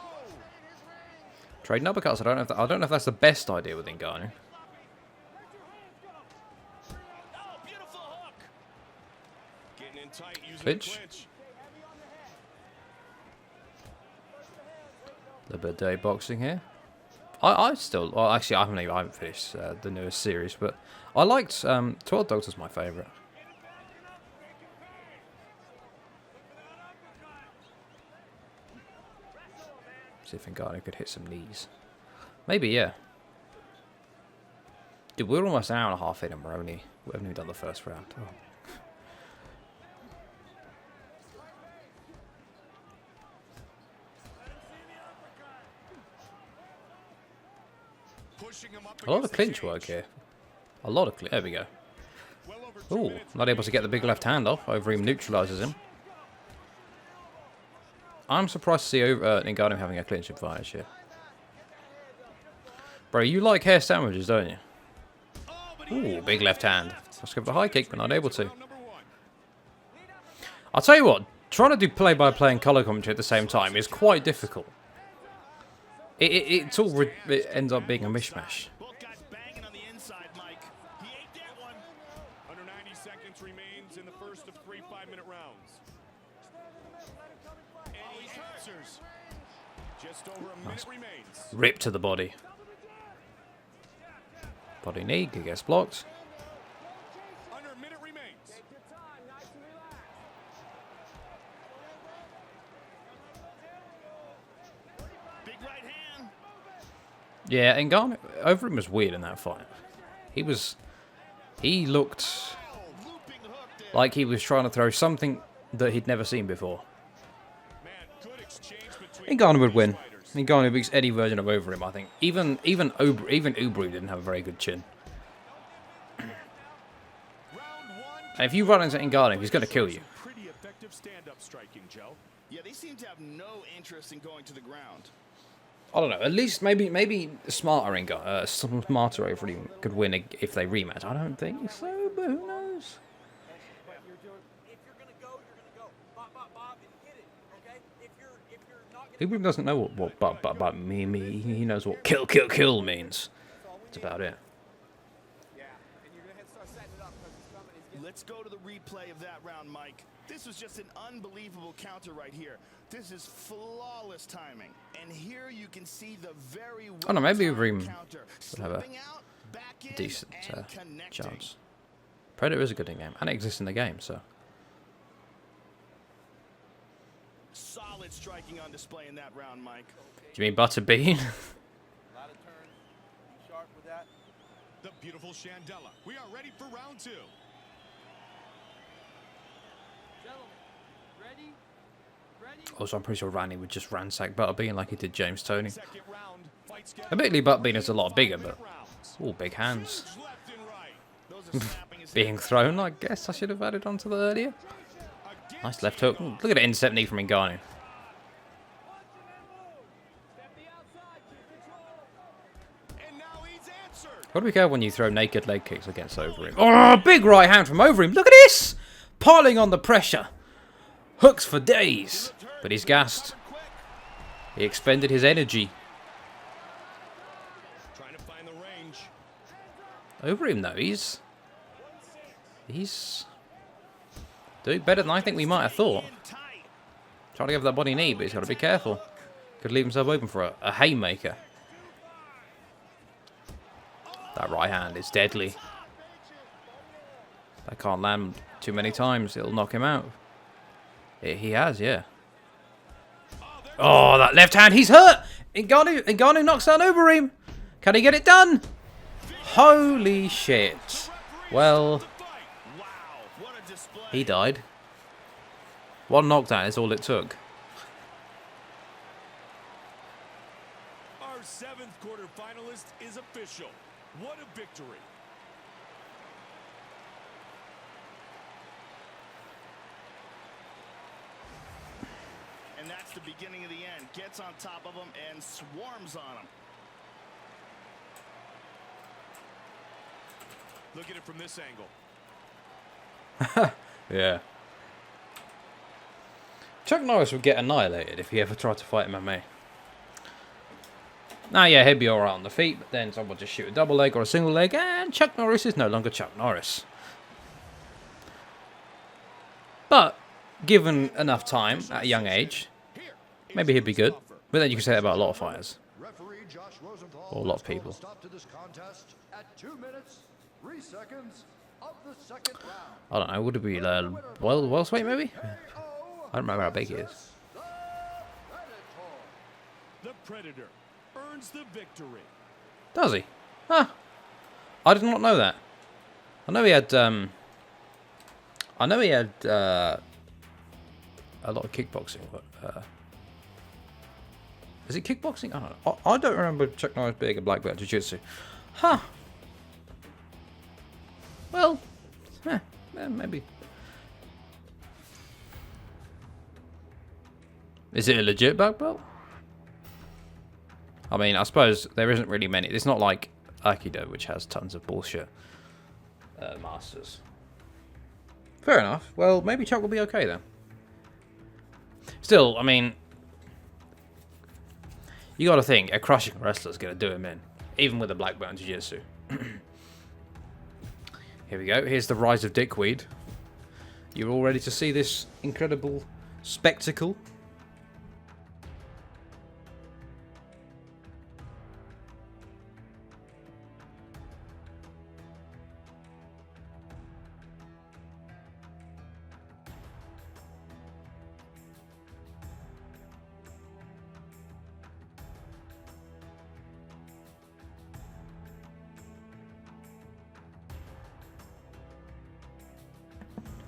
Speaker 1: Trading uppercuts. I don't know if that's the best idea with Ngannou.
Speaker 4: oh, beautiful hook.
Speaker 2: Getting in tight using
Speaker 1: Clinch.
Speaker 2: the clinch.
Speaker 1: A bit of dirty boxing here. I still, well, actually, I haven't finished the newest series, but I liked 12 Doctor's my favourite. See if Ngannou could hit some knees. Maybe, yeah. Dude, we're almost an hour and a half in and we haven't even done the first round. Oh.
Speaker 2: Pushing him up
Speaker 1: A lot of
Speaker 2: against the
Speaker 1: clinch
Speaker 2: cage.
Speaker 1: work here. A lot of clinch. There we go.
Speaker 2: Well over 2
Speaker 1: Ooh,
Speaker 2: minutes
Speaker 1: not able to get the big left hand off. Overeem neutralises him. I'm surprised to see Ngannou having a clinch advantage here. Bro, you like hair sandwiches, don't you? Ooh, big left hand. Let's go for the high kick, but not able to.
Speaker 2: round number 1.
Speaker 1: I'll tell you what, trying to do play-by-play and colour commentary at the same time is quite difficult. It ends up being a mishmash.
Speaker 4: Both guys banging on the inside, Mike. He ate that one.
Speaker 2: Under 90 seconds remains in the first of 3 5-minute rounds. And he answers. Just over a minute remains.
Speaker 1: Rip to the body. Body knee, he gets blocked.
Speaker 2: Under a minute remains.
Speaker 4: Big right hand.
Speaker 1: Yeah, Ngannou, Overeem was weird in that fight. He looked
Speaker 4: Oh, looping hook there.
Speaker 1: like he was trying to throw something that he'd never seen before.
Speaker 2: Man, good exchange between
Speaker 1: Ngannou would win.
Speaker 2: fighters.
Speaker 1: Ngannou beats any version of Overeem, I think. Even Overeem didn't have a very good chin.
Speaker 2: Round 1.
Speaker 1: And if you run into Ngannou, he's going to kill you.
Speaker 2: Pretty effective stand-up striking, Joe.
Speaker 4: Yeah, they seem to have no interest in going to the ground.
Speaker 1: I don't know. At least maybe smarter Overeem could win if they rematch. I don't think so, but who knows?
Speaker 5: If you're gonna go, you're gonna go. Bob, hit it, okay? If you're not gonna
Speaker 1: Overeem doesn't know what me. He knows what kill means. That's about it.
Speaker 5: Yeah, and you're gonna start setting it up because it's coming. It's getting
Speaker 4: Let's go to the replay of that round, Mike. This was just an unbelievable counter right here. This is flawless timing. And here you can see the very
Speaker 1: Oh, no, maybe
Speaker 4: well-timed
Speaker 1: Overeem
Speaker 4: counter.
Speaker 1: would have a
Speaker 4: Slipping out, back in,
Speaker 1: decent
Speaker 4: and connecting.
Speaker 1: chance. Predator is a good in-game, and it exists in the game, so.
Speaker 4: Solid striking on display in that round, Mike.
Speaker 1: Do you mean Butterbean?
Speaker 5: a lot of turns. Be sharp with that.
Speaker 2: The beautiful Shandella. We are ready for round 2.
Speaker 5: Gentlemen, ready?
Speaker 1: Also, I'm pretty sure Randy would just ransack Butterbean like he did James Toney.
Speaker 2: Second round. Fight schedule.
Speaker 1: Admittedly, Butterbean is a lot bigger, but
Speaker 2: Rounds.
Speaker 1: all big hands.
Speaker 2: Huge left and right.
Speaker 4: Those are snapping his
Speaker 1: Being thrown, I guess I should have added onto the earlier. Nice left hook. Ooh, look at the instep knee from Ngannou.
Speaker 2: And now he's answered.
Speaker 1: Gotta be careful when you throw naked leg kicks against Overeem. Oh, big right hand from Overeem. Look at this! Piling on the pressure. Hooks for days. But he's gassed. He expended his energy.
Speaker 2: Trying to find the range.
Speaker 1: Overeem, though, he's doing better than I think we might have thought. Trying to give that body knee, but he's got to be careful. Could leave himself open for a haymaker. That right hand is deadly. That can't land too many times. It'll knock him out. He has, yeah. Oh, that left hand. He's hurt. Ngannou knocks down Overeem. Can he get it done? Holy shit. Well,
Speaker 4: Wow, what a display.
Speaker 1: he died. One knockdown is all it took.
Speaker 2: Our 7th quarter finalist is official. What a victory.
Speaker 4: And that's the beginning of the end. Gets on top of him and swarms on him.
Speaker 2: Look at it from this angle.
Speaker 1: Yeah. Chuck Norris would get annihilated if he ever tried to fight MMA. Now, yeah, he'd be alright on the feet, but then someone would just shoot a double leg or a single leg, and Chuck Norris is no longer Chuck Norris. But, given enough time at a young age, maybe he'd be good. But then you can say that about a lot of fighters.
Speaker 3: Referee Josh Rosenthal
Speaker 1: Or a lot of
Speaker 3: has called
Speaker 1: people.
Speaker 3: a stop to this contest at 2 minutes, 3 seconds of the second round.
Speaker 1: I don't know, would it be welterweight maybe? I don't remember how big he is.
Speaker 2: The Predator earns the victory.
Speaker 1: Does he? Huh. I did not know that. I know he had a lot of kickboxing, but is it kickboxing? I don't know. I don't remember Chuck Norris being a black belt in jiu-jitsu. Huh. Well, maybe. Is it a legit black belt? I mean, I suppose there isn't really many. It's not like Aikido, which has tons of bullshit masters. Fair enough. Well, maybe Chuck will be okay then. Still, I mean, you got to think a crushing wrestler's going to do him in, even with a black belt in jiu-jitsu. Here we go. Here's the rise of Dickweed. You're all ready to see this incredible spectacle?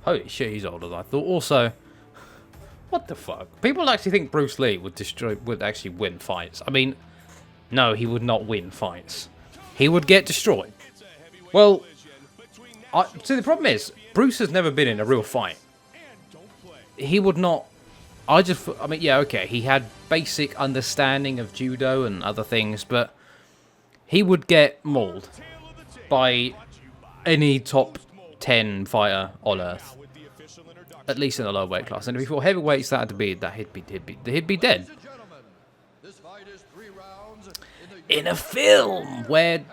Speaker 1: Holy shit, he's older than I thought. Also, what the fuck? People actually think Bruce Lee would actually win fights. I mean, no, he would not win fights. He would get destroyed. Well, see, the problem is, Bruce has never been in a real fight. He would not... I mean, yeah, okay, he had basic understanding of judo and other things, but he would get mauled by any top 10 fighter on earth, at least in the lower weight class. And before heavyweights, he'd be dead.
Speaker 3: This fight is 3 rounds
Speaker 1: In a film where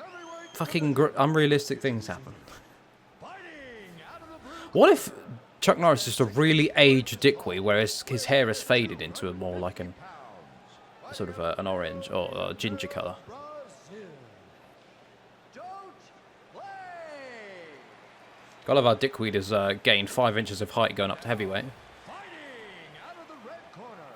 Speaker 1: fucking unrealistic things happen. What if Chuck Norris is just a really aged Dickweed, whereas his hair has faded into a more like an sort of an orange or a ginger colour? I love how Dickweed has gained 5 inches of height going up to heavyweight.
Speaker 3: Fighting out of the red corner.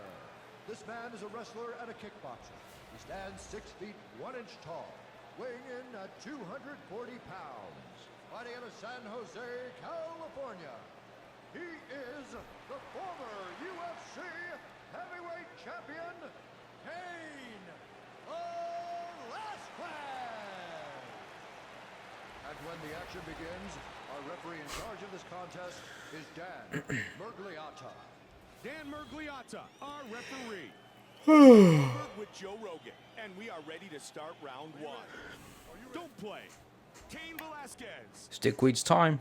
Speaker 3: This man is a wrestler and a kickboxer. He stands 6 feet 1 inch tall, weighing in at 240 pounds. Fighting out of San Jose, California. He is the former UFC heavyweight champion, Cain Velasquez. And when the action begins, our referee in charge of this contest is Dan Mergliata.
Speaker 2: Dan Mergliata, our referee. With Joe Rogan, and we are ready to start round 1. Don't play. Cain Velasquez.
Speaker 1: It's Dickweed's time.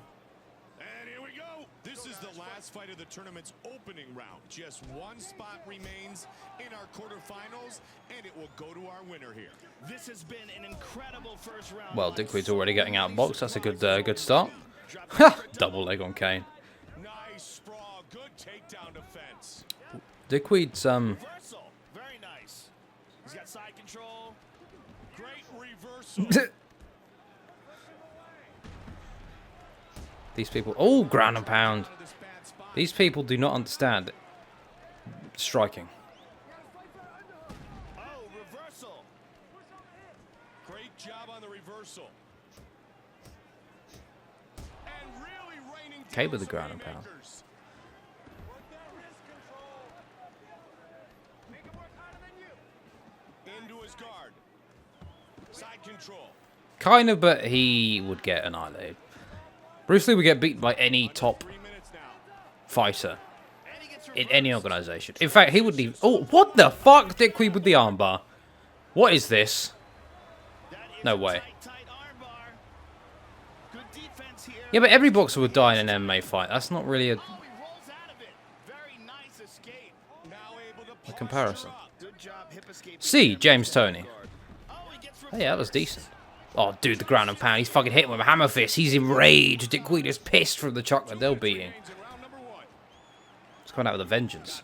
Speaker 2: And here we go. This is the last fight of the tournament's opening round. Just 1 spot remains in our quarterfinals, and it will go to our winner here.
Speaker 4: This has been an incredible first round.
Speaker 1: Well, Dickweed's already getting outboxed. That's a good start. Ha! Double leg on Cain.
Speaker 2: Nice sprawl. Good takedown defense.
Speaker 1: Dickweed's
Speaker 4: Reversal. Very nice. He's got side control.
Speaker 2: Great reversal.
Speaker 1: These people... Oh, ground and pound. These people do not understand striking.
Speaker 4: Oh, reversal.
Speaker 2: Great job on the reversal.
Speaker 1: Okay with the ground and pound.
Speaker 2: Into his guard. Side control.
Speaker 1: Kind of, but he would get annihilated. Bruce Lee would get beaten by any top
Speaker 2: 3 minutes now.
Speaker 1: fighter in any organization. In fact, he would leave. Oh, what the fuck? Dickweed with the armbar. What is this? No way. Yeah, but every boxer would die in an MMA fight. That's not really a comparison. See, James Toney. Hey, that was decent. Oh, dude, the ground and pound. He's fucking hitting with a hammer fist. He's enraged. Dickweed is pissed from the chocolate they're beating. It's coming out with a vengeance.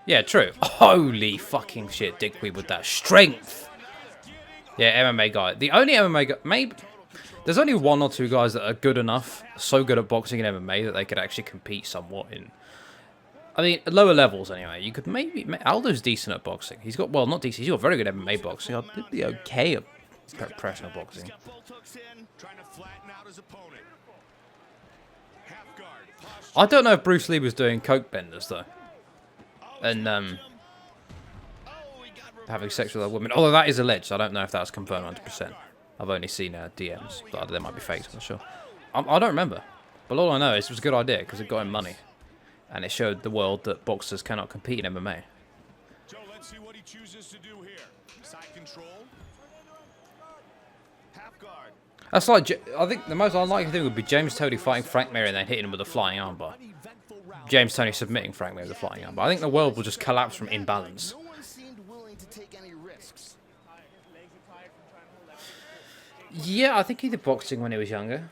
Speaker 1: Yeah, true. Holy fucking shit, Dickweed with that strength. Yeah, MMA guy. The only MMA guy... Maybe... There's only one or two guys that are good enough, so good at boxing and MMA, that they could actually compete somewhat in... I mean, at lower levels anyway. You could maybe... Aldo's decent at boxing. He's got... Well, not decent. He's got very good MMA boxing. I'd be okay at professional boxing. I don't know if Bruce Lee was doing coke benders, though. And, having sex with other women. Although that is alleged. I don't know if that's confirmed 100%. I've only seen DMs. But there might be fakes, I'm not sure. I don't remember. But all I know is it was a good idea because it got him money. And it showed the world that boxers cannot compete in MMA.
Speaker 2: Joe, let's see what he chooses to do here. Side control. Half guard.
Speaker 1: That's like... I think the most unlikely thing would be James Toney fighting Frank Mir and then hitting him with a flying armbar. James Toney submitting Frank Mir with a flying armbar. I think the world will just collapse from imbalance.
Speaker 4: No one seemed willing to take any risks.
Speaker 1: Yeah, I think he did boxing when he was younger.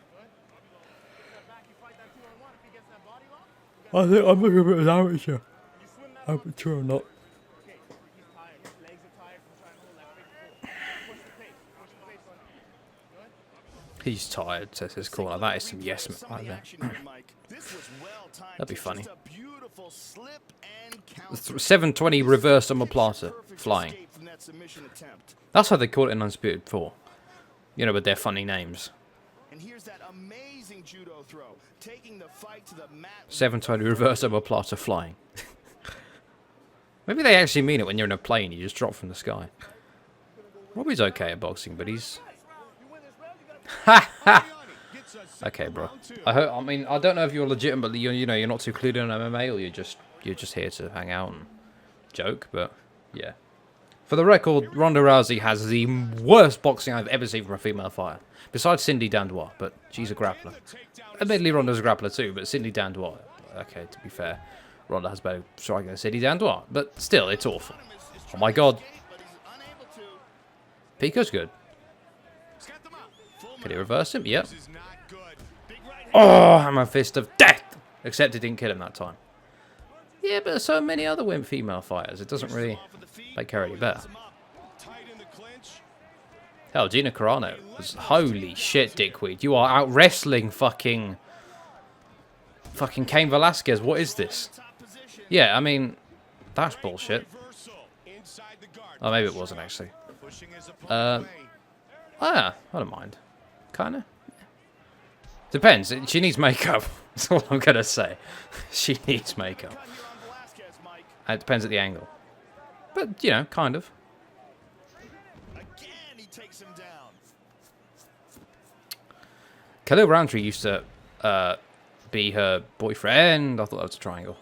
Speaker 1: I think I'm looking at an amateur. Amateur or not. He's tired, says his corner. That is some yes man right there. That'd be funny. 720 reverse omoplata flying. That's how they call it in Undisputed 4. You know, with their funny names.
Speaker 4: And here's that amazing judo throw, taking the fight to the mat.
Speaker 1: 720 reverse omoplata flying. Maybe they actually mean it when you're in a plane, you just drop from the sky. Robbie's okay at boxing, but he's... Ha ha! Okay, bro. I mean, I don't know if you're legitimately, you know, you're not too clued in on MMA, or you're just here to hang out and joke, but yeah. For the record, Ronda Rousey has the worst boxing I've ever seen from a female fighter. Besides Cindy Dandois, but she's a grappler. Admittedly, Ronda's a grappler too, but Cindy Dandois, okay, to be fair, Ronda has better striking than Cindy Dandois, but still, it's awful. Oh my god. Pico's good. Can he reverse him? Yep. Oh, hammer fist of death! Except it didn't kill him that time. Yeah, but so many other female fighters, it doesn't really make her any better. Hell, Gina Carano was... Holy shit, Dickweed. You are out wrestling fucking Cain Velasquez. What is this? Yeah, I mean, that's bullshit. Oh, maybe it wasn't actually. I don't mind. Kinda. Depends. She needs makeup. That's all I'm gonna say. She needs makeup. And it depends at the angle. But, you know, kind of.
Speaker 4: Again, he takes him down.
Speaker 1: Khalil Roundtree used to be her boyfriend. I thought that was a triangle.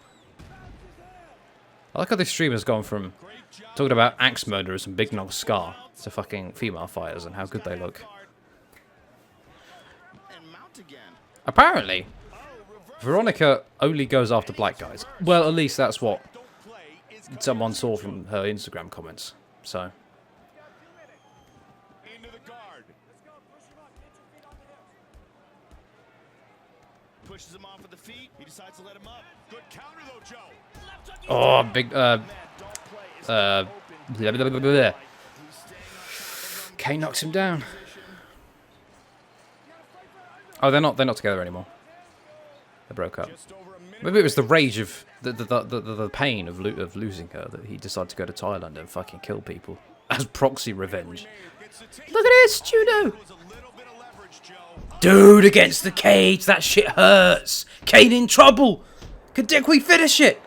Speaker 1: I like how this stream has gone from talking about axe murderers and Big Nog Scar to fucking female fighters and how good they look. Apparently, Veronica only goes after black guys. Well, at least that's what someone saw from her Instagram comments. So.
Speaker 4: Pushes him off at the feet. He decides to let him up. Good counter though, Joe.
Speaker 1: Oh, big Kane knocks him down. Oh, they're not together anymore. They broke up. Maybe it was the rage of the pain of losing her that he decided to go to Thailand and fucking kill people as proxy revenge. Look at this, judo. Dude, against the cage. That shit hurts. Kane in trouble. Can Dickweed finish it?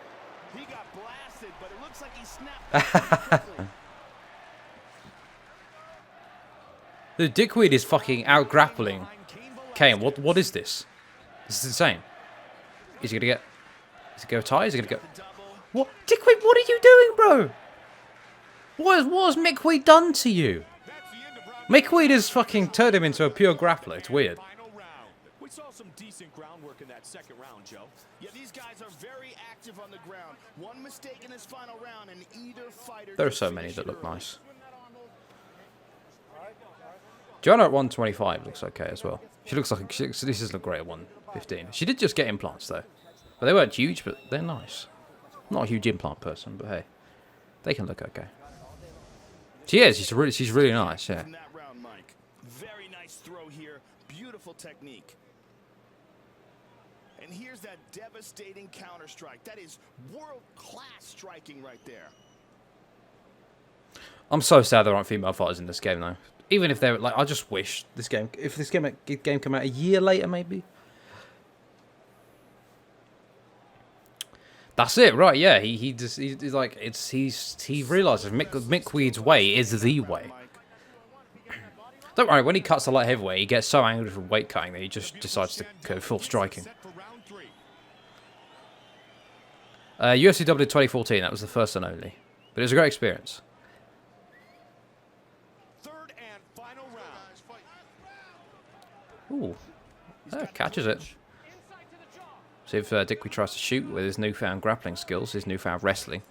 Speaker 4: He got blasted, but it looks like he snapped back quickly.
Speaker 1: Dude, Dickweed is fucking out grappling Kane. What is this? This is insane. Is he gonna get? Is he gonna tie? Is he gonna go? What? Dickweed, what are you doing, bro? What has Mickweed done to you? Mickweed has fucking turned him into a pure grappler. It's weird.
Speaker 2: We saw some decent groundwork in that second round, Joe.
Speaker 4: Yeah, these guys are very active on the ground. One mistake in this final round, and either fighter.
Speaker 1: There are so many that look nice. Joanna at 125 looks okay as well. She looks like this does look great at 115. She did just get implants though, but they weren't huge, but they're nice. I'm not a huge implant person, but hey, they can look okay. She is. She's really nice. Yeah.
Speaker 4: From that round, Mike. Very nice throw here. Beautiful technique. And here's that devastating counter strike. That is world-class striking right there.
Speaker 1: I'm so sad there aren't female fighters in this game though. Even if they're like, I just wish this game, if this game came out a year later, maybe. That's it, right? Yeah, he's like he realizes Mickweed's way is the way. Don't worry, when he cuts the light heavyweight, he gets so angry from weight cutting that he just decides to go full striking. UFC W 2014, that was the first and only, but it was a great experience.
Speaker 2: Third and final round.
Speaker 1: Ooh, catches it. See if Dickweed tries to shoot with his newfound grappling skills, his newfound wrestling.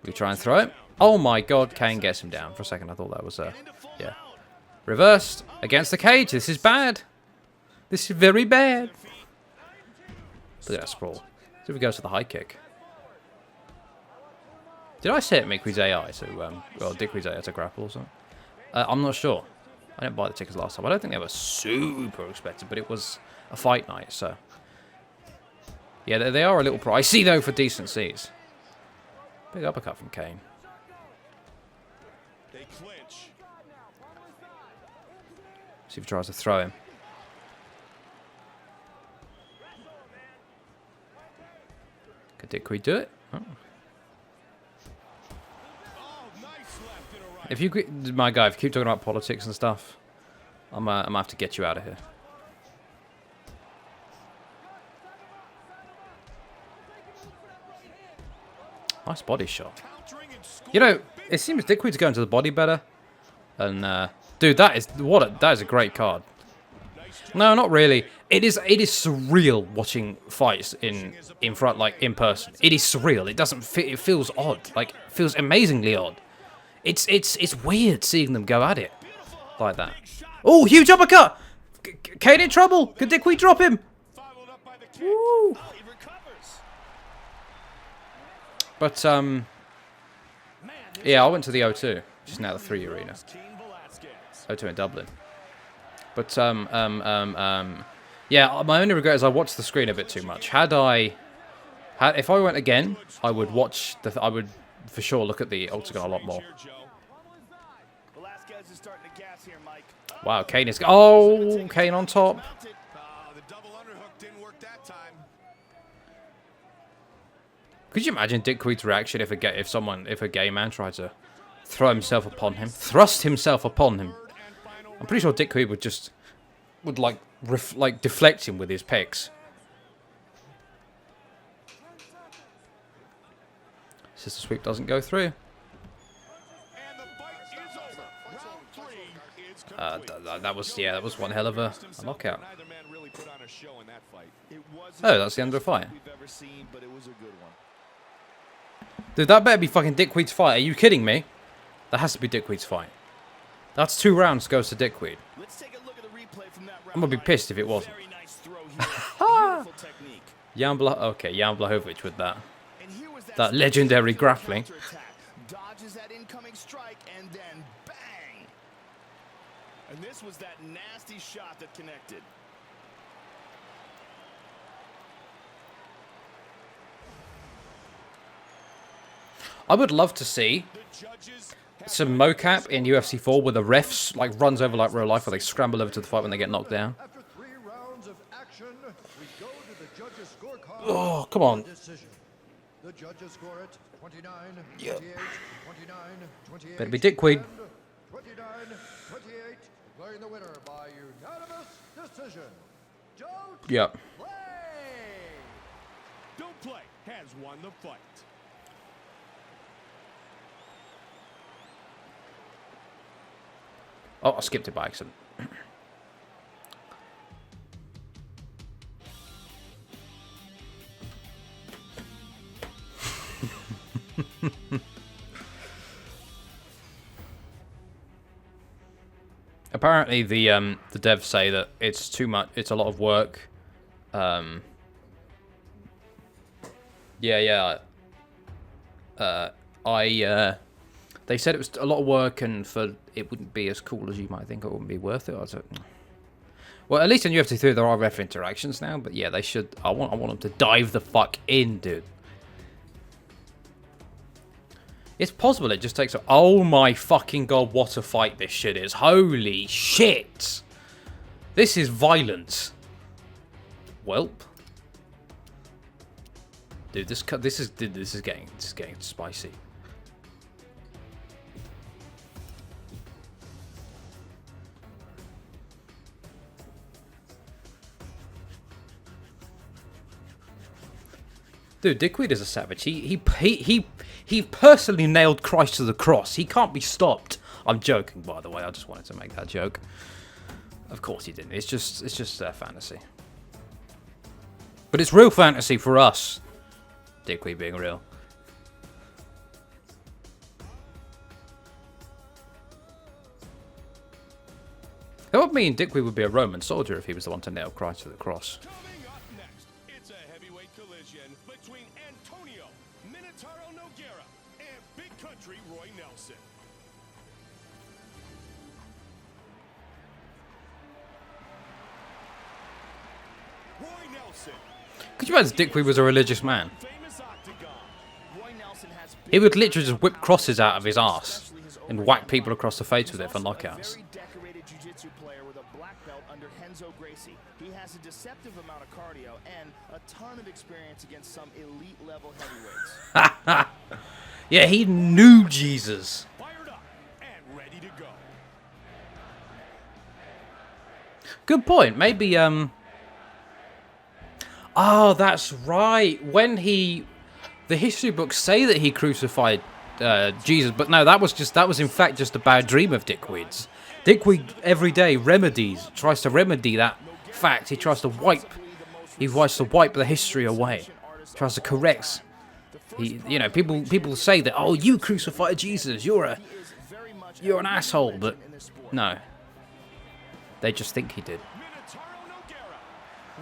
Speaker 1: We try and throw it. Oh my god, Kane gets him down. For a second I thought that was, yeah. Reversed against the cage. This is bad. This is very bad. Look at that sprawl. See if he goes to the high kick. Did I set Mickweed's AI to, well, Dickweed's AI to grapple or something? I'm not sure. I didn't buy the tickets last time. I don't think they were super expensive, but it was a fight night, so. Yeah, they are a little pricey, though, for decent seats. Big uppercut from Kane.
Speaker 2: They clinch.
Speaker 1: See if he tries to throw him. Could Dickweed do it? Oh. If you, my guy, if you keep talking about politics and stuff, I'm gonna have to get you out of here. Nice body shot. You know, it seems Dickweed's going to the body better. And dude, that is a great card. No, not really. It is surreal watching fights in front, like in person. It is surreal. It doesn't fit. It feels odd. Like it feels amazingly odd. It's weird seeing them go at it like that. Oh, huge uppercut! Kane in trouble. Could Dickweed drop him? Woo. But yeah, I went to the O2, which is now the 3 Arena. O2 in Dublin. But yeah, my only regret is I watched the screen a bit too much. If I went again, I would watch I would for sure look at the Octagon a lot more. Wow, Kane is... Oh, Kane on top.
Speaker 2: The double underhook didn't work that time.
Speaker 1: Could you imagine Dickweed's reaction if a gay man tried to throw himself upon him, thrust himself upon him? I'm pretty sure Dickweed would like deflect him with his pecs. Sister Sweep doesn't go through. That was one hell of a knockout. Oh, that's the end of the fight. Dude, that better be fucking Dickweed's fight. Are you kidding me? That has to be Dickweed's fight. That's 2 rounds goes to Dickweed. I'm gonna be pissed if it wasn't. Jan Blachowicz with that legendary grappling.
Speaker 4: Dodges that incoming strike and then bang. And this was that nasty shot that connected.
Speaker 1: I would love to see some mocap in UFC 4 where the refs like runs over like real life, where they scramble over to the fight when they get knocked down.
Speaker 3: After 3 rounds of action, we go to the judges' scorecard.
Speaker 1: Oh, come on.
Speaker 3: Decision. The judges score it 29,
Speaker 1: Yep.
Speaker 3: 28, 29, 28.
Speaker 1: Better be Dickweed.
Speaker 3: and 29, 28. Declaring the winner by unanimous decision. Don't
Speaker 1: Yep.
Speaker 3: play.
Speaker 2: Don't Play has won the fight.
Speaker 1: Oh, I skipped it by accident. Apparently, the devs say that it's too much. It's a lot of work. They said it was a lot of work, and for it wouldn't be as cool as you might think. It wouldn't be worth it. I don't know. Well, at least in UFC 3 there are ref interactions now. But yeah, they should. I want them to dive the fuck in, dude. It's possible it just takes a... Oh my fucking god, what a fight this shit is. Holy shit. This is violent. Welp. Dude, this is getting spicy. Dude, Dickweed is a savage. He personally nailed Christ to the cross. He can't be stopped. I'm joking, by the way. I just wanted to make that joke. Of course he didn't. It's just fantasy. But it's real fantasy for us. Dickweed being real. That would mean Dickweed would be a Roman soldier if he was the one to nail Christ to the cross.
Speaker 2: Coming up next, it's a heavyweight collision between Antonio Minotauro Nogueira and Big Country Roy Nelson. Roy Nelson.
Speaker 1: Could you imagine Dickweed was a religious man?
Speaker 2: Famous octagon.
Speaker 4: Roy Nelson has
Speaker 1: He would literally just whip crosses out of his ass and whack people across the face with it for knockouts.
Speaker 4: Very decorated jiu-jitsu player with a black belt under Renzo Gracie. He has a deceptive amount of cardio and a ton of experience against some elite level heavyweights.
Speaker 1: Yeah, he knew Jesus.
Speaker 2: Fired up and ready to go.
Speaker 1: Good point. Maybe oh, that's right. When the history books say that he crucified Jesus, but no, that was in fact just a bad dream of Dickweed's. Dickweed every day tries to remedy that fact. He tries to wipe the history away. Tries to correct. People say that, oh, you crucified Jesus, you're an asshole, but no, they just think he did.
Speaker 2: Minotauro Nogueira,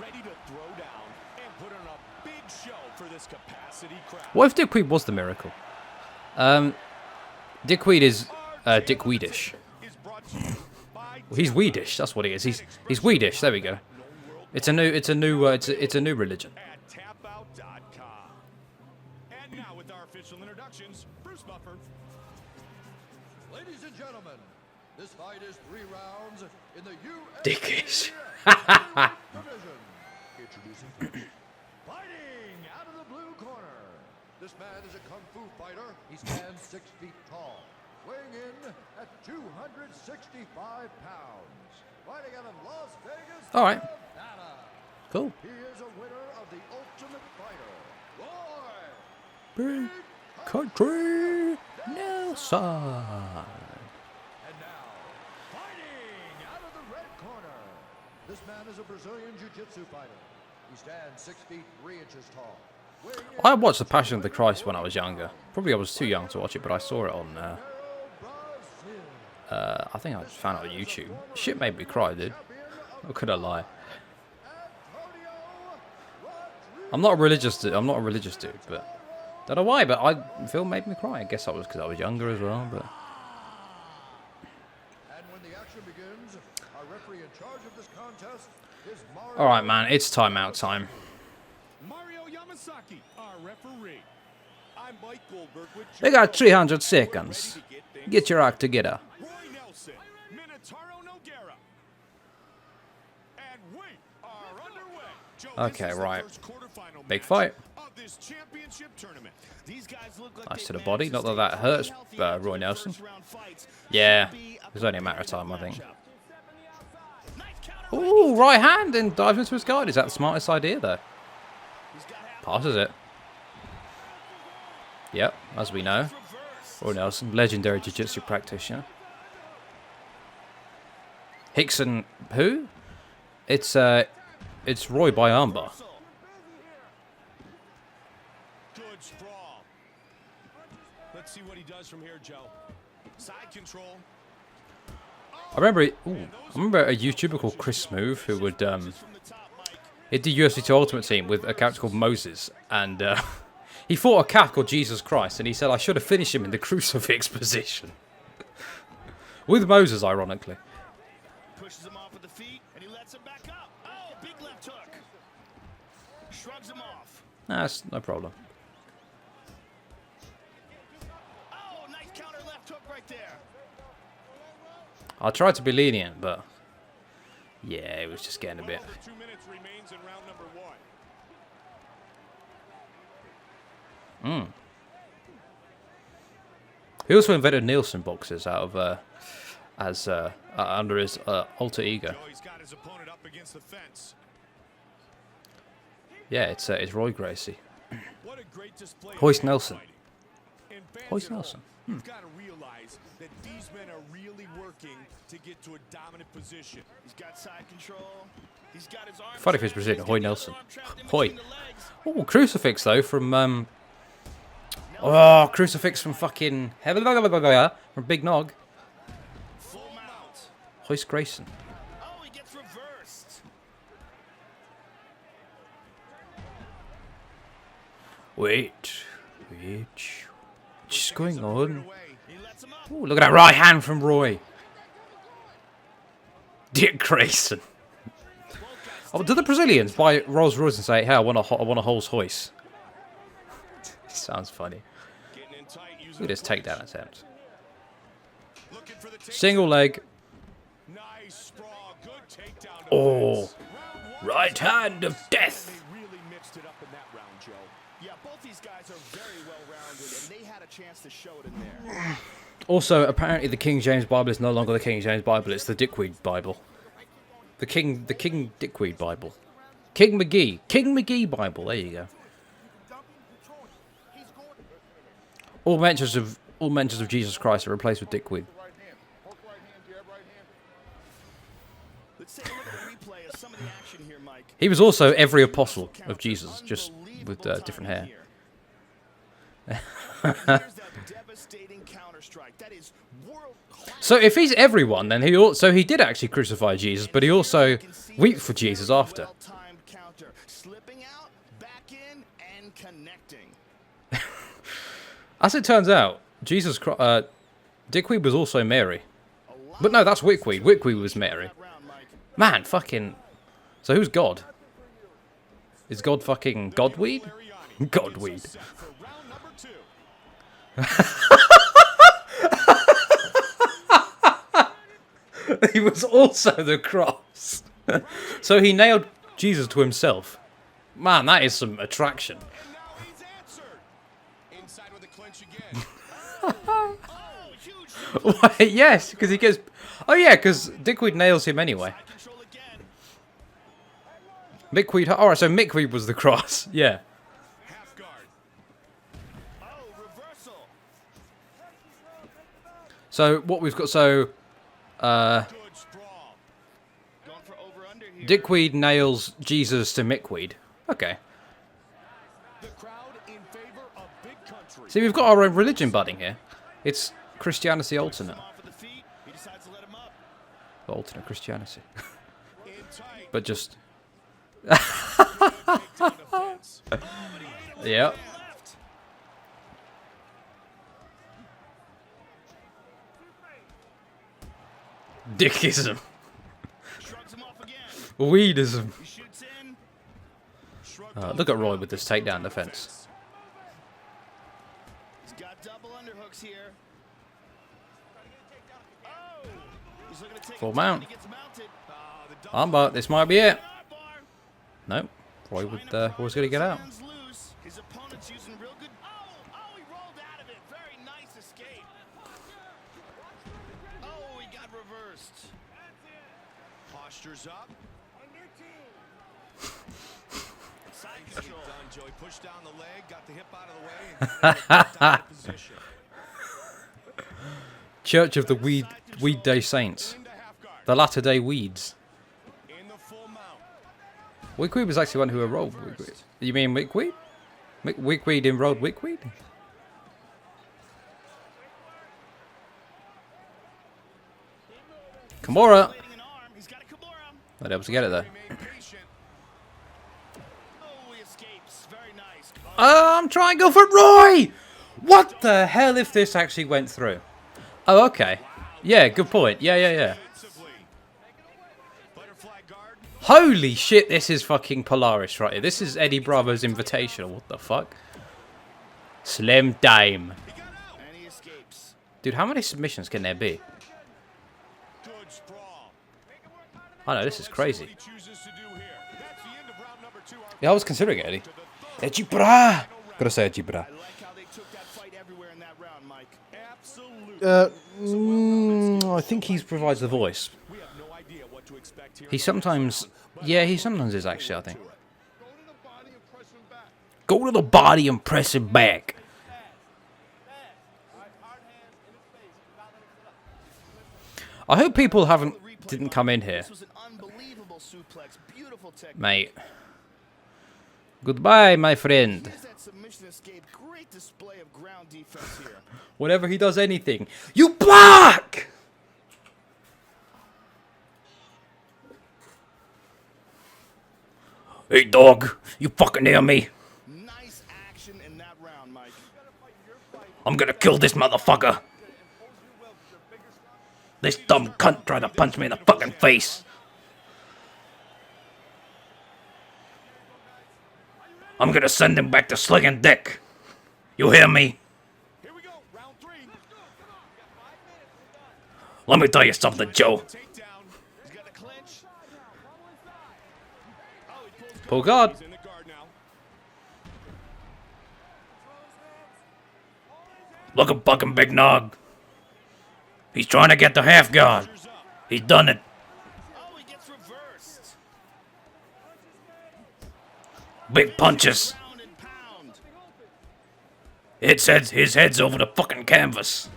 Speaker 2: ready to throw down and put on a big show for this capacity crowd.
Speaker 1: What if Dickweed was the miracle? Dickweed is Dickweedish.
Speaker 2: Is brought to you by
Speaker 1: Well, he's Weedish. That's what he is. He's Weedish. There we go. It's a new religion.
Speaker 2: at tapout.com. And now with our official introductions, Bruce Buffer.
Speaker 3: Ladies and gentlemen, this fight is 3 rounds in the UFC
Speaker 1: Dickish.
Speaker 3: division. Introducing first. Fighting out of the blue corner. This man is a kung fu fighter. He stands 6 feet tall, weighing in at 265 pounds. Fighting out of Las Vegas,
Speaker 1: All right.
Speaker 3: Nevada.
Speaker 1: Cool.
Speaker 3: He is a winner of the Ultimate Fighter, Roy.
Speaker 1: Big Country Nelson.
Speaker 3: And now, fighting out of the red corner. This man is a Brazilian Jiu-Jitsu fighter. He stands 6 feet 3 inches tall. weighing in
Speaker 1: I watched The Passion of the Christ when I was younger. Probably I was too young to watch it, but I saw it on.
Speaker 3: Brazil.
Speaker 1: I think I just found it on YouTube. Shit made me cry, dude. How could I lie?
Speaker 3: Antonio Rodriguez.
Speaker 1: I'm not a religious dude, but don't know why. But the film made me cry. I guess I was because I was younger as well. But
Speaker 3: And when the action begins, our referee in charge of this contest is Mario.
Speaker 1: all right, man, it's timeout time.
Speaker 2: Mario Yamasaki, our referee. I'm Mike Goldberg with
Speaker 1: They got 300 seconds. Get your act together.
Speaker 2: Roy Nelson, Minotauro Nogueira. And we are underway. Joe,
Speaker 1: Okay,
Speaker 2: this is the
Speaker 1: right.
Speaker 2: first quarterfinal
Speaker 1: Big
Speaker 2: match
Speaker 1: fight.
Speaker 2: of this championship tournament.
Speaker 4: These guys look like
Speaker 1: Nice
Speaker 4: they've
Speaker 1: to the
Speaker 4: managed
Speaker 1: body. Not that that
Speaker 4: stay
Speaker 1: hurts
Speaker 4: healthy after
Speaker 1: Roy
Speaker 4: their
Speaker 1: Nelson.
Speaker 4: first-round fights.
Speaker 1: Yeah,
Speaker 4: Should be
Speaker 1: it was only a matter of time, I think.
Speaker 4: matchup. Nice counter.
Speaker 1: Ooh, right hand and dives into his guard. Is that the smartest idea, though?
Speaker 4: He's got half
Speaker 1: Passes it. Yep, as we know.
Speaker 4: reverse.
Speaker 1: Roy Nelson, legendary jiu-jitsu practitioner. Hickson, who? It's Roy by armbar.
Speaker 2: Good sprawl. Let's see what he does from here, Joe. Side control.
Speaker 1: I remember a YouTuber called Chris Smooth who would he did UFC 2 Ultimate Team with a character called Moses, and he fought a calf called Jesus Christ, and he said I should have finished him in the crucifix position. With Moses, ironically.
Speaker 4: Pushes him off with the feet, and he lets him back up. Oh, big left hook. Shrugs him off.
Speaker 1: Nah, that's no problem.
Speaker 4: Oh, nice counter left hook right there.
Speaker 1: I tried to be lenient, but yeah, it was just getting a bit.
Speaker 2: Under 2 minutes remains in round number 1.
Speaker 1: He also invented Nielsen boxes out of under his alter ego.
Speaker 2: Joey's got his opponent up against the fence.
Speaker 1: Yeah, it's Roy Gracie.
Speaker 2: What a great display. of
Speaker 1: Hoist
Speaker 2: man
Speaker 1: Nelson.
Speaker 2: fighting. And fans
Speaker 1: Hoist
Speaker 2: at home,
Speaker 1: Nelson.
Speaker 2: You've got to realize that these men are really working to get to a dominant position.
Speaker 4: He's got side control. He's got his arm.
Speaker 1: Funny if he's
Speaker 4: trapped.
Speaker 1: Brazilian,
Speaker 4: He's
Speaker 1: Hoy
Speaker 4: got the other
Speaker 1: Nelson.
Speaker 4: arm trapped in
Speaker 1: Hoy.
Speaker 4: between the legs.
Speaker 1: Oh, crucifix though from crucifix from fucking from Big Nog.
Speaker 4: Full mount.
Speaker 1: Hoist Grayson.
Speaker 4: Oh, he gets reversed.
Speaker 1: Wait. What's going on?
Speaker 4: He lets him up.
Speaker 1: Ooh, look at that right hand from Roy. Dick Grayson. Oh, do the Brazilians buy Rolls Royce and say, "Hey, I want a Rolls Royce"? Sounds funny.
Speaker 2: Getting in tight, using
Speaker 1: Look at this
Speaker 2: the punch.
Speaker 1: takedown attempt.
Speaker 2: Looking for the takedown.
Speaker 1: Single leg.
Speaker 2: Nice sprawl. Good takedown.
Speaker 1: Oh,
Speaker 2: defense. Round 1
Speaker 1: right
Speaker 2: is
Speaker 1: hand of
Speaker 2: They
Speaker 1: death.
Speaker 2: really mixed it up in that round, Joe.
Speaker 4: Yeah, both these guys are very well rounded, and they had a chance to show it in there.
Speaker 1: Also, apparently the King James Bible is no longer the King James Bible, it's the Dickweed Bible. The King Dickweed Bible. King McGee Bible, there you go. All mentions of Jesus Christ are replaced with Dickweed.
Speaker 4: Let's take a look at the replay of some of the action here, Mike.
Speaker 1: He was also every apostle of Jesus, just with different hair.
Speaker 4: Here's that devastating counter strike. That is world class.
Speaker 1: So if he's everyone, then he did actually crucify Jesus, but he also wept for Jesus after.
Speaker 4: Well-timed counter, slipping out, back in, and connecting.
Speaker 1: As it turns out, Dickweed was also Mary. But no, that's Wickweed. Wickweed was Mary.
Speaker 4: That round, Mike.
Speaker 1: Man, fucking... So who's God? Is God fucking Godweed? Godweed.
Speaker 2: Set for round number 2.
Speaker 1: He was also the cross. So he nailed Jesus to himself. Man, that is some attraction.
Speaker 2: And now he's answered. Inside with a clinch again.
Speaker 4: Oh, huge
Speaker 1: Why, yes, because he gets... Oh yeah, because Dickweed nails him anyway.
Speaker 4: side control again.
Speaker 1: Mickweed... Alright, so Mickweed was the cross. Yeah.
Speaker 2: Half guard.
Speaker 4: Oh, reversal.
Speaker 1: So what we've got... So...
Speaker 2: Good sprawl.
Speaker 4: Going for over-under here.
Speaker 1: Dickweed nails Jesus to Mickweed. Okay.
Speaker 2: The crowd in favor of big country.
Speaker 1: See, we've got our own religion budding here. It's Christianity alternate.
Speaker 4: Off with the feet. He decides to let him up.
Speaker 1: Alternate Christianity.
Speaker 2: In tight.
Speaker 1: But just...
Speaker 2: Takedown defense. Oh, but he ate him
Speaker 1: Yep.
Speaker 4: Left.
Speaker 1: Dickism.
Speaker 4: Shrugs him off again.
Speaker 1: Weedism.
Speaker 4: He shoots in.
Speaker 2: Shrugged
Speaker 1: Look
Speaker 2: off
Speaker 1: at
Speaker 2: the
Speaker 1: Roy
Speaker 2: ground.
Speaker 1: with this takedown defense.
Speaker 4: hooks here. Oh, he's looking to take
Speaker 1: Full
Speaker 4: him down.
Speaker 1: mount.
Speaker 4: He gets mounted.
Speaker 1: Armbar. This might be it.
Speaker 4: Armbar.
Speaker 1: No. Roy was going to get out.
Speaker 4: Hands loose. His opponent's using real good. Oh, he rolled out of it. Very nice escape. Oh, he got reversed.
Speaker 2: Postures up.
Speaker 4: Side
Speaker 2: Easy
Speaker 4: control.
Speaker 2: done, Joey. Pushed down the leg, got the hip out of the way, and got out of position.
Speaker 1: Church of the Weed Day Saints.
Speaker 2: Into half guard.
Speaker 1: The latter day weeds.
Speaker 2: In the full mount.
Speaker 1: Wickweed was actually one who enrolled Wickweed. You mean Wickweed? Wickweed enrolled Wickweed? Kimura!
Speaker 4: Blading an arm. He's got a Kimura.
Speaker 1: Not able to get it though.
Speaker 2: Remain patient.
Speaker 4: Oh, he escapes. Very nice.
Speaker 1: I'm trying to go for Roy! What the hell if this actually went through? Oh, okay. Yeah, good point. Yeah.
Speaker 2: Defensively. Butterfly guard.
Speaker 1: Holy shit, this is fucking Polaris right here. This is Eddie Bravo's Invitational. What the fuck? Slim Dime.
Speaker 2: He got out.
Speaker 4: And he escapes.
Speaker 1: Dude, how many submissions can there be?
Speaker 2: Good sprawl.
Speaker 1: I know, this is crazy.
Speaker 2: What he chooses to do here. That's the end of round number 2.
Speaker 1: Yeah, I was considering it, Eddie. Eddie Bra! Gotta say Eddie Bra.
Speaker 4: I like how they took that fight everywhere in that round, Mike.
Speaker 2: Absolutely.
Speaker 1: I think he provides the voice.
Speaker 2: We have no idea what to expect here.
Speaker 1: He sometimes... Yeah, he sometimes is actually, I think.
Speaker 2: Go to the body and press him back.
Speaker 1: Go to the body and press it back. I hope people didn't come in here.
Speaker 4: This was an unbelievable suplex. Beautiful technique.
Speaker 1: Mate. Goodbye, my friend.
Speaker 4: Here's that submission escape. Great display of ground defense here.
Speaker 1: Whenever he does anything, you block! Hey, dog. You fucking hear me?
Speaker 4: Nice action in that round, Mike.
Speaker 1: I'm gonna kill this motherfucker. This dumb cunt tried to punch me in the fucking face. I'm gonna send him back to slinging dick. You hear me?
Speaker 2: Here we go. Round 3.
Speaker 1: Let me tell you something, Joe.
Speaker 2: Takedown.
Speaker 4: He's got the clinch. Oh, he pulls
Speaker 1: Pull guard.
Speaker 2: He's in the guard now.
Speaker 1: Look at fucking Big Nog. He's trying to get the half guard.
Speaker 2: Postures up.
Speaker 1: He's done it.
Speaker 4: Oh, he gets reversed.
Speaker 1: Big punches.
Speaker 4: Ground and pound.
Speaker 1: His head's over the fucking canvas.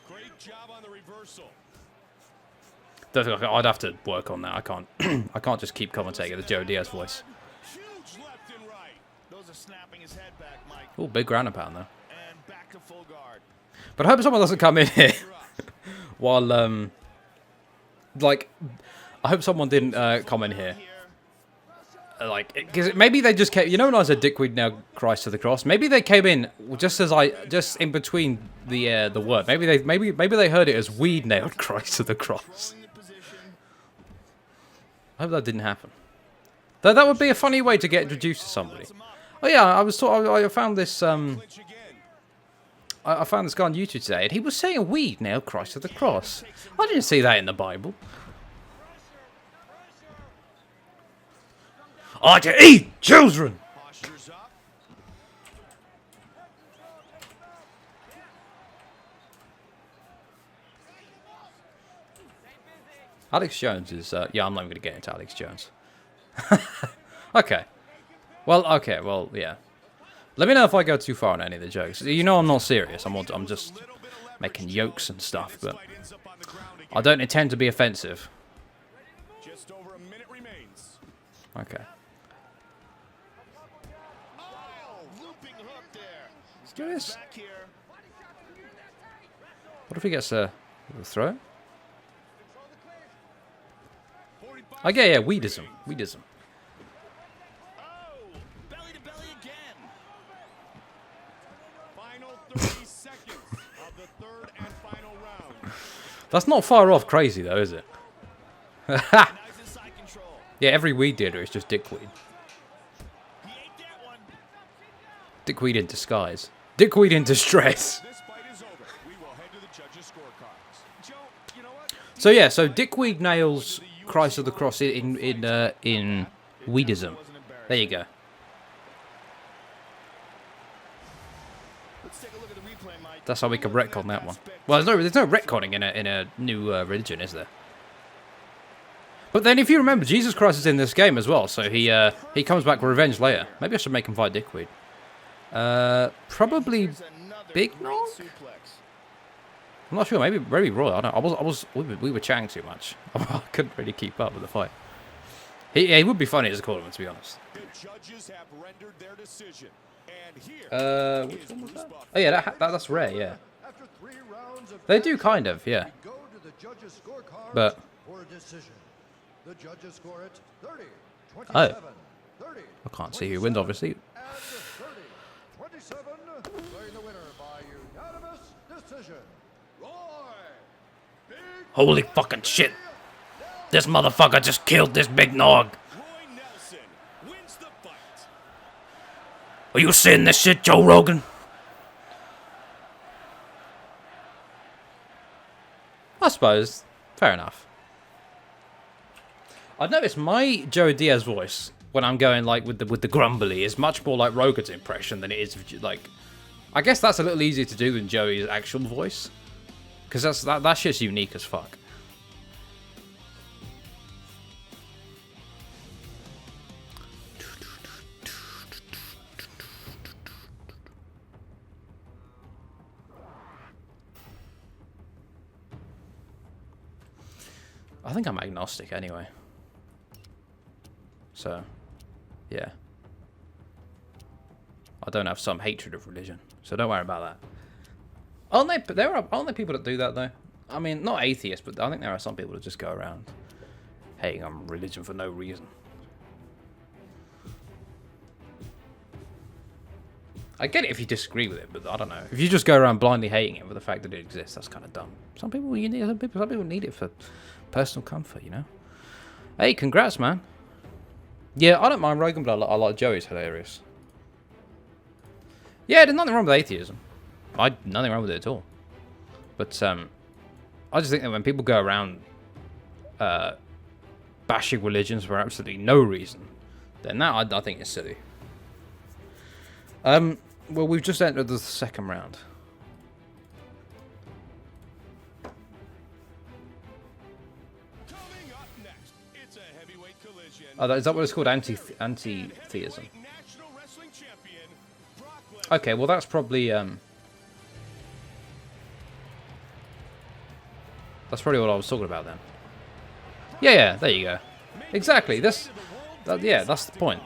Speaker 2: Great job on the reversal.
Speaker 1: I'd have to work on that. I can't. I can't just keep commentating the Joe Diaz voice.
Speaker 2: Huge left and right.
Speaker 4: Those are snapping his head back, Mike.
Speaker 1: Oh, big ground and pound though.
Speaker 4: And back to full guard.
Speaker 1: But I hope someone doesn't come in here while like I hope someone didn't come in here. Like, because maybe they just came. You know when I said Dickweed now Christ to the cross? Maybe they came in just in between the word. Maybe they heard it as weed nailed Christ to the cross.
Speaker 4: Rolling the position.
Speaker 1: I hope that didn't happen. Though that would be a funny way to get introduced to somebody. Oh yeah, I found this
Speaker 2: Clinch again.
Speaker 1: I found this guy on YouTube today, and he was saying weed nailed Christ to the cross. I didn't see that in the Bible. Are to eat children?
Speaker 2: Postures up.
Speaker 1: Alex Jones is, yeah, I'm not even going to get into Alex Jones. Okay, well, yeah. Let me know if I go too far on any of the jokes. You know I'm not serious. I'm just making jokes and stuff, but
Speaker 2: Fight ends up on the ground again.
Speaker 1: I don't intend to be offensive.
Speaker 2: Just over a minute remains.
Speaker 1: Okay.
Speaker 4: Oh, looping hook there. He's
Speaker 1: Do
Speaker 4: got his
Speaker 1: this.
Speaker 4: back here.
Speaker 1: What if he gets a throw?
Speaker 2: 45
Speaker 1: Okay, yeah, weedism. Weedism.
Speaker 4: Oh, belly to belly again.
Speaker 2: Final 30 seconds of the third and final round.
Speaker 1: That's not far off crazy, though, is it?
Speaker 4: Now he's in side control.
Speaker 1: Yeah, every weed dealer is just dickweed.
Speaker 4: He ate that one.
Speaker 1: Dickweed in disguise. Dickweed in distress.
Speaker 2: This fight is over. We will head to the judges' scorecards. Joe, you know what?
Speaker 1: So yeah, so Dickweed nails Christ of the Cross in Weedism. There you go.
Speaker 4: Let's take a look at the replay, Mike.
Speaker 1: That's how we can retcon that one. Well, there's no retconning in a new religion, is there? But then, if you remember, Jesus Christ is in this game as well, so he comes back with revenge later. Maybe I should make him fight Dickweed. Probably Big Nog? I'm not sure. Maybe Roy. I don't know. We were chatting too much. I couldn't really keep up with the fight. He would be funny as a cornerman, to be honest.
Speaker 2: The judges have rendered their decision. And here
Speaker 1: Which
Speaker 2: is
Speaker 1: one was
Speaker 2: Bruce
Speaker 1: that?
Speaker 2: Buffer.
Speaker 1: Oh yeah, that's rare. Yeah,
Speaker 3: After 3 rounds of
Speaker 1: they do kind of. Yeah,
Speaker 3: go to the judges' scorecards
Speaker 1: But-
Speaker 3: for a decision. The judges score it 30,
Speaker 1: Oh.
Speaker 3: 27, 30.
Speaker 1: I can't see who wins, obviously.
Speaker 3: And 30, 27, declaring the winner by unanimous decision. Roy, Big
Speaker 1: Holy fucking shit! This motherfucker just killed this Big Nog.
Speaker 2: Roy Nelson wins the fight.
Speaker 1: Are you seeing this shit, Joe Rogan? I suppose. Fair enough. I've noticed my Joe Diaz voice when I'm going like with the grumbly is much more like Rogan's impression than it is like. I guess that's a little easier to do than Joey's actual voice, because that shit's unique as fuck. I think I'm agnostic anyway. So, yeah. I don't have some hatred of religion, so don't worry about that. Aren't there people that do that though? I mean, not atheists, but I think there are some people that just go around hating on religion for no reason. I get it if you disagree with it, but I don't know. If you just go around blindly hating it for the fact that it exists, that's kind of dumb. Some people need it for personal comfort, you know. Hey, congrats, man. Yeah, I don't mind Rogan, but I like Joey's hilarious. Yeah, there's nothing wrong with atheism. Nothing wrong with it at all. But I just think that when people go around bashing religions for absolutely no reason, then that I think is silly. Well, we've just entered the second round.
Speaker 2: Coming up next, it's a heavyweight collision.
Speaker 1: Oh, is that what it's called? Anti-theism.
Speaker 2: National Wrestling Champion, Brock Lesnar.
Speaker 1: Okay, well that's probably what I was talking about then. Yeah, there you go. Exactly. That's the point.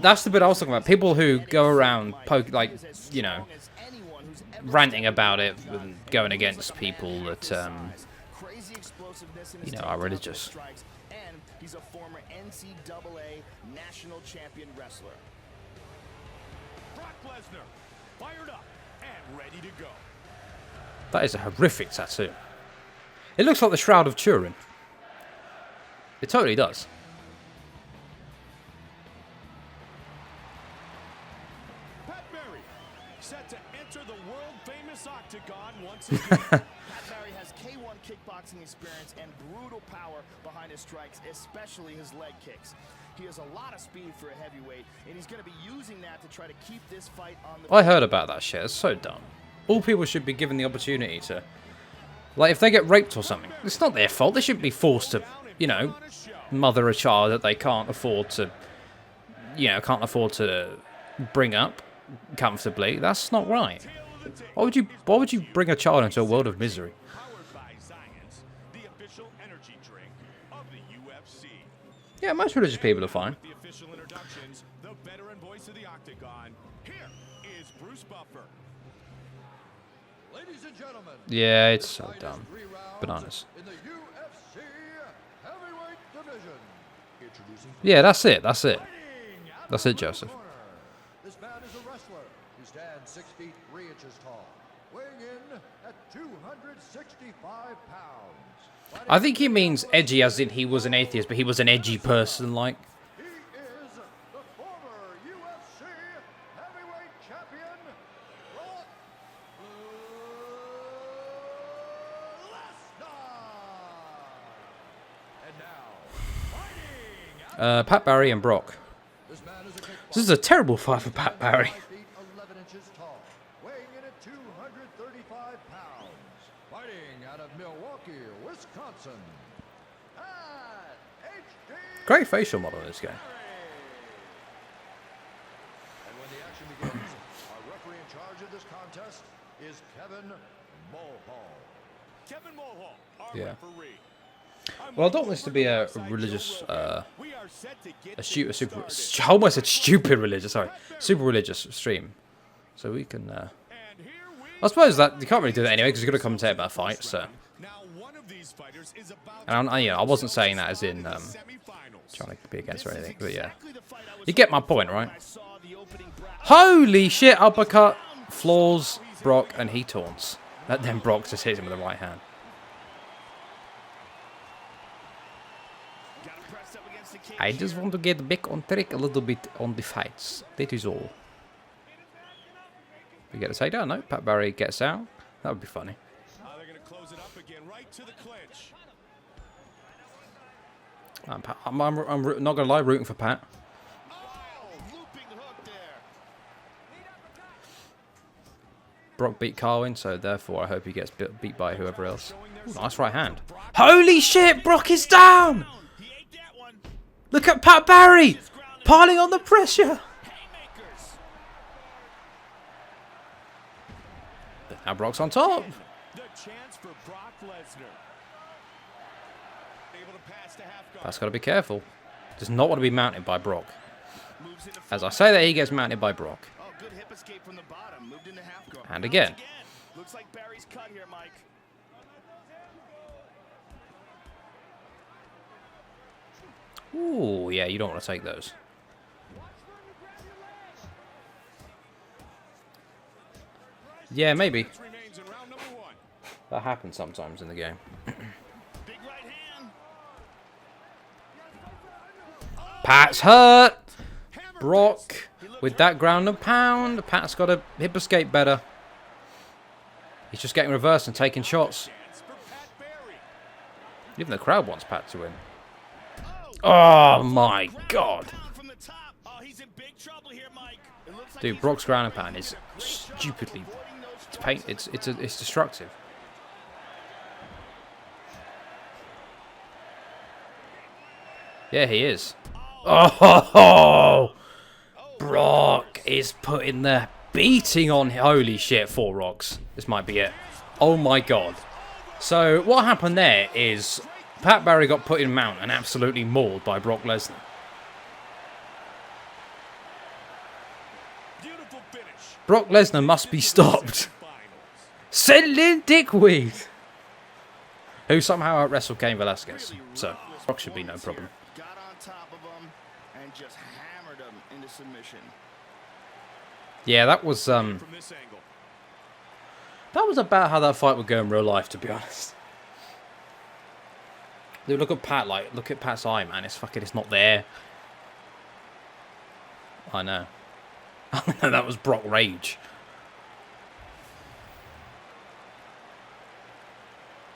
Speaker 1: That's the bit I was talking about. People who go around ranting about it and going against people that are religious.
Speaker 4: And he's a former NCAA national champion wrestler.
Speaker 2: Brock Lesnar, fired up and ready to go.
Speaker 1: That is a horrific tattoo. It looks like the Shroud of Turin. It totally does.
Speaker 2: Pat Barry, set to enter the world-famous octagon once again.
Speaker 4: Pat Barry has K1 kickboxing experience and brutal power behind his strikes, especially his leg kicks. He has a lot of speed for a heavyweight, and he's going to be using that to try to keep this fight on the...
Speaker 1: I heard about that shit. It's so dumb. All people should be given the opportunity to... Like, if they get raped or something, it's not their fault. They shouldn't be forced to, mother a child that they can't afford to, bring up comfortably. That's not right. Why would you bring a child into a world of misery?
Speaker 2: Powered by Science, the official energy drink of the UFC.
Speaker 1: Yeah, most religious people are fine.
Speaker 2: The official introductions, the veteran voice of the octagon. Here is Bruce Buffer.
Speaker 3: Ladies and gentlemen,
Speaker 1: Yeah, it's so
Speaker 3: fight is
Speaker 1: dumb.
Speaker 3: 3 rounds
Speaker 1: Bananas.
Speaker 3: in the UFC heavyweight division. Introducing
Speaker 1: Yeah, that's it. That's it.
Speaker 3: fighting out
Speaker 1: That's
Speaker 3: of
Speaker 1: it,
Speaker 3: the
Speaker 1: Joseph.
Speaker 3: corner. This man is a wrestler. He stands 6 feet 3 inches tall, weighing in at 265 pounds.
Speaker 1: I think he means edgy as in he was an atheist, but he was an edgy person, like.
Speaker 3: He is the former UFC heavyweight champion, Brock
Speaker 1: Pat Barry and Brock. This is a terrible fight for Pat Barry.
Speaker 3: 5 feet 11 inches tall, weighing in at 235 pounds, fighting out of Milwaukee, Wisconsin. And HD.
Speaker 1: Great facial model in this game.
Speaker 3: And when the action begins, our referee in charge of this contest is Kevin Mulhall.
Speaker 2: Kevin Mulhall, our
Speaker 1: Yeah.
Speaker 2: referee.
Speaker 1: Well, I don't want this to be a religious,
Speaker 2: We are set to get
Speaker 1: I almost said stupid religious, sorry. Super religious stream. So we can,
Speaker 2: And here we
Speaker 1: I suppose that, you can't really do that anyway, because you're going to commentate about fights, so.
Speaker 2: now one of these fighters is about
Speaker 1: And I wasn't saying that as in,
Speaker 2: semifinals.
Speaker 1: trying to be against or anything, but yeah.
Speaker 4: Exactly the fight I was
Speaker 1: You get my point,
Speaker 4: hoping
Speaker 1: right?
Speaker 4: I saw the opening bracket.
Speaker 1: Holy shit, uppercut, floors, Brock, and he taunts. That then Brock just hits him with the right hand.
Speaker 4: Got him pressed up against the cage
Speaker 1: I just
Speaker 4: here.
Speaker 1: want to get back on track a little bit on the fights. That is all. We get a takedown? No, Pat Barry gets out. That would be funny.
Speaker 2: They're going to close it up again, right to the clinch.
Speaker 1: I'm not going to lie, rooting for Pat.
Speaker 4: Oh, looping hook there.
Speaker 1: Brock beat Carwin, so therefore I hope he gets beat by whoever else. Ooh, nice right hand. Holy shit, Brock is down!
Speaker 4: He ate that one.
Speaker 1: Look at Pat Barry! Piling on the pressure!
Speaker 4: Haymakers.
Speaker 1: Now Brock's on top.
Speaker 2: The chance for Brock Lesnar. Able to pass to half guard.
Speaker 1: Pat's got to be careful. Does not want to be mounted by Brock.
Speaker 4: Moves into
Speaker 1: As I say that, he gets mounted by Brock.
Speaker 4: Oh, good hip escape from the bottom. Moved into half guard.
Speaker 1: And again.
Speaker 4: Looks like Barry's cut here, Mike.
Speaker 1: Ooh, yeah, you don't want to take those. Yeah, maybe.
Speaker 2: Remains in round number 1.
Speaker 1: That happens sometimes in the game.
Speaker 4: Big right hand.
Speaker 1: Pat's hurt! Brock with that ground and pound. Pat's got to hip escape better. He's just getting reversed and taking shots.
Speaker 2: Chance for Pat Barry.
Speaker 1: Even the crowd wants Pat to win. Oh my god.
Speaker 4: Ground from the top. Oh, he's in big trouble here, Mike. It looks like
Speaker 1: Dude,
Speaker 4: he's
Speaker 1: Brock's ground and pound is stupidly
Speaker 4: avoiding those
Speaker 1: it's destructive. Yeah, he is. Oh, Brock is putting the beating on. Holy shit, 4 rocks. This might be it. Oh my god. So what happened there is Pat Barry got put in mount and absolutely mauled by Brock Lesnar.
Speaker 2: Beautiful finish.
Speaker 1: Brock Lesnar must be stopped.
Speaker 2: Finals.
Speaker 1: Send in Dickweed, who somehow out-wrestled Cain Velasquez. So Brock should be no problem.
Speaker 4: got on top of him and just hammered him into submission.
Speaker 1: Yeah, that was
Speaker 2: From this angle.
Speaker 1: about how that fight would go in real life, to be honest. Dude, look at Pat, look at Pat's eye, man. It's not there. I know. That was Brock Rage.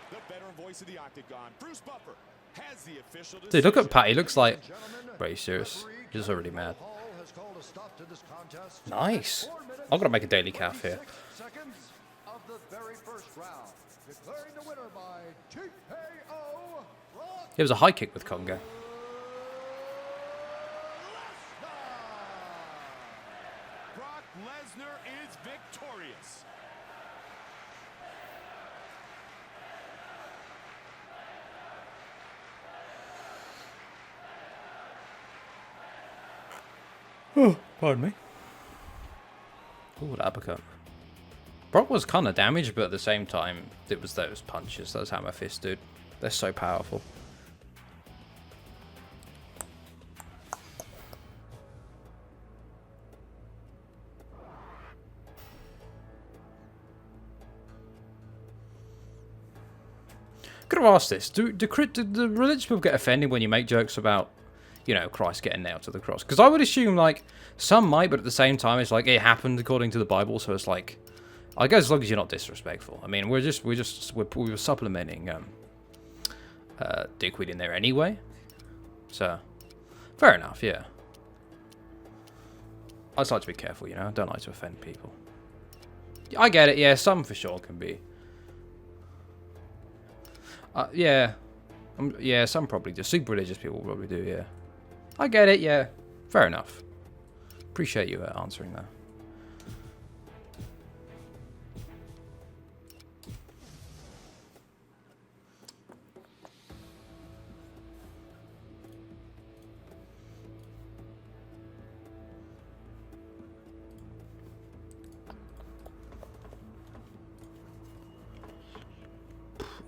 Speaker 2: The veteran voice of the Octagon, Bruce Buffer, has the official
Speaker 1: Dude, look at
Speaker 2: decision.
Speaker 1: Pat. He looks like...
Speaker 3: Gentlemen,
Speaker 1: Bro, are you serious?
Speaker 3: referee
Speaker 1: He's already mad.
Speaker 3: Hall has called a stop to this contest.
Speaker 1: Nice.
Speaker 3: 4 minutes,
Speaker 1: I've got to make a daily calf here.
Speaker 3: 26 seconds of the very first round. Declaring the winner by TKO. Brock
Speaker 1: It was a high kick with Congo.
Speaker 3: Lesnar.
Speaker 2: Brock Lesnar is victorious.
Speaker 1: Pardon me. Ooh, the uppercut. Brock was kind of damaged, but at the same time, it was those punches, those hammer fists, dude. They're so powerful. Could have asked this. Do the religious people get offended when you make jokes about, you know, Christ getting nailed to the cross? Because I would assume, like, some might, but at the same time, it's like it happened according to the Bible, so it's like, I guess as long as you're not disrespectful. I mean, we were supplementing dickweed in there anyway, so Fair enough, yeah. I just like to be careful, you know. I don't like to offend people. I get it, yeah. Some for sure can be. Yeah. Yeah, some probably do. Super religious people probably do, yeah. I get it, yeah. Fair enough. Appreciate you answering that.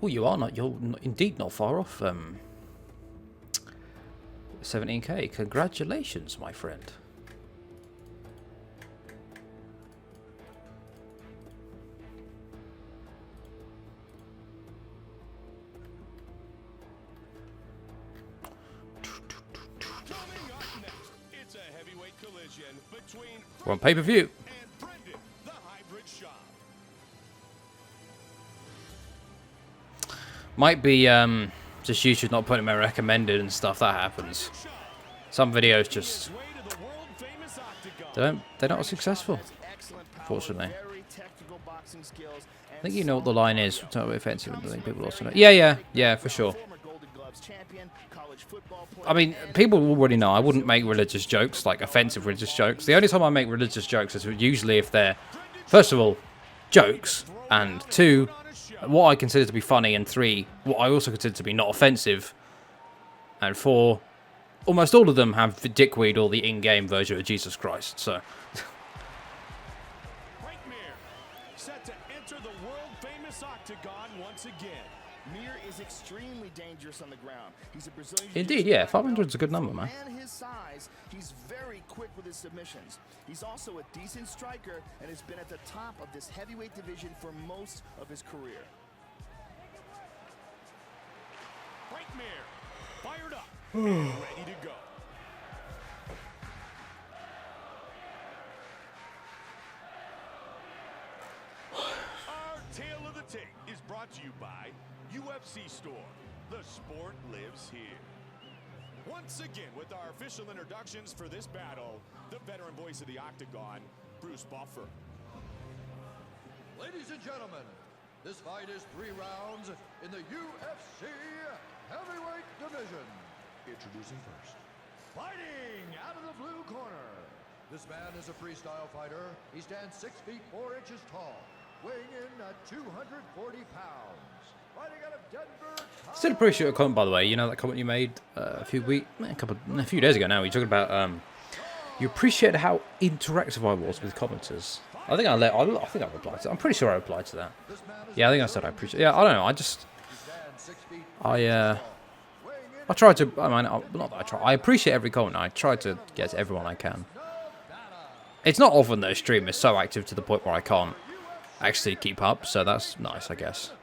Speaker 1: Oh, you are not. You're indeed not far off. 17k. Congratulations, my friend.
Speaker 2: It's a heavyweight collision between
Speaker 1: We're on pay-per-view.
Speaker 2: and Brendan, the hybrid shop.
Speaker 1: Might be just YouTube not putting my recommended and stuff. That happens. Some videos just
Speaker 2: Way to the world-famous octagon.
Speaker 1: they're not successful.
Speaker 4: Excellent power,
Speaker 1: Fortunately.
Speaker 4: very technical boxing skills,
Speaker 1: I think you know what the line is. It's not really offensive. I think people also know. Yeah, for sure.
Speaker 4: former Golden Gloves champion, college football player,
Speaker 1: I mean, people already know I wouldn't make religious jokes, like offensive religious jokes. The only time I make religious jokes is usually if they're, first of all, jokes, and two, what I consider to be funny, and three, what I also consider to be not offensive, and four, almost all of them have dickweed or the in-game version of Jesus Christ. So,
Speaker 2: Mir set to enter the world-famous octagon once again.
Speaker 4: Mir is extremely dangerous on the ground. He's a Brazilian.
Speaker 1: Indeed,
Speaker 4: jiu-jitsu
Speaker 1: yeah,
Speaker 4: fighter.
Speaker 1: 500 is a good number, man.
Speaker 4: And his size, he's very quick with his submissions. He's also a decent striker and has been at the top of this heavyweight division for most of his career.
Speaker 2: Mir fired up and ready to go. Our tale of the tape is brought to you by UFC Store. The sport lives here. Once again, with our official introductions for this battle, the veteran voice of the Octagon, Bruce Buffer.
Speaker 3: Ladies and gentlemen, this fight is 3 rounds in the UFC Heavyweight Division. Introducing first. Fighting out of the blue corner. This man is a freestyle fighter. He stands 6 feet 4 inches tall, weighing in at 240 pounds. Fighting out of Denver.
Speaker 1: Still appreciate your comment, by the way. You know that comment you made a few days ago now. You're talking about you appreciated how interactive I was with commenters. I think I replied to that. I'm pretty sure I replied to that. Yeah, I think I said I appreciate. Yeah, I don't know. I try to. I mean, not that I try. I appreciate every comment. I try to get to everyone I can. It's not often that a stream is so active to the point where I can't actually keep up. So that's nice, I guess.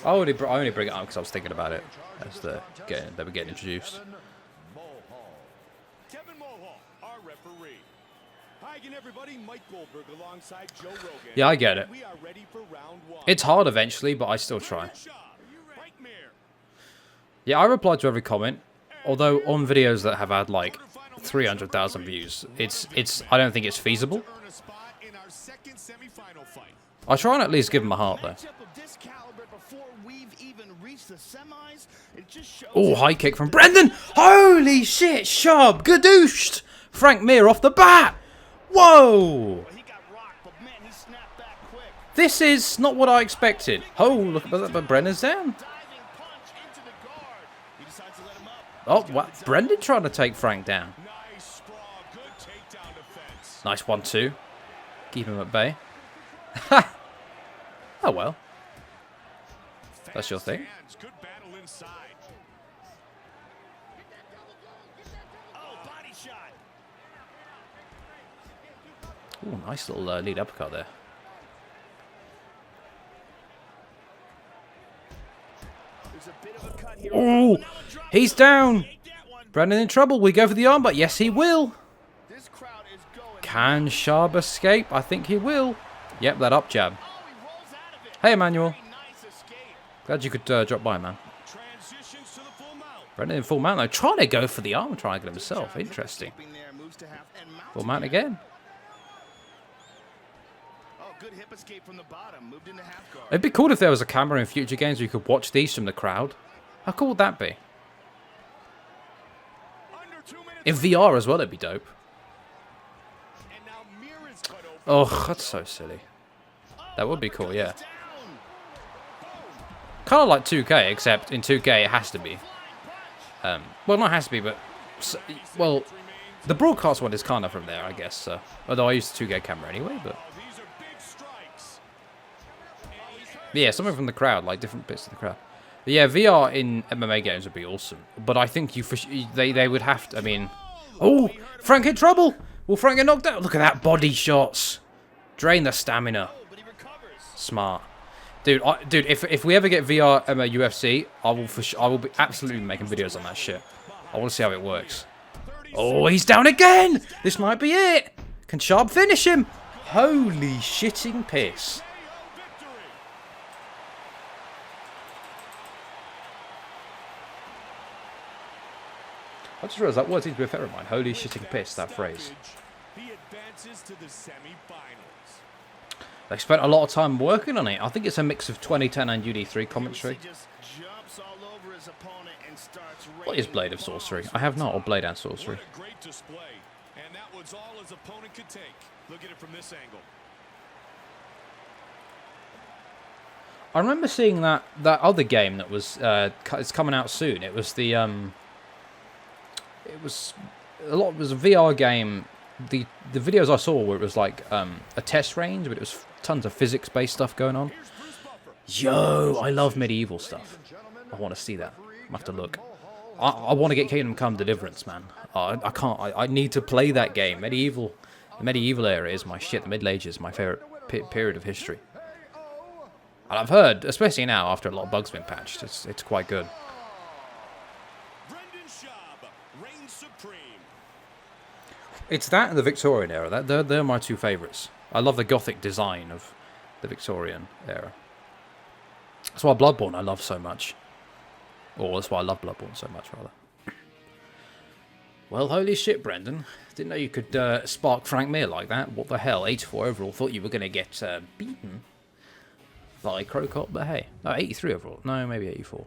Speaker 1: I only bring it up because I was thinking about it as they were getting introduced.
Speaker 2: Kevin Mulhall, our referee. Hi again, everybody. Mike Goldberg alongside Joe Rogan.
Speaker 1: Yeah, I get it.
Speaker 2: We are ready for round 1.
Speaker 1: It's hard eventually, but I still try.
Speaker 2: Mir.
Speaker 1: Yeah, I reply to every comment. Although on videos that have had like 300,000 views, it's I don't think it's feasible.
Speaker 2: Earn a spot in our second semifinal fight.
Speaker 1: I try and at least give them a heart though.
Speaker 4: Matchup of this caliber before we've even reached the semis. It just shows
Speaker 1: Oh, high kick from Brendan! Holy shit, sharp, gadooshed! Frank Mir off the bat! Whoa!
Speaker 4: he got rocked, but man, he snapped back quick.
Speaker 1: This is not what I expected. Oh, look, but Brendan's down.
Speaker 4: Diving punch into the guard. He decides to let him up.
Speaker 1: Oh, what? Brendan trying to take Frank down.
Speaker 2: Nice sprawl. Good takedown defense.
Speaker 1: Nice 1-2. Keep him at bay. Oh well. That's your thing.
Speaker 2: Hands. Good battle inside.
Speaker 4: Oh, body shot.
Speaker 1: Ooh, nice little lead uppercut there.
Speaker 4: There's a bit of a cut here.
Speaker 1: Oh,
Speaker 4: Now a drop.
Speaker 1: he's down.
Speaker 4: Take that one.
Speaker 1: Brendan in trouble. We go for the arm, but yes, he will.
Speaker 4: This crowd is going.
Speaker 1: Can Sharp escape? I think he will. Yep, that up jab.
Speaker 4: Oh, he rolls out of it.
Speaker 1: Hey, Emmanuel.
Speaker 4: Very nice escape.
Speaker 1: Glad you could drop by, man.
Speaker 2: Transitions to the full mount.
Speaker 1: Brendan in full mount, though. Trying to go for the arm triangle himself. Interesting. Full mount again.
Speaker 4: Oh, good hip escape from the bottom. Moved into half guard.
Speaker 1: It'd be cool if there was a camera in future games where you could watch these from the crowd. How cool would that be?
Speaker 2: Under 2 minutes.
Speaker 1: In VR as well, it'd be dope.
Speaker 2: And now Mir is cut open.
Speaker 1: Oh, that's so silly. That would be cool, yeah. Kind of like 2K, except in 2K it has to be. Well, not has to be, but... well, the broadcast one is kind of from there, I guess. Although I use the 2K camera anyway, but...
Speaker 2: These are big strikes.
Speaker 1: yeah, something from the crowd, like different bits of the crowd. But yeah, VR in MMA games would be awesome. But I think they would have to... I mean... oh! Frank in trouble! Will Frank get knocked out? Look at that body shots. Drain the stamina. Smart. Dude, if we ever get VR UFC, I will be absolutely making videos on that shit. I want to see how it works. Oh, he's down again! This might be it! Can Sharp finish him? Holy shitting piss. I just realised that word seems to be a favourite of mine. Holy shitting piss, that phrase.
Speaker 2: He advances to the semifinals.
Speaker 1: They spent a lot of time working on it. I think it's a mix of 2010 and UD3 commentary. What is Blade of Sorcery? I have not, or Blade and Sorcery.
Speaker 2: What a great display. And that was all his opponent could take. Look at it from this angle.
Speaker 1: I remember seeing that other game that was it's coming out soon. It was the it was a VR game. The videos I saw where it was like a test range, but it was tons of physics-based stuff going on. Yo, I love medieval stuff. I want to see that. I have to look. I want to get Kingdom Come Deliverance, man. I can't. I need to play that game. The medieval era is my shit. The Middle Ages is my favorite period of history. And I've heard, especially now after a lot of bugs been patched, it's quite good. It's that and the Victorian era. They're my two favourites. I love the Gothic design of the Victorian era. That's why Bloodborne I love so much. Or that's why I love Bloodborne so much, rather. Well, holy shit, Brendan. Didn't know you could spark Frank Mir like that. What the hell? 84 overall. Thought you were going to get beaten by Crocop, but hey. No, 83 overall. No, maybe 84.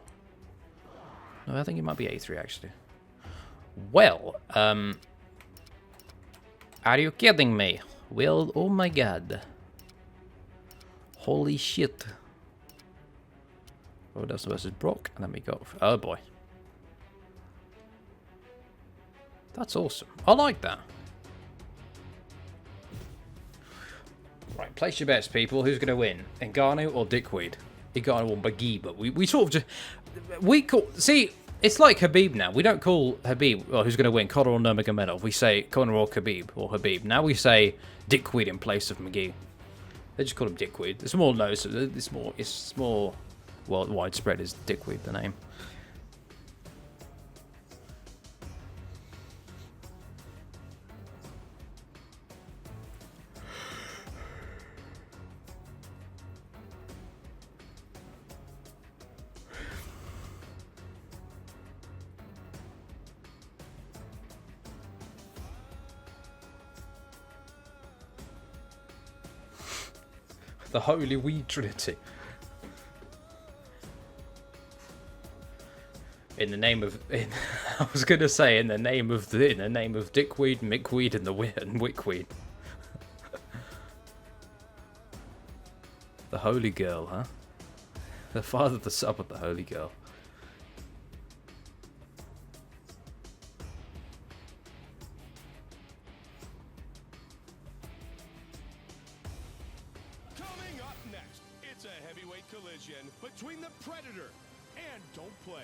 Speaker 1: No, I think it might be 83, actually. Well, are you kidding me? Well, oh my god. Holy shit. Oh, that's versus Brock, and then we go. Oh boy. That's awesome. I like that. Right, place your bets, people. Who's going to win? Ngannou or Dickweed? Ngannou or McGee, but we sort of just... we call... see... it's like Khabib now. We don't call Khabib, well, who's going to win, Conor or Nurmagomedov. We say Conor or Khabib, or Khabib. Now we say Dickweed in place of McGee. They just call him Dickweed. It's more it's more well, widespread is Dickweed, the name. The Holy Weed Trinity. In the name of, I was gonna say in the name of Dickweed, Mickweed, and Wickweed. The Holy Girl, huh? The father, the son of the Holy Girl.
Speaker 2: Between the Predator and Don't Play.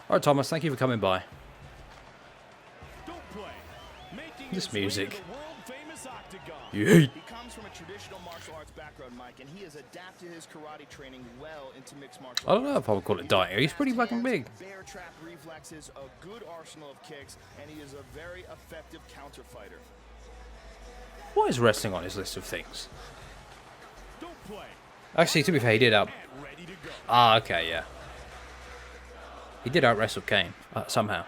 Speaker 1: Alright, Thomas, thank you for coming by.
Speaker 2: Don't Play. Making
Speaker 1: This music.
Speaker 2: the world-famous octagon.
Speaker 1: Yeet.
Speaker 4: He comes from a traditional martial arts background, Mike, and he has adapted his karate training well into mixed martial
Speaker 1: I
Speaker 4: arts.
Speaker 1: don't know if I would call it dying. He's pretty fucking big.
Speaker 4: Bear trap reflexes, a good arsenal of kicks, and he is a very effective counter fighter.
Speaker 1: What is wrestling on his list of things?
Speaker 2: play.
Speaker 1: Actually, to be fair, he did out.
Speaker 2: And ready to go.
Speaker 1: Ah, okay, yeah. He did out wrestle Kane somehow.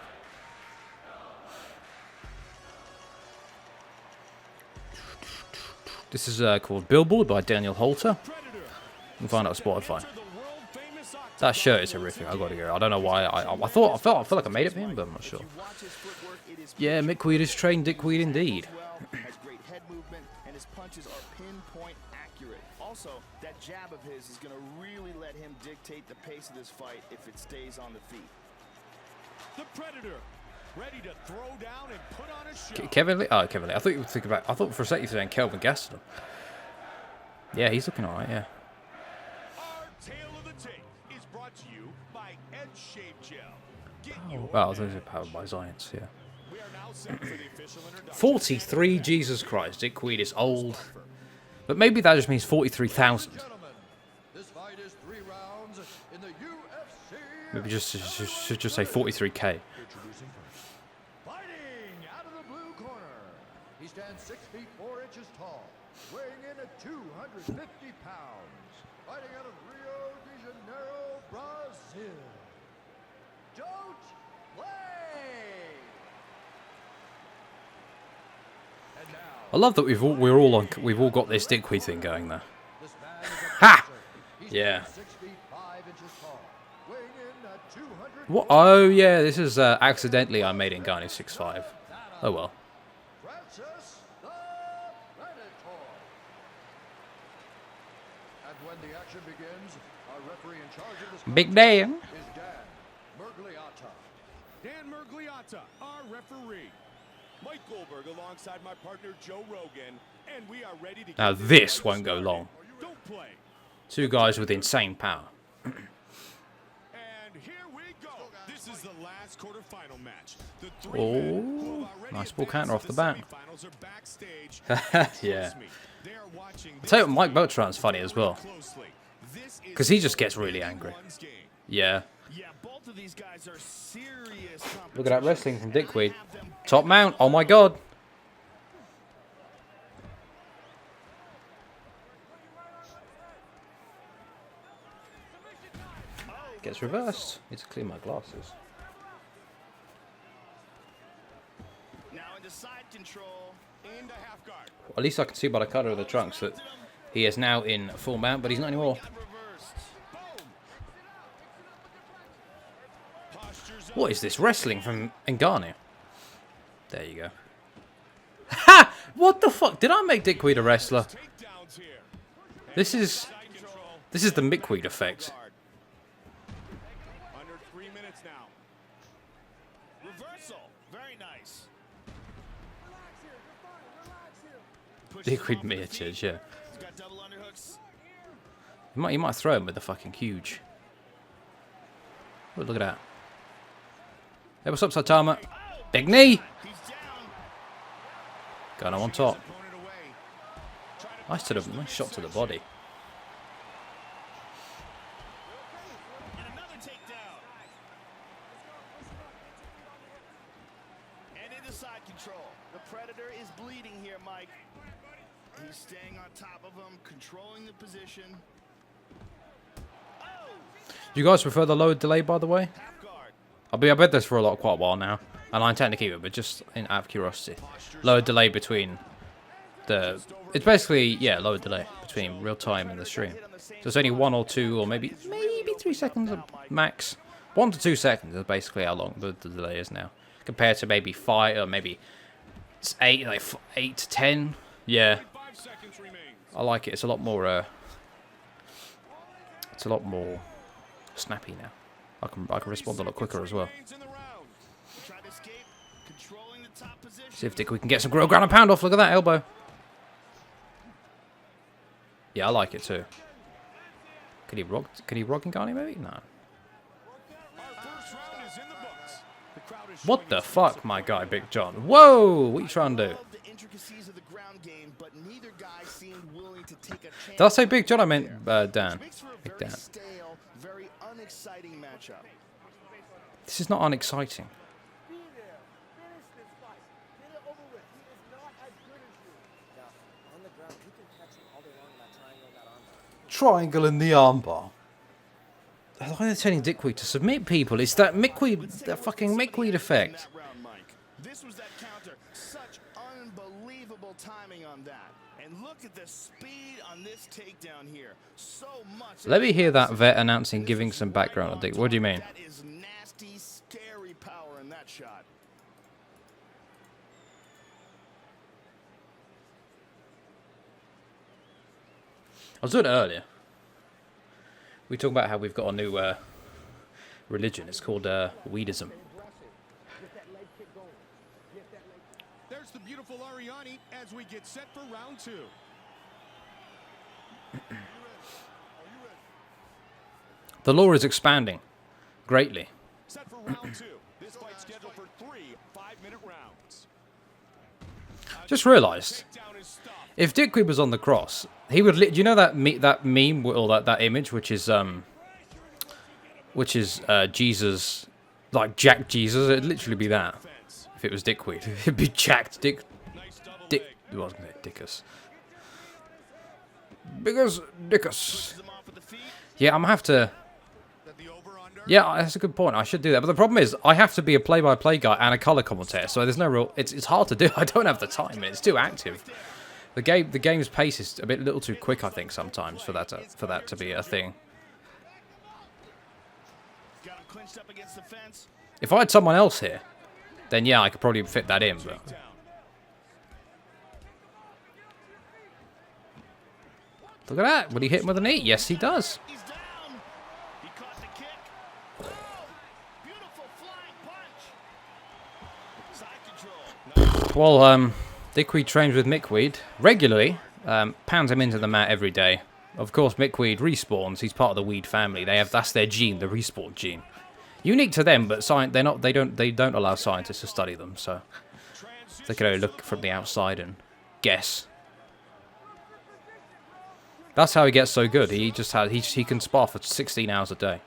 Speaker 1: This is called Billboard by Daniel Holter. You can find it on Spotify. That shirt is horrific. I gotta go. I don't know why. I felt like I made it for him, but I'm not sure. Yeah, Mick Weed is trained Dick Weed indeed.
Speaker 4: Has great head movement, and his punches are pinpoint accurate. Also, that jab of his is going to really let him dictate the pace of this fight if it stays on the feet.
Speaker 2: The Predator, ready to throw down and put on a show.
Speaker 1: Kevin Lee? Oh, Kevin Lee. I thought you were thinking about. I thought for a second you were saying Kelvin Gastelum. Yeah, he's looking alright. Yeah.
Speaker 2: Our tale of the tape is brought to you by Edge Shave Gel. Get
Speaker 1: Oh, wow, those are powered by Zions. Yeah.
Speaker 2: We are now set for the official introduction.
Speaker 1: 43. Jesus Christ, Dick Weed is old. But maybe that just means 43,000.
Speaker 3: Gentlemen, this fight is 3 rounds in the UFC.
Speaker 1: Maybe should just say 43K.
Speaker 3: Introducing first. Fighting out of the blue corner. He stands 6 feet 4 inches tall, weighing in at 250 pounds. Fighting out of Rio de Janeiro, Brazil. Don't play. And now,
Speaker 1: I love that we've all got this Dick Weed thing going there.
Speaker 3: this man is a
Speaker 1: Ha!
Speaker 3: boxer. He
Speaker 1: Yeah.
Speaker 3: stands 6 feet 5 inches tall, weighing in at 200.
Speaker 1: What? Oh yeah, this is accidentally I made Ngannou 6'5". Oh well.
Speaker 3: Francis the Predator. And when the action begins, our referee in charge of this
Speaker 1: Big Dan.
Speaker 3: is Dan Mergliata.
Speaker 2: Dan Mergliata, our referee. Mike Goldberg alongside my partner Joe Rogan, and we are ready to
Speaker 1: Now
Speaker 2: get
Speaker 1: this
Speaker 2: fight
Speaker 1: won't go
Speaker 2: started.
Speaker 1: long.
Speaker 2: Don't play.
Speaker 1: Two guys with insane power.
Speaker 2: And here we go. This is the last quarterfinal match. The 3
Speaker 1: Oh,
Speaker 2: men who have already
Speaker 1: nice ball
Speaker 2: advanced
Speaker 1: counter off
Speaker 2: to
Speaker 1: the bat.
Speaker 2: semifinals are backstage.
Speaker 1: Yeah.
Speaker 2: Trust me, they are watching
Speaker 1: I'll tell you
Speaker 2: this
Speaker 1: what, Mike
Speaker 2: fight
Speaker 1: Beltran's funny as well.
Speaker 2: closely. This is
Speaker 1: 'Cause he just gets really angry.
Speaker 2: anyone's game.
Speaker 1: Yeah.
Speaker 4: Yeah, both of these guys are serious competition.
Speaker 1: Look at that wrestling from Dick Weed. Top mount. Oh my god. Gets reversed. Need to clean my glasses.
Speaker 4: Now into side control.
Speaker 2: Into half guard.
Speaker 1: At least I can see by the colour of the trunks that he is now in full mount, but he's not anymore.
Speaker 4: Got reversed.
Speaker 2: Postures
Speaker 1: What is this wrestling from Ngannou? There you go. Ha! What the fuck? Did I make Dick Weed a wrestler?
Speaker 2: takedowns here.
Speaker 1: This is
Speaker 2: Side control.
Speaker 1: the Mick Weed effect.
Speaker 2: Guard. Under 3 minutes now.
Speaker 4: Reversal. Very nice.
Speaker 1: Dick Weed miniatures, yeah.
Speaker 4: He's got double underhooks.
Speaker 1: You might throw him with the fucking huge. Oh, look at that. Hey, what's up, Saitama? Big knee!
Speaker 4: He's down.
Speaker 1: Going on top.
Speaker 2: Opponent away. Try to
Speaker 1: Nice shot to the body.
Speaker 4: And another takedown. And into side control. The Predator is bleeding here, Mike. He's staying on top of him, controlling the position. Oh!
Speaker 1: Do you guys prefer the lower delay, by the way?
Speaker 4: Half guard.
Speaker 1: I've had this for quite a while now, and I intend to keep it, but just out of curiosity. Lower delay between the... It's basically, yeah, lower delay between real time and the stream. So it's only 1 or 2 or maybe 3 seconds max. 1 to 2 seconds is basically how long the delay is now. Compared to maybe 5 or maybe it's 8, like 8 to 10. Yeah,
Speaker 2: 5 seconds remains.
Speaker 1: I like it. It's a lot more snappy now. I can respond a lot quicker as well.
Speaker 2: Remains in the round.
Speaker 4: He tried to escape, controlling the top position.
Speaker 1: See if Dick we can get some ground and pound off. Look at that elbow. Yeah, I like it too. Could he rock Ngannou maybe? No.
Speaker 2: Our first round is in the books. The crowd is
Speaker 1: What
Speaker 2: showing
Speaker 1: the
Speaker 2: its
Speaker 1: fuck, my guy, Big John? Whoa! What are you trying to do?
Speaker 4: Love the intricacies of the ground game, but neither guy seemed willing to take a chance.
Speaker 1: Did I say Big John? I meant Dan.
Speaker 4: Makes for a
Speaker 1: Big
Speaker 4: very
Speaker 1: Dan.
Speaker 4: stale, very unexciting matchup.
Speaker 1: This is not unexciting.
Speaker 5: Be there. Finish this fight. Get it over with. He is not as good as you.
Speaker 6: Now, on the ground, you can catch him all day long in that triangle, that armbar.
Speaker 1: triangle in the armbar. I like they're telling Dickweed to submit people. It's that Mickweed, that fucking Mickweed effect.
Speaker 4: This was that counter. Such unbelievable timing on that. And look at the speed on this takedown here. So much.
Speaker 1: Let me hear that vet announcing, giving some background on Dick. What do you mean?
Speaker 4: That is nasty, scary power in that shot.
Speaker 1: I was doing it earlier. We talk about how we've got a new religion. It's called Weedism.
Speaker 2: There's the beautiful Ariani as we get set for round 2.
Speaker 1: The law is expanding greatly.
Speaker 2: Set for round 2. This fight scheduled for 3 5-minute rounds.
Speaker 1: Just realised, if Dickweed was on the cross, he would. Do you know that that meme or that image, which is Jesus, like Jack Jesus? It'd literally be that if it was Dickweed. It'd be jacked Dick. It wasn't it, Dickus. Because Dickus. Yeah, I'm gonna have to. Yeah, that's a good point. I should do that. But the problem is, I have to be a play-by-play guy and a color commentator, so there's no real. It's hard to do. I don't have the time. It's too active. The game's pace is a little too quick, I think, sometimes for that to be a thing. If I had someone else here, then yeah, I could probably fit that in. But look at that! Will he hit him with a knee? Yes, he does. Well, Dickweed trains with Mickweed regularly, pounds him into the mat every day. Of course, Mickweed respawns. He's part of the Weed family. That's their gene, the respawn gene. Unique to them, but they don't allow scientists to study them, so they can only look from the outside and guess. That's how he gets so good. He can spar for 16 hours a day.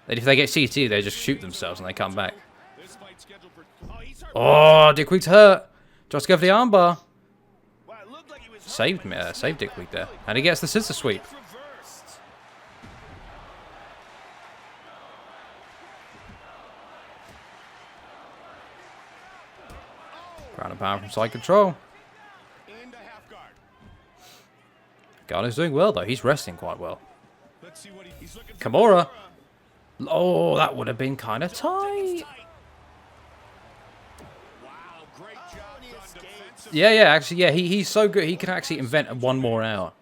Speaker 1: And if they get CT, they just shoot themselves and they come back. Oh, Dickweed's hurt. Just go for the armbar. Saved me. Saved Dickweed there. And he gets the scissor sweep. Ground and pound from side control. Ngannou's doing well, though. He's resting quite well. Kimura. Oh, that would have been kind of tight. Yeah, actually, yeah, he's so good. He can actually invent one more hour.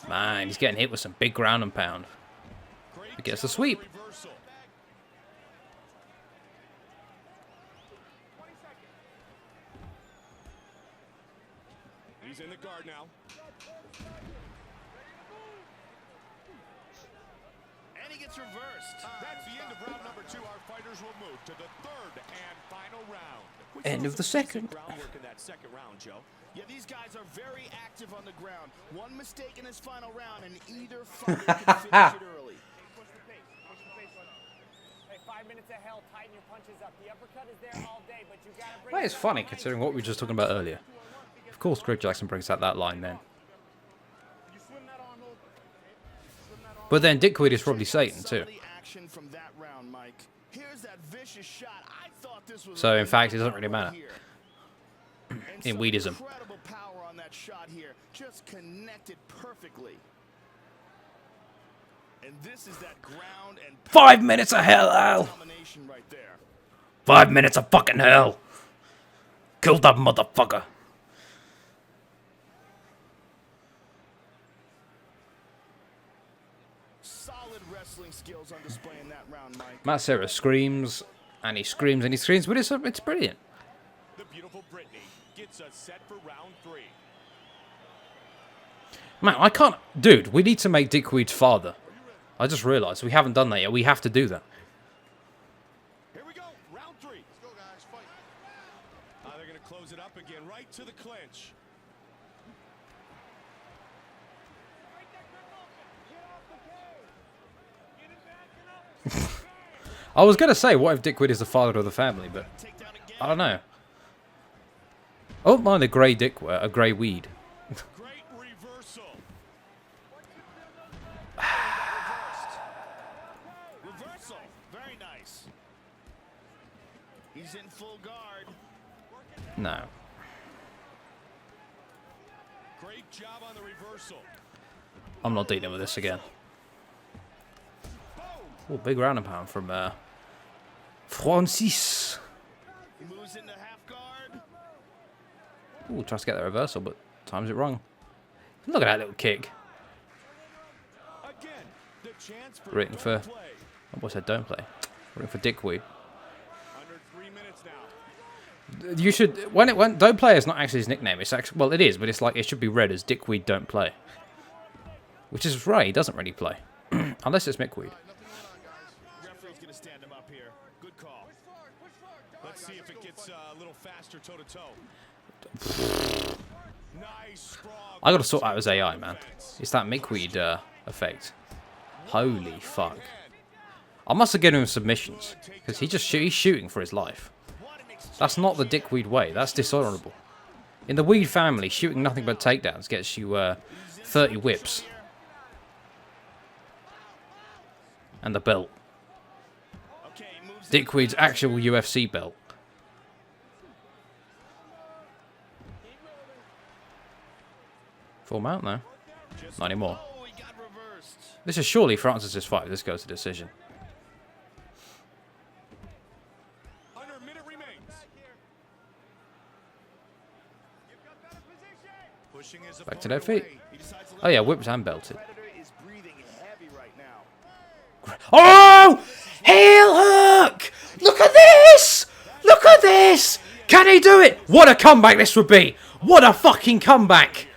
Speaker 1: Man, he's getting hit with some big ground and pound. He gets the sweep.
Speaker 2: He's in the guard now.
Speaker 4: And he gets reversed.
Speaker 2: That's the end of round number 2. Our fighters will move to the 3rd and final round.
Speaker 1: End of the second.
Speaker 2: Groundwork in that second round, Joe.
Speaker 4: Yeah, these guys are very active on the ground. One mistake in this final round, and either fighter can finish it early.
Speaker 5: Push the pace. Push the pace. Hey, 5 minutes of hell. Tighten your punches up. The uppercut is there all day, but you gotta bring.
Speaker 1: That is funny considering what we were just talking about earlier. Of course, Greg Jackson brings out that line then. But then Dickweed is probably Satan too. So in fact, it doesn't really matter in Weedism.
Speaker 4: Incredible power on that shot here, just connected perfectly. And this is that ground and
Speaker 1: 5 minutes of hell, Al.
Speaker 4: combination right there.
Speaker 1: 5 minutes of fucking hell. Kill that motherfucker.
Speaker 4: Solid wrestling skills on display in that round, Mike.
Speaker 1: Matt Serra screams, and he screams, and he screams, but it's brilliant.
Speaker 2: The beautiful Brittany gets us set for round 3.
Speaker 1: Man, I can't... Dude, we need to make Dickweed's father. I just realised we haven't done that yet. We have to do that.
Speaker 2: Here we go, round 3. Let's go, guys, fight. They're going to close it up again, right to the clinch.
Speaker 1: I was going to say, what if Dickweed is the father of the family, but I don't know. Oh, mind a grey Dickweed, a grey weed.
Speaker 4: guard.
Speaker 1: No.
Speaker 2: Great job on the reversal.
Speaker 1: I'm not dealing with this again. Oh, big round and pound from Francis.
Speaker 4: He moves into half guard.
Speaker 1: Ooh, tries to get the reversal, but times it wrong. Look at that little kick.
Speaker 2: Again, the chance for
Speaker 1: Written for...
Speaker 2: play.
Speaker 1: I almost said don't play. Written for dickweed.
Speaker 2: Under 3 minutes now.
Speaker 1: You should... When don't play is not actually his nickname. It's actually... Well, it is, but it's like it should be read as dickweed don't play. Which is right, he doesn't really play. Unless it's Mickweed.
Speaker 4: Referee's gonna stand him up here. Good call.
Speaker 2: Let's see if it gets a little faster toe to toe. Nice, strong.
Speaker 1: I gotta sort out his AI, man. It's that Mickweed effect. Holy fuck. I must have given him submissions. Because he's shooting for his life. That's not the dickweed way. That's dishonorable. In the weed family, shooting nothing but takedowns gets you 30 whips. And the belt.
Speaker 4: Okay, he moves
Speaker 1: Dickweed's actual UFC belt. Full mount now. Not anymore.
Speaker 4: Oh, he got reversed.
Speaker 1: This is surely Francis's fight. This goes to decision.
Speaker 2: Under a minute remains. Pushing his
Speaker 1: Back to their feet.
Speaker 2: away.
Speaker 4: He decides to
Speaker 1: Oh yeah, whipped and belted.
Speaker 4: Predator is breathing heavy right now.
Speaker 1: Oh! Heel hook! Look at this! Look at this! Can he do it? What a comeback this would be! What a fucking comeback!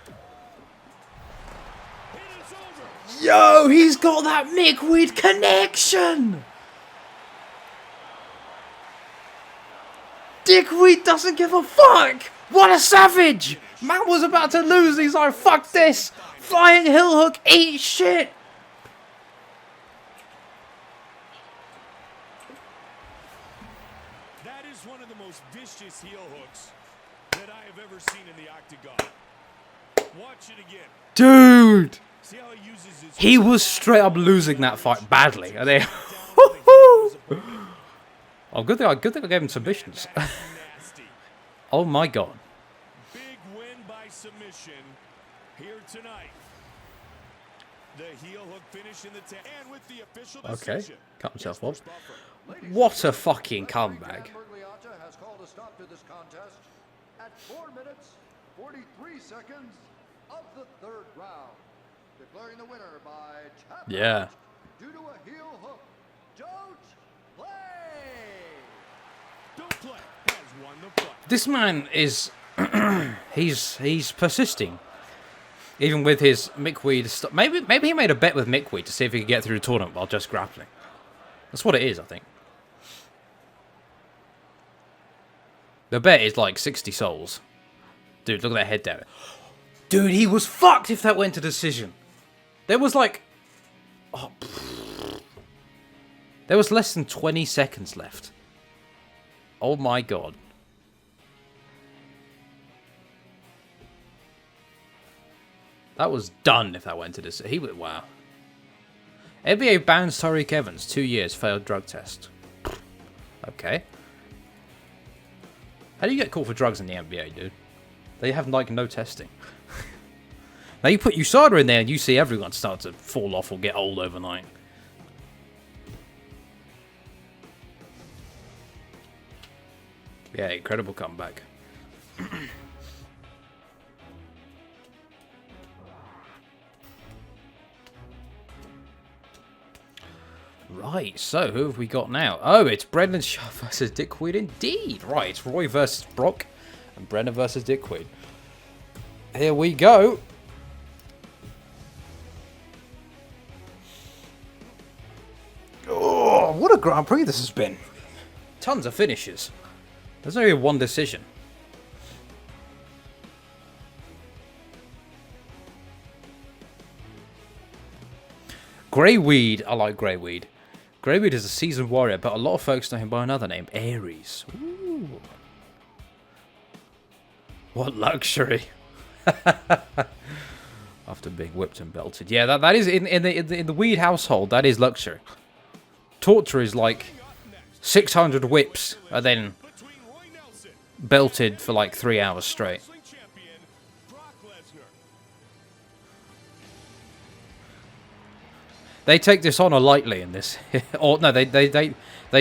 Speaker 1: Yo, he's got that Mickweed connection! Dickweed doesn't give a fuck! What a savage! Man was about to lose, he's like, fuck this! Flying heel hook, eat shit!
Speaker 2: That is one of the most vicious heel hooks that I have ever seen in the octagon. Watch it again.
Speaker 1: Dude!
Speaker 2: See how he uses his
Speaker 1: He was straight up losing that fight badly. Are they? Oh, good thing I gave him submissions.
Speaker 2: nasty.
Speaker 1: Oh my god.
Speaker 2: Big win by submission here tonight. The heel hook finish in the and with the official
Speaker 1: Okay,
Speaker 2: decision.
Speaker 1: cut himself off.
Speaker 3: Ladies
Speaker 1: What a fucking comeback.
Speaker 3: Bergliata has called a stop to this contest at 4 minutes, 43 seconds of the third round. Declaring the winner by tap
Speaker 1: Yeah.
Speaker 3: out due to a heel hook. Don't play!
Speaker 2: Don't play has won the fight.
Speaker 1: This man is he's persisting. Even with his Mickweed stuff. Maybe he made a bet with Mickweed to see if he could get through the tournament while just grappling. That's what it is, I think. The bet is like 60 souls. Dude, look at that head down. Dude, he was fucked if that went to decision. There was like... Oh, there was less than 20 seconds left. Oh my god. That was done if that went to decision. He would... Wow. NBA bans Tariq Evans. 2 years. Failed drug test. Okay. How do you get caught for drugs in the NBA, dude? They have, like, no testing. Now, you put USADA in there and you see everyone start to fall off or get old overnight. Yeah, incredible comeback. Right, so who have we got now? Oh, it's Brendan Shaw versus Dickweed indeed. Right, it's Roy versus Brock and Brendan versus Dickweed. Here we go. Oh, what a Grand Prix this has been. Tons of finishes. There's only one decision. Greyweed. I like Greyweed. Greyweed is a seasoned warrior, but a lot of folks know him by another name, Ares. Ooh. What luxury. After being whipped and belted. Yeah, that is in the weed household, that is luxury. Torture is like 600 whips and then belted for like 3 hours straight.
Speaker 2: Wrestling champion, Brock Lesnar.
Speaker 1: They take dishonor lightly in this. Or no, they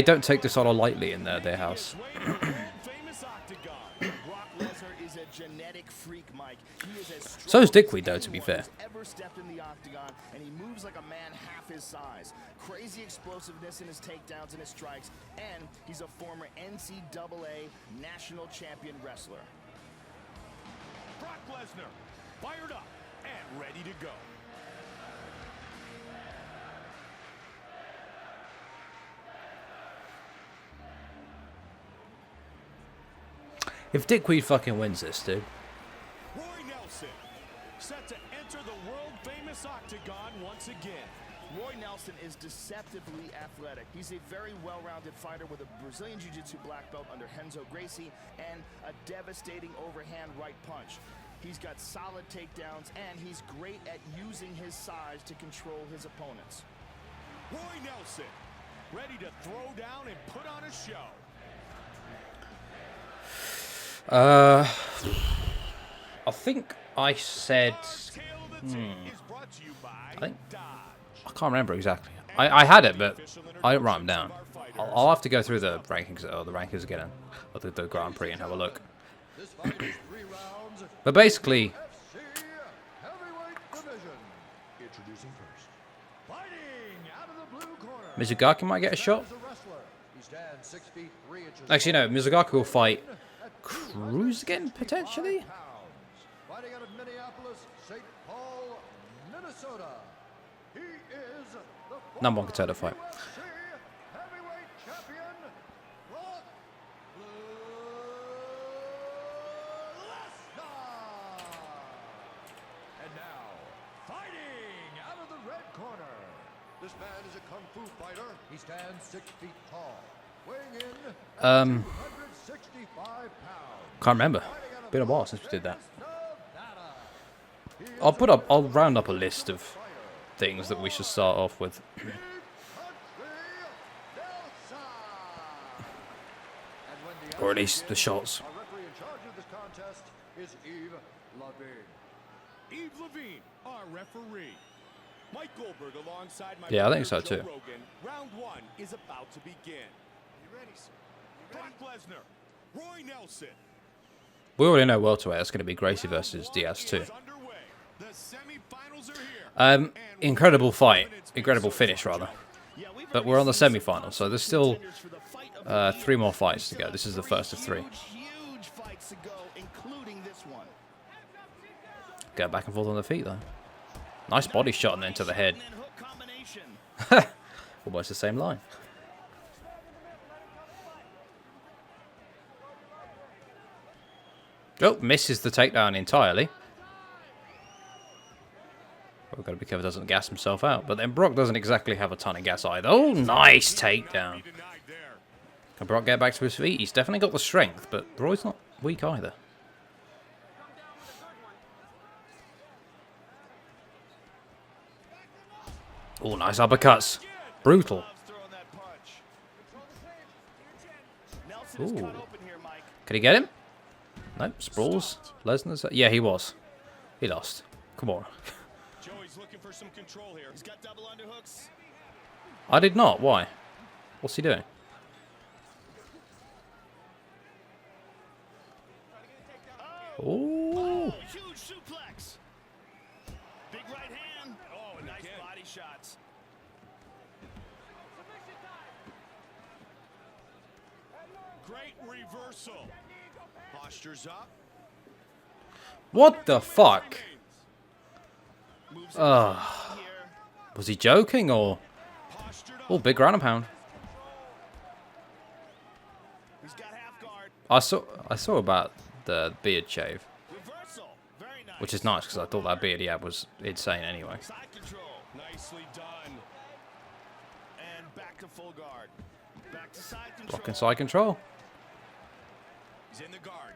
Speaker 1: don't take dishonor lightly in their house.
Speaker 2: Famous octagon.
Speaker 4: Brock Lesnar is a genetic freak, Mike. He is as strong
Speaker 1: So is
Speaker 4: as
Speaker 1: Dickweed, though, to be
Speaker 4: anyone
Speaker 1: fair.
Speaker 4: who's ever stepped in the octagon, and he moves like a man half his size. Crazy explosiveness in his takedowns and his strikes, and he's a former NCAA national champion wrestler.
Speaker 2: Brock Lesnar, fired up and ready to go.
Speaker 1: If Dickweed fucking wins this, dude.
Speaker 2: Roy Nelson, set to enter the world-famous octagon once again.
Speaker 4: Roy Nelson is deceptively athletic. He's a very well-rounded fighter with a Brazilian Jiu-Jitsu black belt under Renzo Gracie and a devastating overhand right punch. He's got solid takedowns, and he's great at using his size to control his opponents.
Speaker 2: Roy Nelson, ready to throw down and put on a show.
Speaker 1: I think I said.
Speaker 2: Tale of the tape is brought to you by
Speaker 1: I think
Speaker 2: Dodge.
Speaker 1: I can't remember exactly. I had it, but I didn't write them down. I'll have to go through the rankings again, or the Grand Prix, and have a look.
Speaker 3: This fight is 3 rounds.
Speaker 1: But basically,
Speaker 3: UFC heavyweight division. Introducing first. Fighting out of the blue corner.
Speaker 1: Mizugaki might get a shot.
Speaker 3: Is a wrestler. He stands 6 feet 3 inches.
Speaker 1: Actually, no.
Speaker 3: tall,
Speaker 1: Mizugaki will fight
Speaker 3: at
Speaker 1: Cruz again,
Speaker 3: 265
Speaker 1: potentially.
Speaker 3: pounds. Fighting out of Minneapolis, St. Paul, Minnesota. He is the
Speaker 1: Number 1 contender fight.
Speaker 3: UFC heavyweight champion, Brock Lesnar. And now, fighting out of the red corner. This man is a kung fu fighter. He stands 6 feet tall, weighing in at 265 pounds.
Speaker 1: Can't remember. Been a while since we did that. I'll round up a list of things that we should start off with. Or at least the shots.
Speaker 3: Our referee in charge of this contest is Eve Levine.
Speaker 2: Eve Levine, our referee. Mike Goldberg alongside my
Speaker 1: Yeah, I think
Speaker 2: brother
Speaker 1: so,
Speaker 2: Joe
Speaker 1: too.
Speaker 2: Rogan. Round 1 is about to begin. You ready, sir? Brock Lesnar, Roy Nelson.
Speaker 1: We already know welterweight. That's going to be Gracie versus Diaz too.
Speaker 2: Is underway. The semifinals are here.
Speaker 1: Incredible fight, incredible finish rather. But we're on the semi-final, so there's still 3 more fights to go. This is the first of 3.
Speaker 4: Huge fights to go, including this one.
Speaker 1: Go back and forth on the feet though. Nice body shot and then to the head.
Speaker 4: And hook combination.
Speaker 1: Almost the same line. Oh, misses the takedown entirely. We've got to be careful he doesn't gas himself out. But then Brock doesn't exactly have a ton of gas either. Oh, nice takedown.
Speaker 2: denied there.
Speaker 1: Can Brock get back to his feet? He's definitely got the strength, but Roy's not weak either. Oh, nice uppercuts. Brutal.
Speaker 4: Throwing that punch. Nelson is
Speaker 1: Ooh.
Speaker 4: cut open here, Mike.
Speaker 1: Can he get him? Nope. Sprawls. Lesnar's. Yeah, he was. He lost. Come on.
Speaker 2: Joey's looking for some control here.
Speaker 4: He's got double underhooks.
Speaker 1: I did not. Why? What's he doing? Ooh.
Speaker 4: Huge suplex. Big right hand. Oh, nice
Speaker 2: again.
Speaker 4: body shots.
Speaker 2: Great reversal. Postures up.
Speaker 1: What the fuck?
Speaker 4: Moves
Speaker 1: Ugh.
Speaker 4: here.
Speaker 1: Was he joking or?
Speaker 2: Postured up.
Speaker 1: Oh, big ground and pound.
Speaker 4: He's got half guard.
Speaker 1: I saw about the beard shave,
Speaker 4: Reversal. Very nice.
Speaker 1: which is nice because I thought that beard he had was insane anyway.
Speaker 4: Side control.
Speaker 2: Nicely done.
Speaker 4: And back to full guard. Back to side control.
Speaker 1: Block and side control.
Speaker 2: He's in the guard.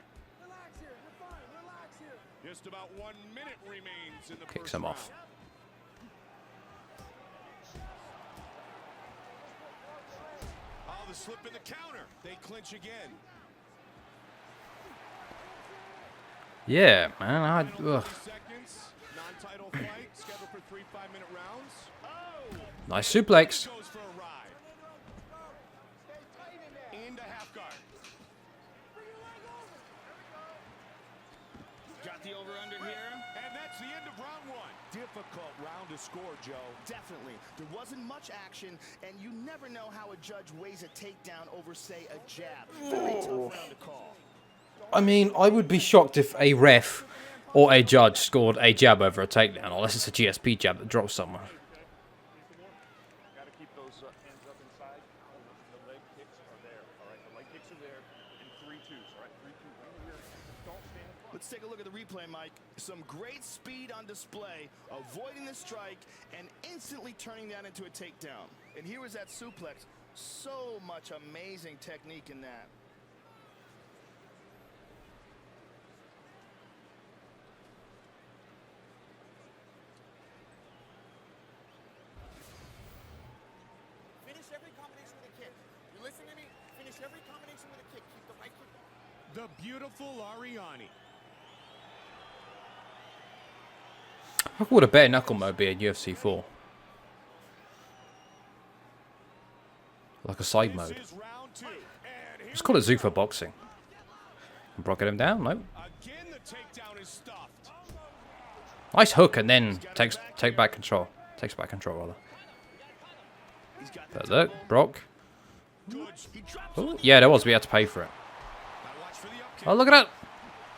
Speaker 2: Just about 1 minute remains in the
Speaker 1: Kicks
Speaker 2: first
Speaker 1: him off.
Speaker 2: round. Oh, the slip in the counter. They clinch again.
Speaker 1: Yeah, man. Ugh.
Speaker 2: Seconds. Non-title fight scheduled for 3 5-minute rounds.
Speaker 1: Nice suplex.
Speaker 2: Goes for a ride. Into half guard.
Speaker 4: Got the over-under here.
Speaker 2: And that's the end of round 1. Difficult round to score, Joe.
Speaker 4: Definitely. There wasn't much action, and you never know how a judge weighs a takedown over, say, a jab. Very tough round to call.
Speaker 1: I mean, I would be shocked if a ref or a judge scored a jab over a takedown, unless it's a GSP jab that drops someone.
Speaker 5: Got to keep those hands up inside. The leg kicks are there. All right, the leg kicks are there in 3-2s. All right, 3-2. Bring the rear. Don't stand.
Speaker 4: Let's take a look at the replay, Mike. Some great speed on display, avoiding the strike, and instantly turning that into a takedown. And here was that suplex. So much amazing technique in that.
Speaker 5: Finish every combination with a kick. You listen to me? Finish every combination with a kick. Keep the right kick.
Speaker 2: The beautiful Ariani.
Speaker 1: How cool would a bare knuckle mode be in UFC 4? Like a side mode.
Speaker 2: This is round 2. And
Speaker 1: Let's call it Zuffa boxing. Can Brock get him down? No.
Speaker 2: again, the takedown is stuffed.
Speaker 1: Nice hook and then take back control. Takes back control rather.
Speaker 4: He's got
Speaker 1: But
Speaker 4: the
Speaker 1: look,
Speaker 4: double.
Speaker 1: Brock.
Speaker 4: He drops
Speaker 1: Ooh,
Speaker 4: one.
Speaker 1: yeah, there was. We had to pay for it.
Speaker 2: Now watch for the up kick.
Speaker 1: Oh, look at that.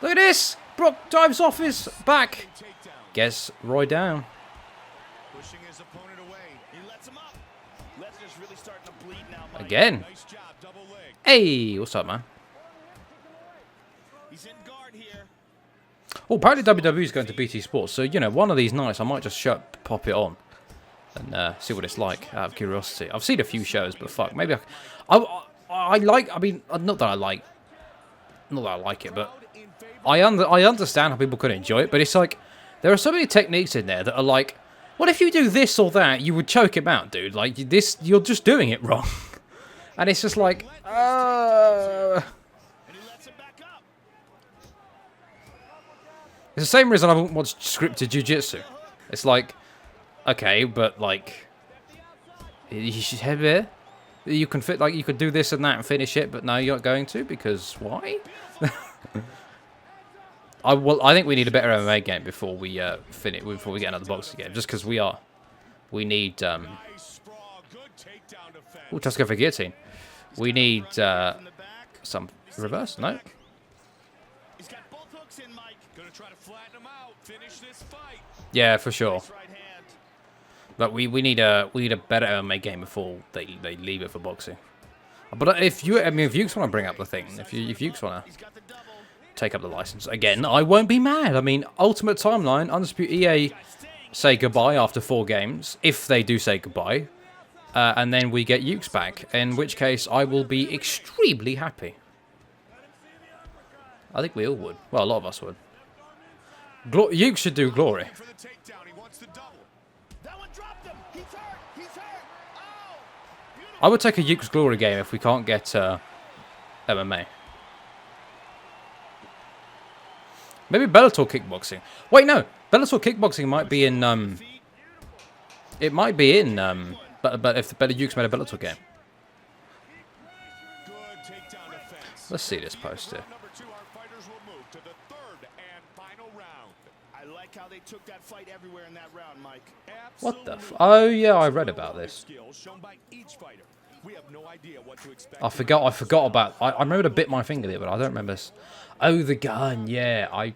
Speaker 1: Look at this. Brock dives off his back.
Speaker 2: Takedown.
Speaker 1: Gets Roy down.
Speaker 2: Pushing his opponent away.
Speaker 4: He lets him up. Lesnar's really starting to bleed now, Mike.
Speaker 1: Again.
Speaker 2: Nice job, double leg.
Speaker 1: Hey, what's up, man?
Speaker 4: He's in guard here.
Speaker 1: Oh, apparently WWE is going to BT Sports, so, you know, one of these nights I might just pop it on and see what it's like out of curiosity. I've seen a few shows, but fuck, maybe I mean, not that I like it, but I understand how people could enjoy it, but it's like, there are so many techniques in there that are like, what if you do this or that, you would choke him out, dude. Like, this, you're just doing it wrong. And it's just like,
Speaker 4: And he lets him back up.
Speaker 1: It's the same reason I won't watch scripted jiu-jitsu. It's like, okay, but like, you should have it. You can fit, like, you could do this and that and finish it, but no, you're not going to, because why? I think we need a better MMA game before we before we get another boxing game, just because we need
Speaker 2: Nice sprawl. Good takedown defense.
Speaker 1: oh, just go for guillotine. We need
Speaker 4: From the back.
Speaker 1: some reverse. No,
Speaker 4: He's got both hooks in, Mike.
Speaker 2: Gonna try to flatten him out. Finish this fight.
Speaker 1: yeah, for sure.
Speaker 4: Nice right hand.
Speaker 1: But we need a better MMA game before they leave it for boxing. But if Ukes want to bring up the thing, if Ukes want to
Speaker 4: He's got the double.
Speaker 1: take up the license again, I won't be mad. I mean, Ultimate Timeline, Undisputed EA say goodbye after 4 games, if they do say goodbye, and then we get Ukes back, in which case I will be extremely happy. I think we all would. Well, a lot of us would. Ukes should do Glory.
Speaker 2: For the takedown, he wants the double.
Speaker 4: That one dropped him. He's hurt. He's hurt. Oh. Beautiful.
Speaker 1: I would take a Ukes Glory game if we can't get MMA. Maybe Bellator kickboxing. Wait, no. Bellator kickboxing might be in it might be in but if the better Ukes made a Bellator game.
Speaker 2: Good takedown defense.
Speaker 1: Let's see this post here.
Speaker 2: Round number 2, our fighters will move to the 3rd and final round.
Speaker 4: I like how they took that fight everywhere in that round, Mike.
Speaker 1: What the Oh yeah, I read about this.
Speaker 2: Skills shown by each fighter. We have no idea what to expect.
Speaker 1: I forgot about I remember to bit my finger there, but I don't remember this. Oh, the gun, yeah.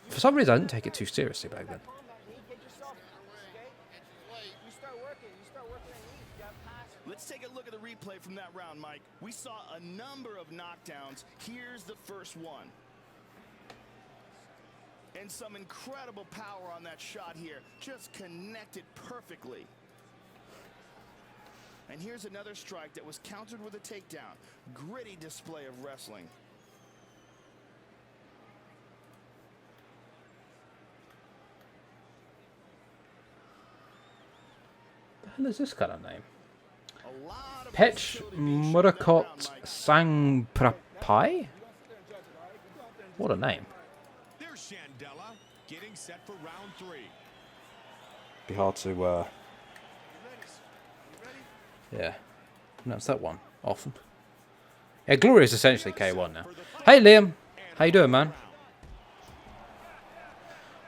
Speaker 1: For some reason I didn't take it too seriously back then.
Speaker 4: Let's take a look at the replay from that round, Mike. We saw a number of knockdowns. Here's the first one. And some incredible power on that shot here. Just connected perfectly. And here's another strike that was countered with a takedown. Gritty display of wrestling.
Speaker 1: The hell is this kind of name?
Speaker 4: A lot of
Speaker 1: Pech
Speaker 4: versatility being shown in that round,
Speaker 1: Murakot
Speaker 4: Mike.
Speaker 1: Sangprapai? What a name.
Speaker 2: Shandella getting set for round 3.
Speaker 1: Be hard to, yeah, pronounce that one often. Yeah, Gloria's essentially K1 now. Hey, Liam. How you doing, man?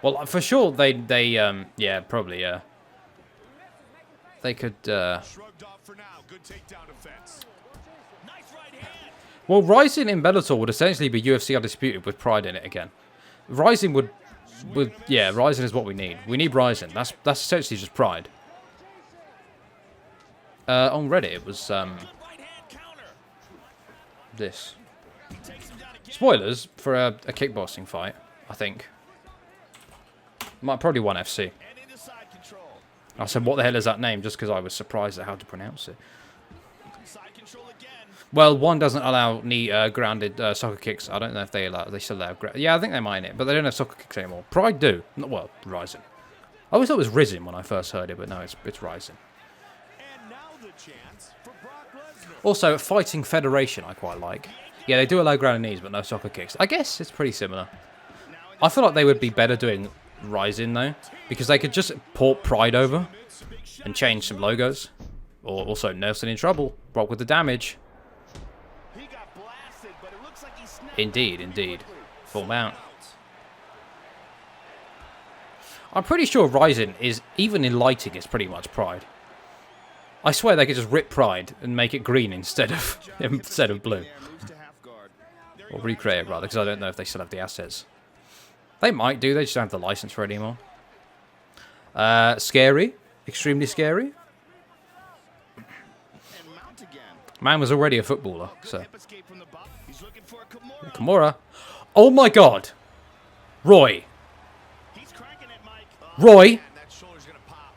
Speaker 1: Well, for sure, yeah, probably, yeah. They could,
Speaker 2: Shrugged off for now. Good takedown defense.
Speaker 4: Nice right hand.
Speaker 1: well, Rising in Bellator would essentially be UFC Undisputed with Pride in it again. Rising would, yeah, Rising is what we need. We need Rising. That's essentially just Pride. On Reddit, it was,
Speaker 4: Good right hand counter.
Speaker 1: this.
Speaker 4: Takes him down again.
Speaker 1: Spoilers for a kickboxing fight, I think. Might probably won FC.
Speaker 4: And into side control.
Speaker 1: I said, what the hell is that name? Just because I was surprised at how to pronounce it.
Speaker 4: Side control again.
Speaker 1: Well, one doesn't allow knee grounded soccer kicks. I don't know if they allow. They still allow. Yeah, I think they might in it, but they don't have soccer kicks anymore. Pride do. Well, Rising. I always thought it was Risen when I first heard it, but no, it's Rising.
Speaker 2: And now the chance for Brock Lesnar.
Speaker 1: Also, Fighting Federation, I quite like. Yeah, they do allow grounded knees, but no soccer kicks. I guess it's pretty similar. I feel like they would be better doing Rising though, because they could just port Pride over and change some logos. Or also Nelson in trouble. Brock with the damage.
Speaker 4: He got blasted, but it looks like he snapped.
Speaker 1: Indeed. Full mount. I'm pretty sure Rising is, even in lighting, it's pretty much Pride. I swear they could just rip Pride and make it green instead of blue.
Speaker 4: Moves to half guard.
Speaker 1: Or recreate it, rather, because I don't know if they still have the assets. They might do, they just don't have the license for it anymore. Scary. Extremely scary.
Speaker 4: And mount again.
Speaker 1: Man was already a footballer, so.
Speaker 4: Hip escape from the bottom. He's looking for a Kimura.
Speaker 1: Kimura. Oh my god! Roy.
Speaker 4: He's cranking it, Mike.
Speaker 1: Roy.
Speaker 2: And that shoulder's gonna pop.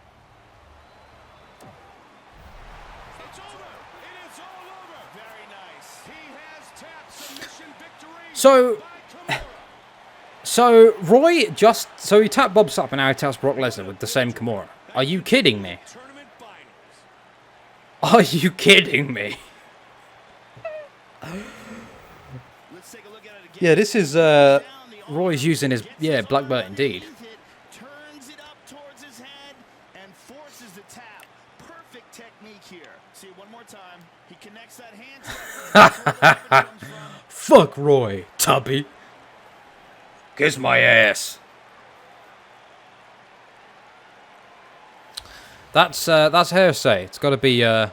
Speaker 2: It's over. It is all over.
Speaker 4: Very nice.
Speaker 2: He has tapped submission victory.
Speaker 1: So,
Speaker 2: by Kimura.
Speaker 1: so Roy just, so he tapped Bob Sapp and now he taps Brock Lesnar with the same Kimura. Are you kidding me?
Speaker 2: Tournament finals.
Speaker 1: Are you kidding me?
Speaker 4: Let's take a look at it again.
Speaker 1: Yeah, this is, Roy's using his, yeah, black belt indeed.
Speaker 4: Turns it up towards his head and forces the tap. Perfect technique here. See it one more time. He connects that hand.
Speaker 1: Fuck Roy, Tubby. Kiss my ass. That's hearsay. It's got to be
Speaker 2: Bruce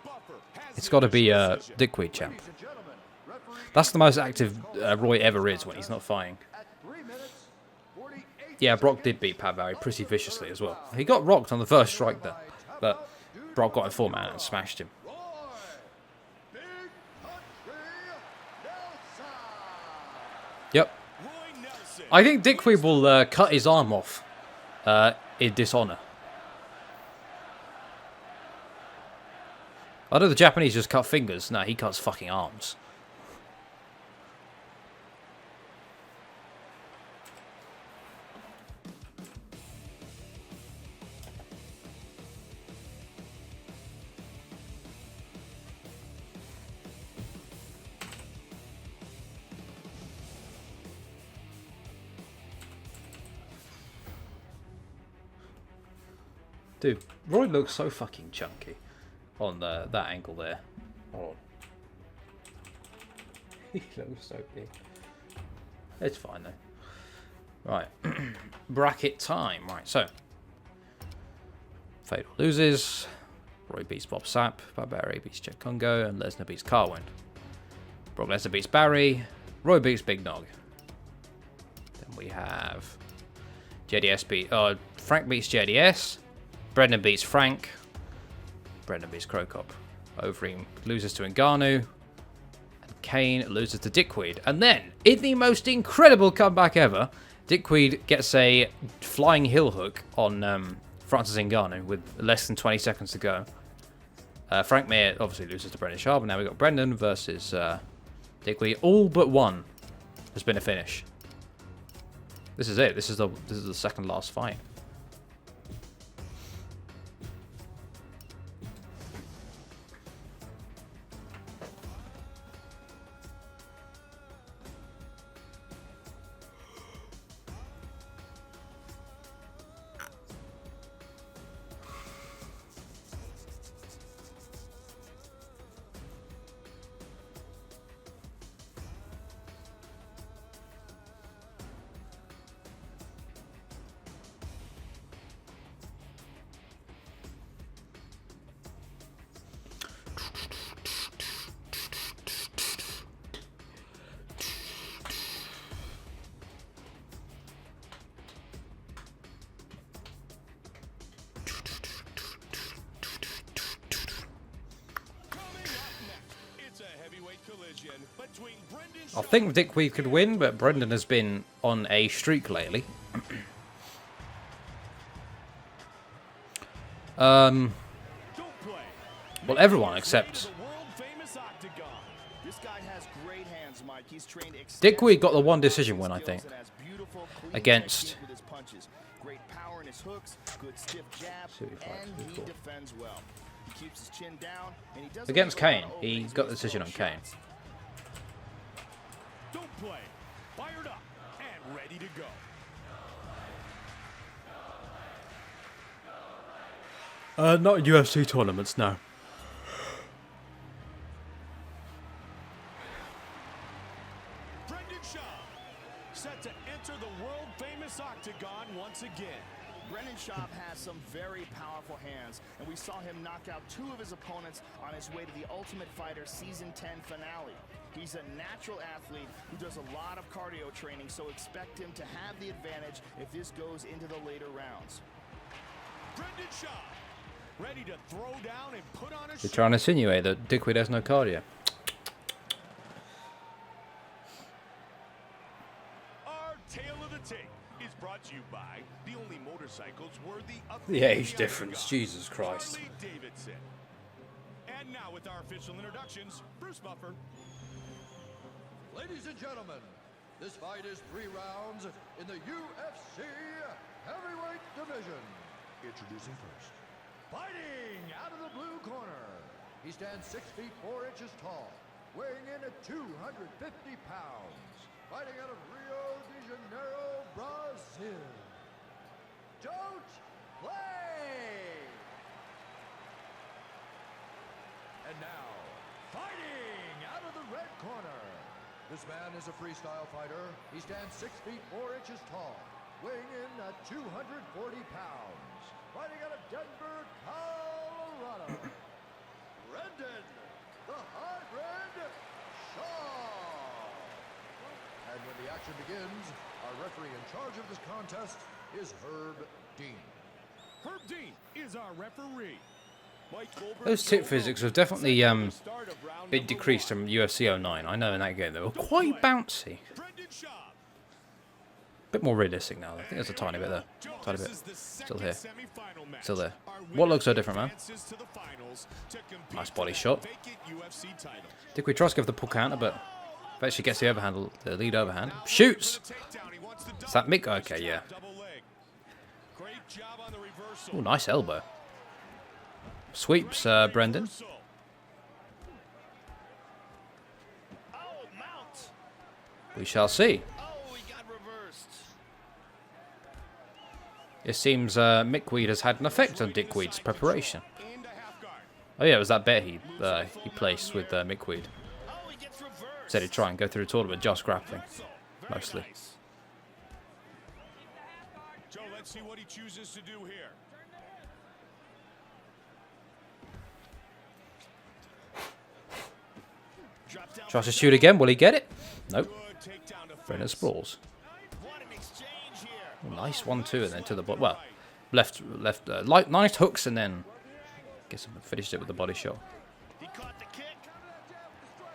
Speaker 2: Buffer has
Speaker 1: it's
Speaker 2: the
Speaker 1: got to be
Speaker 2: initial decision.
Speaker 1: Dickweed champ.
Speaker 3: Ladies and gentlemen, referee
Speaker 1: That's the most active Roy ever is when he's not fighting.
Speaker 3: at 3 minutes, 48
Speaker 1: Yeah, Brock did beat Pat Barry pretty viciously as well. He got rocked on the first strike there, but Brock got in full man and smashed him.
Speaker 3: Roy, Big Country Nelson.
Speaker 1: Yep.
Speaker 2: Roy Nelson.
Speaker 1: I think Dickweed will cut his arm off in dishonor. I know the Japanese just cut fingers. No, he cuts fucking arms. Dude, Roy looks so fucking chunky on that angle there. Oh. He looks so big. It's fine though. Right. Bracket time. Right, so. Fedor loses. Roy beats Bob Sapp. Barry beats Chet Congo. And Lesnar beats Carwin. Brock Lesnar beats Barry. Roy beats Big Nog. Then we have JDS Frank beats JDS. Brendan beats Frank. Brendan beats Krokop. Overeem loses to Ngannou. And Kane loses to Dickweed. And then, in the most incredible comeback ever, Dickweed gets a flying heel hook on Francis Ngannou with less than 20 seconds to go. Frank Mir obviously loses to Brendan Sharp. And now we've got Brendan versus Dickweed. All but one has been a finish. This is it. This is the second last fight. I think Dickweed could win, but Brendan has been on a streak lately. Well, everyone except Dickweed got the one decision win, I think, against against Kane. He got the decision on Kane.
Speaker 2: Don't play. Fired up and ready to go.
Speaker 1: Not UFC tournaments, no.
Speaker 2: Set to enter the world-famous octagon once again.
Speaker 4: Brendan Schaub has some very powerful hands, and we saw him knock out 2 of his opponents on his way to the Ultimate Fighter Season 10 finale. He's a natural athlete who does a lot of cardio training, so expect him to have the advantage if this goes into the later rounds.
Speaker 2: Brendan Schaub, ready to throw down and put on a show.
Speaker 1: They're trying to insinuate that Dickweed has no cardio.
Speaker 2: Our tale of the tape is brought to you by the only motorcycles worthy of
Speaker 1: The age difference, Jesus Christ.
Speaker 2: Harley Davidson. And now with our official introductions, Bruce Buffer.
Speaker 3: Ladies and gentlemen, this fight is 3 rounds in the UFC Heavyweight Division. Introducing first. Fighting out of the blue corner. He stands 6 feet 4 inches tall, weighing in at 250 pounds. Fighting out of Rio de Janeiro, Brazil. Don't play! And now, fighting out of the red corner. This man is a freestyle fighter. He stands 6 feet 4 inches tall, weighing in at 240 pounds. Fighting out of Denver, Colorado. Brendan, the hybrid Shaw. And when the action begins, our referee in charge of this contest is Herb Dean.
Speaker 2: Herb Dean is our referee.
Speaker 1: Those tip physics have definitely been decreased from UFC 09. I know in that game they were quite bouncy. Bit more realistic now. I think there's a tiny bit there. Tiny bit. Still here. Still there. What looks so different, man? Nice body shot. Dickweed tries to give the pull counter, but eventually gets the lead overhand. Shoots! Is that Mick? Okay, yeah. Oh, nice elbow. Sweeps Brendan. We shall see. It seems Mickweed has had an effect on Dickweed's preparation. Oh yeah, it was that bet he placed with Mickweed. Said he'd try and go through the tournament just grappling, mostly.
Speaker 2: Joe, let's see what he chooses to do here.
Speaker 1: Tries to shoot again. Will he get it? Nope. Brendan sprawls. Oh, nice 1-2 and then to the bottom. Well, left, nice hooks and then guess I finished it with the body shot.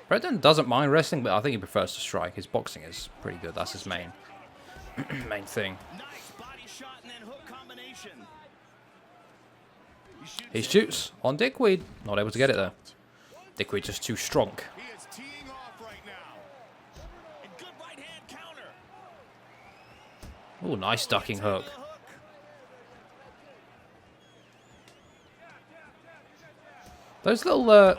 Speaker 1: Brendan doesn't mind wrestling, but I think he prefers to strike. His boxing is pretty good. That's his main thing. He shoots on Dickweed. Not able to get it though. Dickweed just too strong. Oh, nice ducking hook. Those little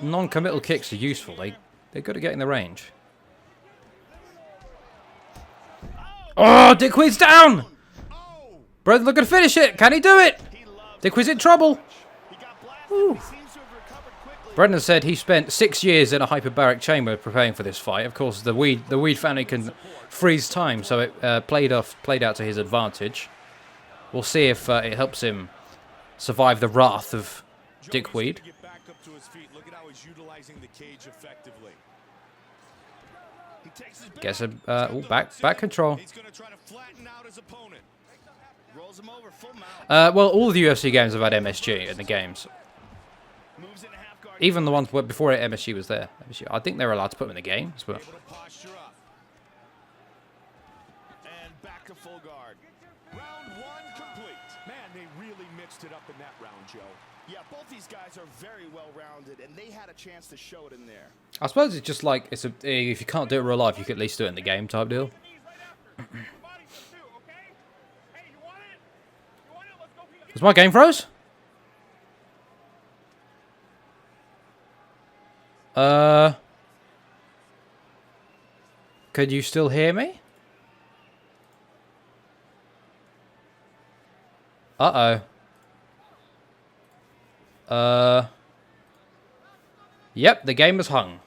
Speaker 1: non-committal kicks are useful. They're good at getting the range. Oh, Dickweed's down! Brendan looking to finish it. Can he do it? Dickweed's in trouble. Ooh. Brendan said he spent 6 years in a hyperbaric chamber preparing for this fight. Of course, the Weed family can freeze time, so it played out to his advantage. We'll see if it helps him survive the wrath of Dickweed. Gets him back control. Well, all the UFC games have had MSG in the games.
Speaker 4: Moves into half guard.
Speaker 1: Even the ones before MSG was there. I think they were allowed to put them in the game as well.
Speaker 2: Able to posture up.
Speaker 4: And back to full guard.
Speaker 2: Round one complete. Man, they really mixed it up in that round, Joe.
Speaker 4: Yeah, both these guys are very well-rounded, and they had a chance to show it in there.
Speaker 1: I suppose it's just like if you can't do it in real life, you could at least do it in the game type deal. Is my game froze? Could you still hear me? Uh-oh. Yep, the game is hung.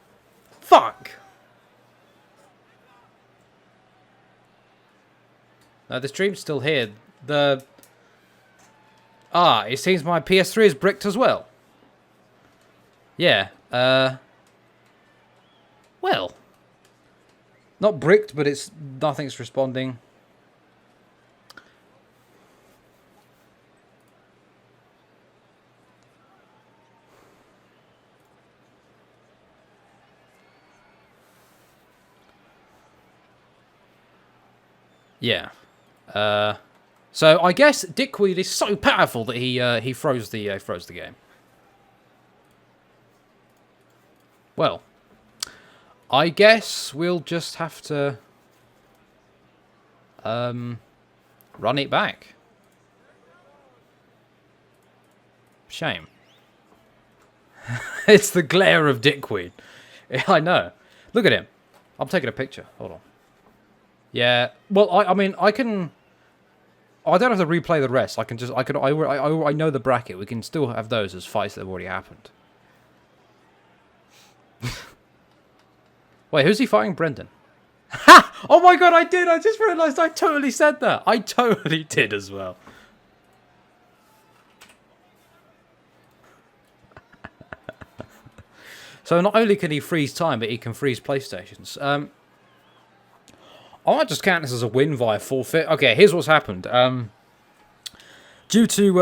Speaker 1: Fuck! No, the stream's still here. It seems my PS3 is bricked as well. Yeah, well. Not bricked, but nothing's responding. Yeah. So I guess Dickweed is so powerful that he froze the game. Well, I guess we'll just have to run it back. Shame. It's the glare of Dickweed. I know. Look at him. I'm taking a picture. Hold on. Yeah. Well, I mean, I don't have to replay the rest. I know the bracket. We can still have those as fights that have already happened. Wait, who's he fighting? Brendan. Ha! Oh my god, I did! I just realised I totally said that. I totally did as well. So not only can he freeze time, but he can freeze PlayStations. I might just count this as a win via forfeit. Okay, here's what's happened. Due to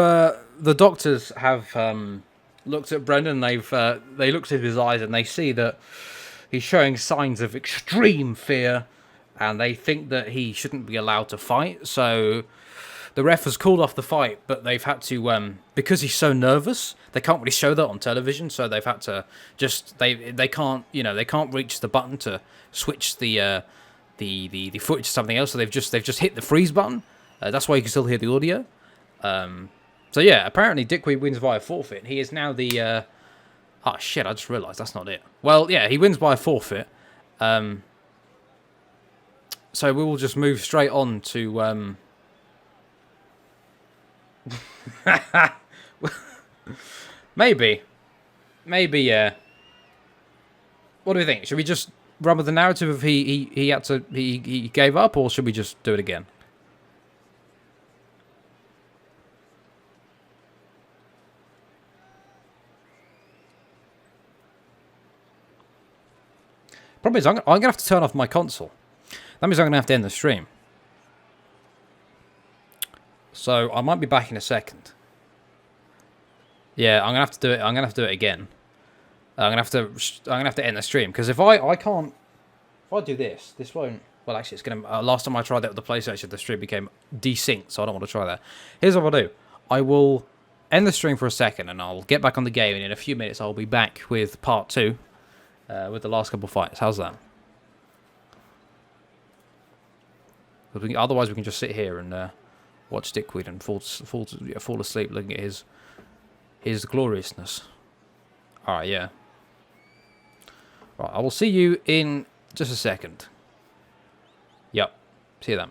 Speaker 1: the doctors have looked at Brendan, they looked at his eyes and they see that he's showing signs of extreme fear, and they think that he shouldn't be allowed to fight. So the ref has called off the fight, but they've had to because he's so nervous, they can't really show that on television. So they've had to just they can't reach the button to switch the footage to something else. So they've just hit the freeze button. That's why you can still hear the audio. So yeah, apparently Dickweed wins via forfeit. He is now the oh shit, I just realised that's not it. Well, yeah, he wins by forfeit. So we will just move straight on to maybe, yeah. What do we think? Should we just run with the narrative of he gave up, or should we just do it again? Problem is, I'm going to have to turn off my console. That means I'm going to have to end the stream. So I might be back in a second. Yeah, I'm going to have to do it. I'm going to have to do it again. I'm going to have to end the stream, because if I do this won't. Well, actually, it's going to. Last time I tried that with the PlayStation, the stream became desynced, so I don't want to try that. Here's what I'll do. I will end the stream for a second, and I'll get back on the game, and in a few minutes I'll be back with part 2. With the last couple of fights. How's that? Otherwise, we can just sit here and watch Dickweed and fall asleep looking at his gloriousness. Alright, yeah. Right, I will see you in just a second. Yep. See you then.